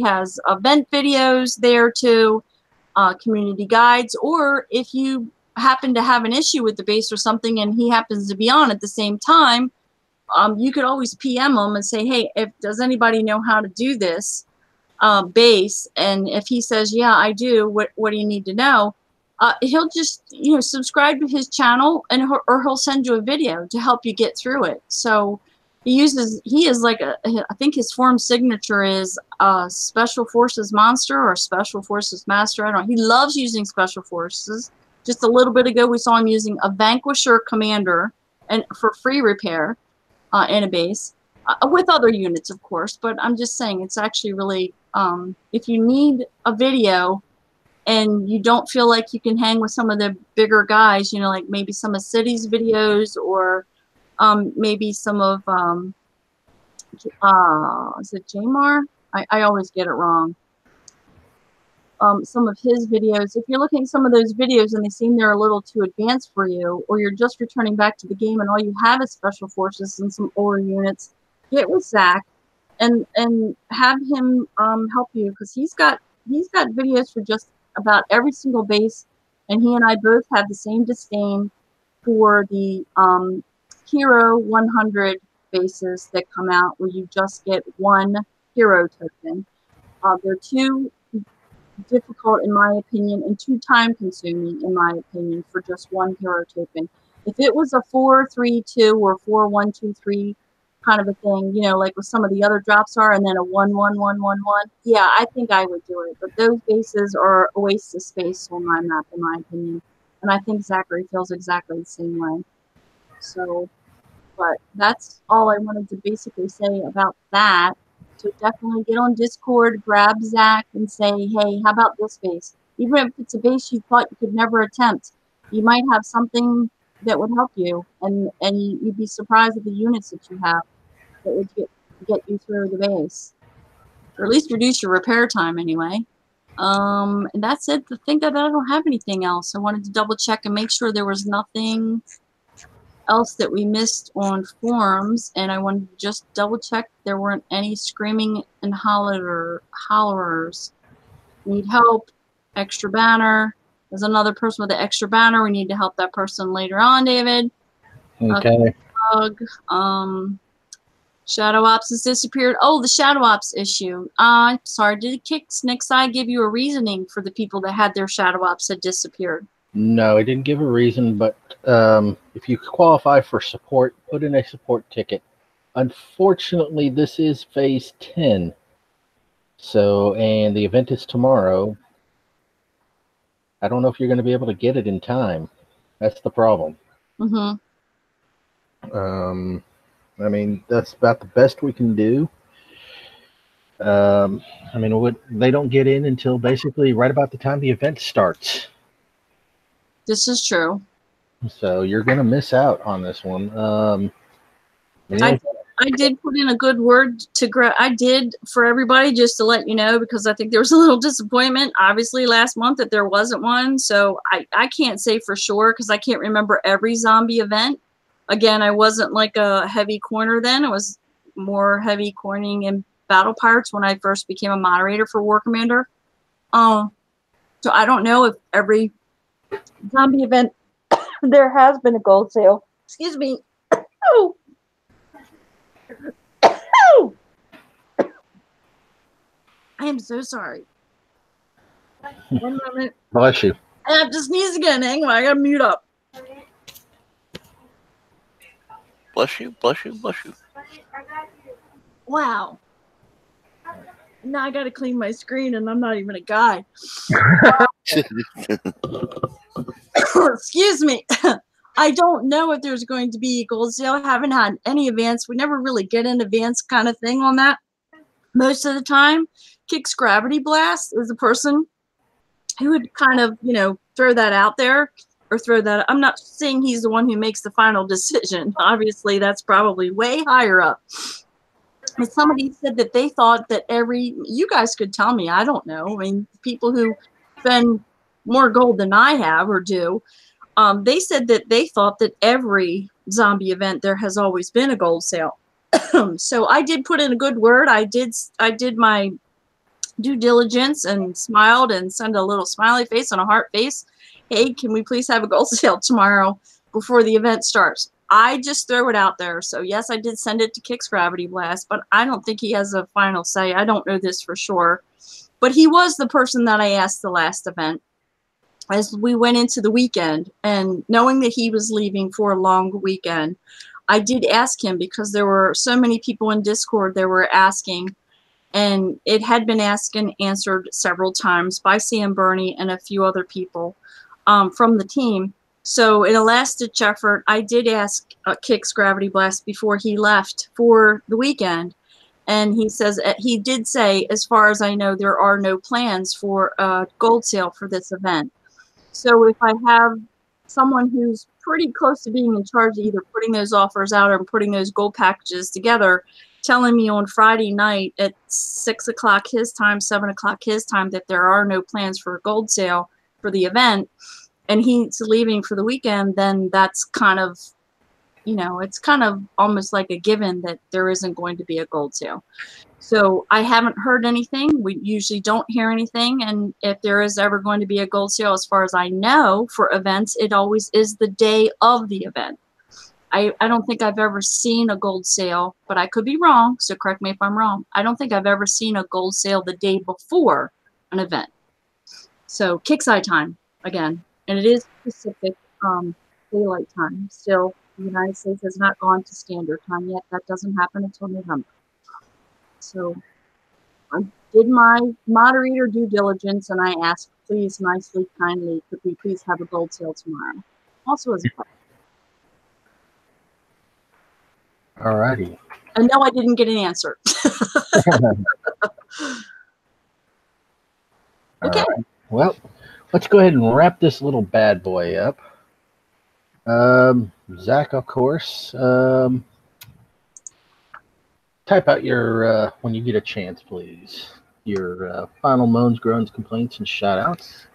has event videos there too, community guides, or if you happen to have an issue with the base or something and he happens to be on at the same time, you could always PM him and say, hey, does anybody know how to do this base? And if he says, yeah, I do, what do you need to know? he'll just, you know, subscribe to his channel, and or he'll send you a video to help you get through it. So he is like I think his form signature is Special Forces Monster or Special Forces Master. I don't know. He loves using Special Forces. Just a little bit ago, we saw him using a Vanquisher Commander and for free repair in a base with other units, of course. But I'm just saying, it's actually really, if you need a video and you don't feel like you can hang with some of the bigger guys, you know, like maybe some of City's videos, or maybe some of, is it Jamar? I always get it wrong. Some of his videos, if you're looking at some of those videos and they seem they're a little too advanced for you, or you're just returning back to the game and all you have is Special Forces and some older units, get with Zach and have him help you, because he's got videos for just about every single base, and he and I both have the same disdain for the Hero 100 bases that come out where you just get one hero token. They're too difficult, in my opinion, and too time consuming, in my opinion, for just one hero token. If it was a 4-3-2 or 4-1-2-3 kind of a thing, you know, like with some of the other drops are, and then a 1-1-1-1-1, yeah, I think I would do it. But those bases are a waste of space on my map, in my opinion. And I think Zachary feels exactly the same way. So, but that's all I wanted to basically say about that. So definitely get on Discord, grab Zach, and say, hey, how about this base? Even if it's a base you thought you could never attempt, you might have something that would help you, and you'd be surprised at the units that you have that would get you through the base, or at least reduce your repair time anyway. And that's it. I think that I don't have anything else. I wanted to double check and make sure there was nothing else that we missed on forums, and I wanted to just double check there weren't any screaming and hollerers. Need help, extra banner. There's another person with an extra banner. We need to help that person later on, David. Okay. Shadow Ops has disappeared. Oh, the Shadow Ops issue. Sorry, did Nixai give you a reasoning for the people that had their Shadow Ops had disappeared? No, it didn't give a reason, but if you qualify for support, put in a support ticket. Unfortunately, this is phase 10. So, and the event is tomorrow. I don't know if you're going to be able to get it in time. That's the problem. Mm-hmm. I mean, that's about the best we can do. I mean, they don't get in until basically right about the time the event starts. This is true. So you're going to miss out on this one. I did put in a good word I did for everybody, just to let you know, because I think there was a little disappointment, obviously, last month that there wasn't one. So I can't say for sure, because I can't remember every zombie event. Again, I wasn't like a heavy corner then. It was more heavy cornering in Battle Pirates when I first became a moderator for War Commander. So I don't know if every zombie event there has been a gold sale. Excuse me. Oh. Oh. I am so sorry. 1 moment. Bless you. I have to sneeze again. Hang on, I gotta mute up. Bless you, bless you, bless you. Wow. Now I gotta clean my screen, and I'm not even a guy. Excuse me. I don't know if there's going to be a gold sale. I haven't had any advance. We never really get an advance kind of thing on that. Most of the time, Kicks Gravity Blast is the person who would kind of, you know, throw that out there, or throw that. I'm not saying he's the one who makes the final decision. Obviously, that's probably way higher up. But somebody said that they thought that you guys could tell me, I don't know. I mean, people who spend more gold than I have or do, they said that they thought that every zombie event there has always been a gold sale. So I did put in a good word. I did my due diligence and smiled and sent a little smiley face and a heart face. Hey, can we please have a gold sale tomorrow before the event starts? I just throw it out there. So yes, I did send it to Kicks Gravity Blast, but I don't think he has a final say. I don't know this for sure. But he was the person that I asked the last event. as we went into the weekend, and knowing that he was leaving for a long weekend, I did ask him, because there were so many people in Discord that were asking, and it had been asked and answered several times by Sam Burney and a few other people from the team. So in a last-ditch effort, I did ask Kix Gravity Blast before he left for the weekend. And he did say, as far as I know, there are no plans for a gold sale for this event. So if I have someone who's pretty close to being in charge of either putting those offers out or putting those gold packages together, telling me on Friday night at 6 o'clock his time, 7 o'clock his time, that there are no plans for a gold sale for the event, and he's leaving for the weekend, then that's kind of, you know, it's kind of almost like a given that there isn't going to be a gold sale. So I haven't heard anything. We usually don't hear anything. And if there is ever going to be a gold sale, as far as I know, for events, it always is the day of the event. I don't think I've ever seen a gold sale, but I could be wrong, so correct me if I'm wrong. I don't think I've ever seen a gold sale the day before an event. So Kix Eye time, again. And it is Pacific daylight time. Still, the United States has not gone to standard time yet. That doesn't happen until November. So I did my moderator due diligence, and I asked, please, nicely, kindly, could we please have a gold sale tomorrow? Also as a question. Alrighty. And no, I didn't get an answer. Okay. All right. Well, let's go ahead and wrap this little bad boy up. Zach, of course, type out your, when you get a chance, please, your final moans, groans, complaints, and shout-outs.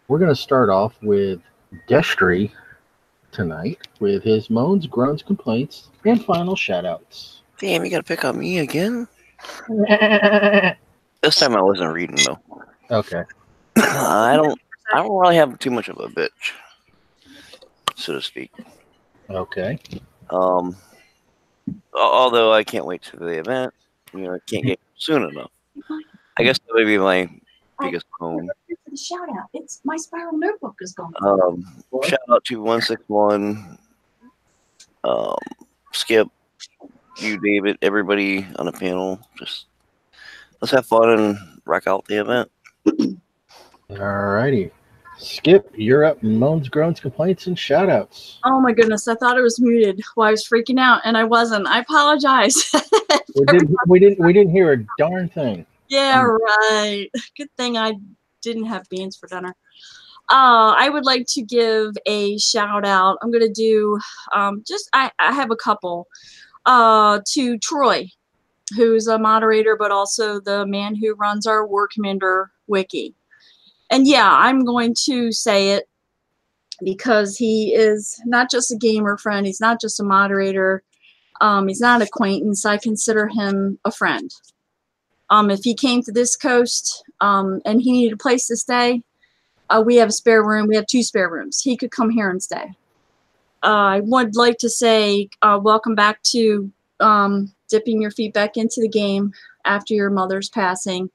We're going to start off with Destry tonight with his moans, groans, complaints, and final shout-outs. Damn, you got to pick on me again? This time I wasn't reading, though. Okay. I don't really have too much of a bitch, so to speak. Okay. Although I can't wait to the event, you know, I can't get soon enough. I guess that would be my biggest moan. The shout out. It's my spiral notebook is gone. Shout out to 161, Skip, you, David, everybody on the panel. Just let's have fun and rock out the event. Alrighty. Skip, you're up. Moans, groans, complaints, and shout-outs. Oh my goodness, I thought it was muted while I was freaking out, and I wasn't. I apologize. We didn't hear a darn thing. Yeah, right. Good thing I didn't have beans for dinner. I would like to give a shout out. I'm gonna do I have a couple. To Troy, who's a moderator, but also the man who runs our War Commander wiki. And yeah, I'm going to say it because he is not just a gamer friend. He's not just a moderator. He's not an acquaintance. I consider him a friend. If he came to this coast and he needed a place to stay, we have a spare room. We have 2 spare rooms. He could come here and stay. I would like to say welcome back to dipping your feet back into the game after your mother's passing.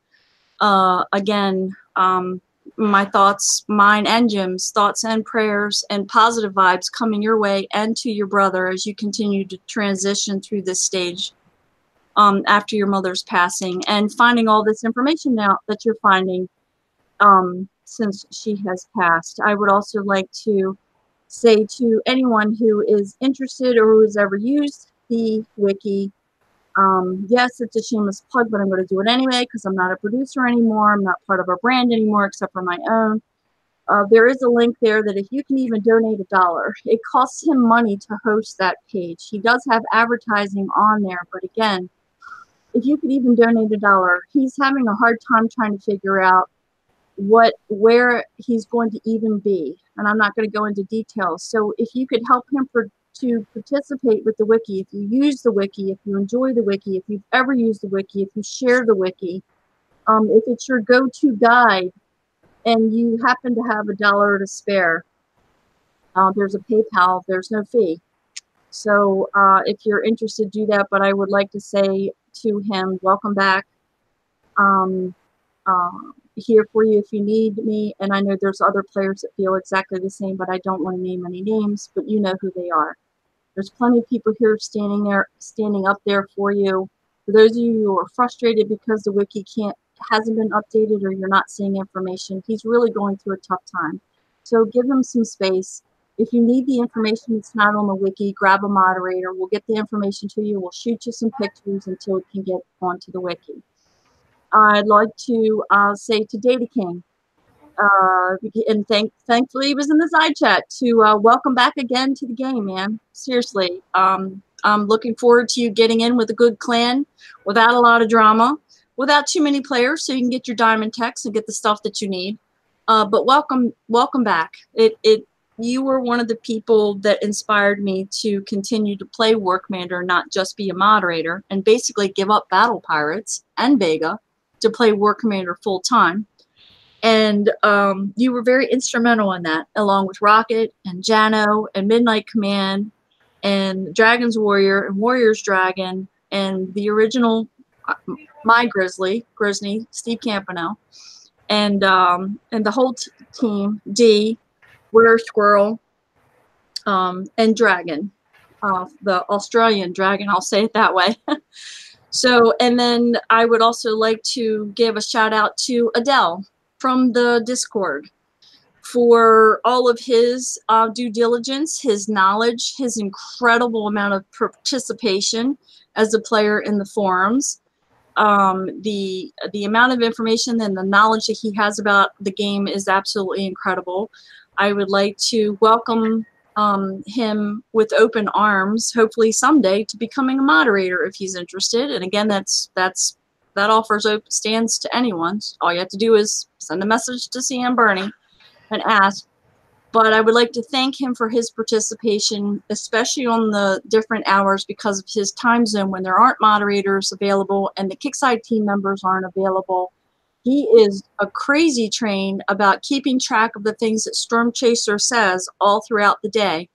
Again, my thoughts, mine and Jim's, thoughts and prayers and positive vibes coming your way and to your brother as you continue to transition through this stage after your mother's passing, and finding all this information now that you're finding since she has passed. I would also like to say to anyone who is interested or who has ever used the wiki, yes, it's a shameless plug, but I'm going to do it anyway because I'm not a producer anymore. I'm not part of a brand anymore except for my own. There is a link there that if you can even donate $1, it costs him money to host that page. He does have advertising on there, but again, if you could even donate $1, he's having a hard time trying to figure out where he's going to even be. And I'm not going to go into details. So if you could help him to participate with the wiki, if you use the wiki, if you enjoy the wiki, if you've ever used the wiki, if you share the wiki, if it's your go-to guide and you happen to have $1 to spare, there's a PayPal, there's no fee. So if you're interested, do that. But I would like to say to him, welcome back. here for you if you need me. And I know there's other players that feel exactly the same, but I don't want to name any names, but you know who they are. There's plenty of people here standing up there for you. For those of you who are frustrated because the wiki hasn't been updated or you're not seeing information, he's really going through a tough time. So give him some space. If you need the information that's not on the wiki, grab a moderator. We'll get the information to you. We'll shoot you some pictures until it can get onto the wiki. I'd like to say to Data King, and thankfully he was in the side chat, to welcome back again to the game, man. Seriously, I'm looking forward to you getting in with a good clan without a lot of drama, without too many players, so you can get your diamond techs and get the stuff that you need. But welcome back. You were one of the people that inspired me to continue to play War Commander, not just be a moderator, and basically give up Battle Pirates and Vega to play War Commander full time. And you were very instrumental in that, along with Rocket and Jano and Midnight Command and Dragon's Warrior and Warrior's Dragon and the original my Grizzly, Steve Campanelle, and the whole team, D, Warrior Squirrel, and Dragon, the Australian Dragon, I'll say it that way. So, and then I would also like to give a shout out to Adele from the Discord for all of his due diligence, his knowledge, his incredible amount of participation as a player in the forums, the amount of information and the knowledge that he has about the game is absolutely incredible. I would like to welcome him with open arms, hopefully someday, to becoming a moderator if he's interested. And again, that offer stands to anyone. All you have to do is send a message to CM Bernie and ask. But I would like to thank him for his participation, especially on the different hours because of his time zone when there aren't moderators available and the Kickside team members aren't available. He is a crazy train about keeping track of the things that Storm Chaser says all throughout the day.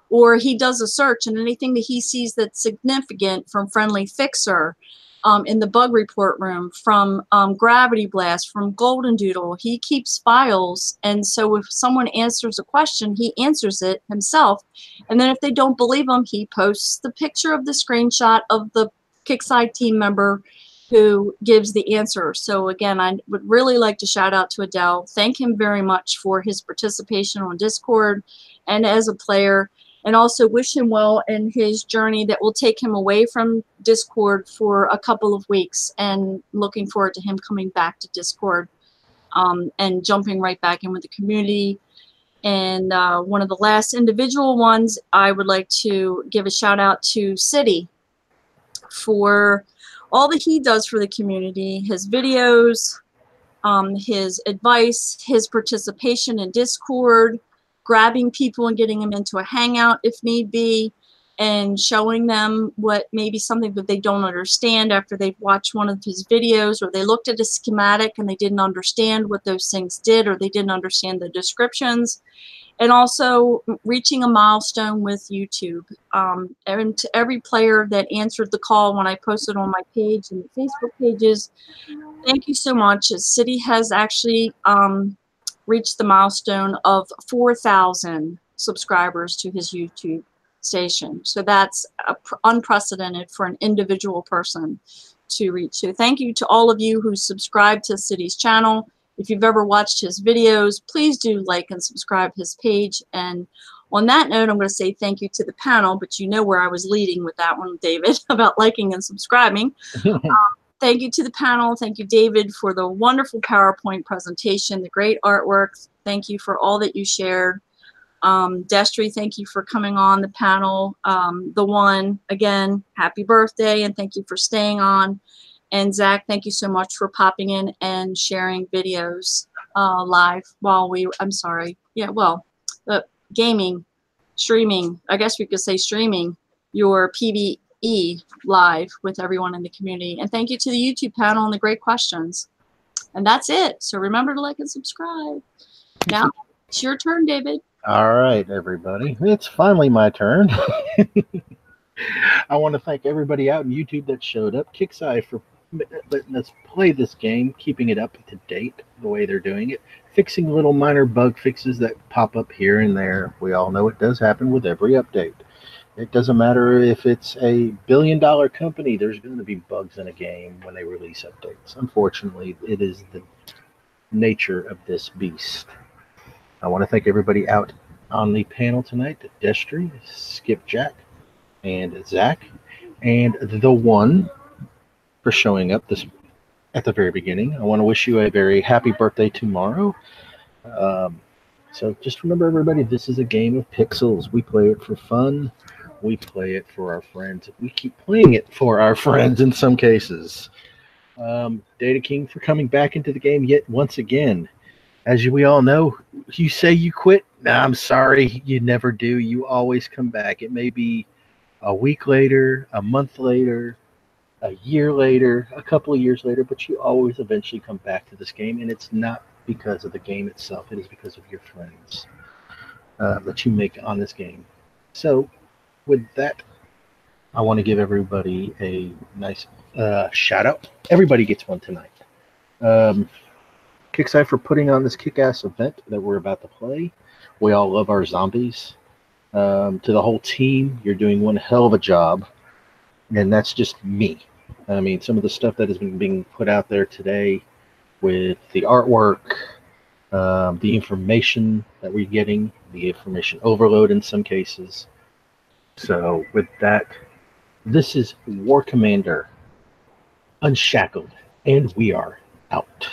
Or he does a search and anything that he sees that's significant from Friendly Fixer, in the bug report room, from Gravity Blast, from Golden Doodle. He keeps files, and so if someone answers a question, he answers it himself. And then if they don't believe him, he posts the picture of the screenshot of the Kickside team member who gives the answer. So again, I would really like to shout out to Adele. Thank him very much for his participation on Discord and as a player, and also wish him well in his journey that will take him away from Discord for a couple of weeks, and looking forward to him coming back to Discord and jumping right back in with the community. And one of the last individual ones, I would like to give a shout out to City for all that he does for the community, his videos, his advice, his participation in Discord, grabbing people and getting them into a hangout if need be, and showing them what maybe something that they don't understand after they've watched one of his videos, or they looked at a schematic and they didn't understand what those things did, or they didn't understand the descriptions. And also reaching a milestone with YouTube. And to every player that answered the call when I posted on my page and the Facebook pages, thank you so much. City has actually reached the milestone of 4,000 subscribers to his YouTube station. So that's unprecedented for an individual person to reach. So thank you to all of you who subscribe to City's channel. If you've ever watched his videos, please do like and subscribe his page. And on that note, I'm going to say thank you to the panel, but you know where I was leading with that one, David, about liking and subscribing. Thank you to the panel. Thank you, David, for the wonderful PowerPoint presentation, the great artwork. Thank you for all that you shared. Destry, thank you for coming on the panel. The one, again, happy birthday, and thank you for staying on. And Zach, thank you so much for popping in and sharing videos live while gaming, streaming, I guess we could say streaming your PvE live with everyone in the community. And thank you to the YouTube panel and the great questions. And that's it. So remember to like and subscribe. Now it's your turn, David. All right, everybody. It's finally my turn. I want to thank everybody out in YouTube that showed up. Kickside but let's play this game, keeping it up to date the way they're doing it, fixing little minor bug fixes that pop up here and there. We all know it does happen with every update. It doesn't matter if it's a billion-dollar company, there's going to be bugs in a game when they release updates. Unfortunately, it is the nature of this beast. I want to thank everybody out on the panel tonight, Destry, Skipjack, and Zach, and the one for showing up this at the very beginning. I want to wish you a very happy birthday tomorrow. So just remember, everybody, this is a game of pixels. We play it for fun. We play it for our friends. We keep playing it for our friends in some cases. Data King for coming back into the game yet once again. As we all know, you say you quit. Nah, I'm sorry. You never do. You always come back. It may be a week later, a month later, a year later, a couple of years later, but you always eventually come back to this game, and it's not because of the game itself. It is because of your friends that you make on this game. So with that, I want to give everybody a nice shout out. Everybody gets one tonight. Kickside for putting on this kick-ass event that we're about to play. We all love our zombies. To the whole team, you're doing one hell of a job. And that's just me. I mean, some of the stuff that has been being put out there today with the artwork, the information that we're getting, the information overload in some cases. So with that, this is War Commander Unshackled, and we are out.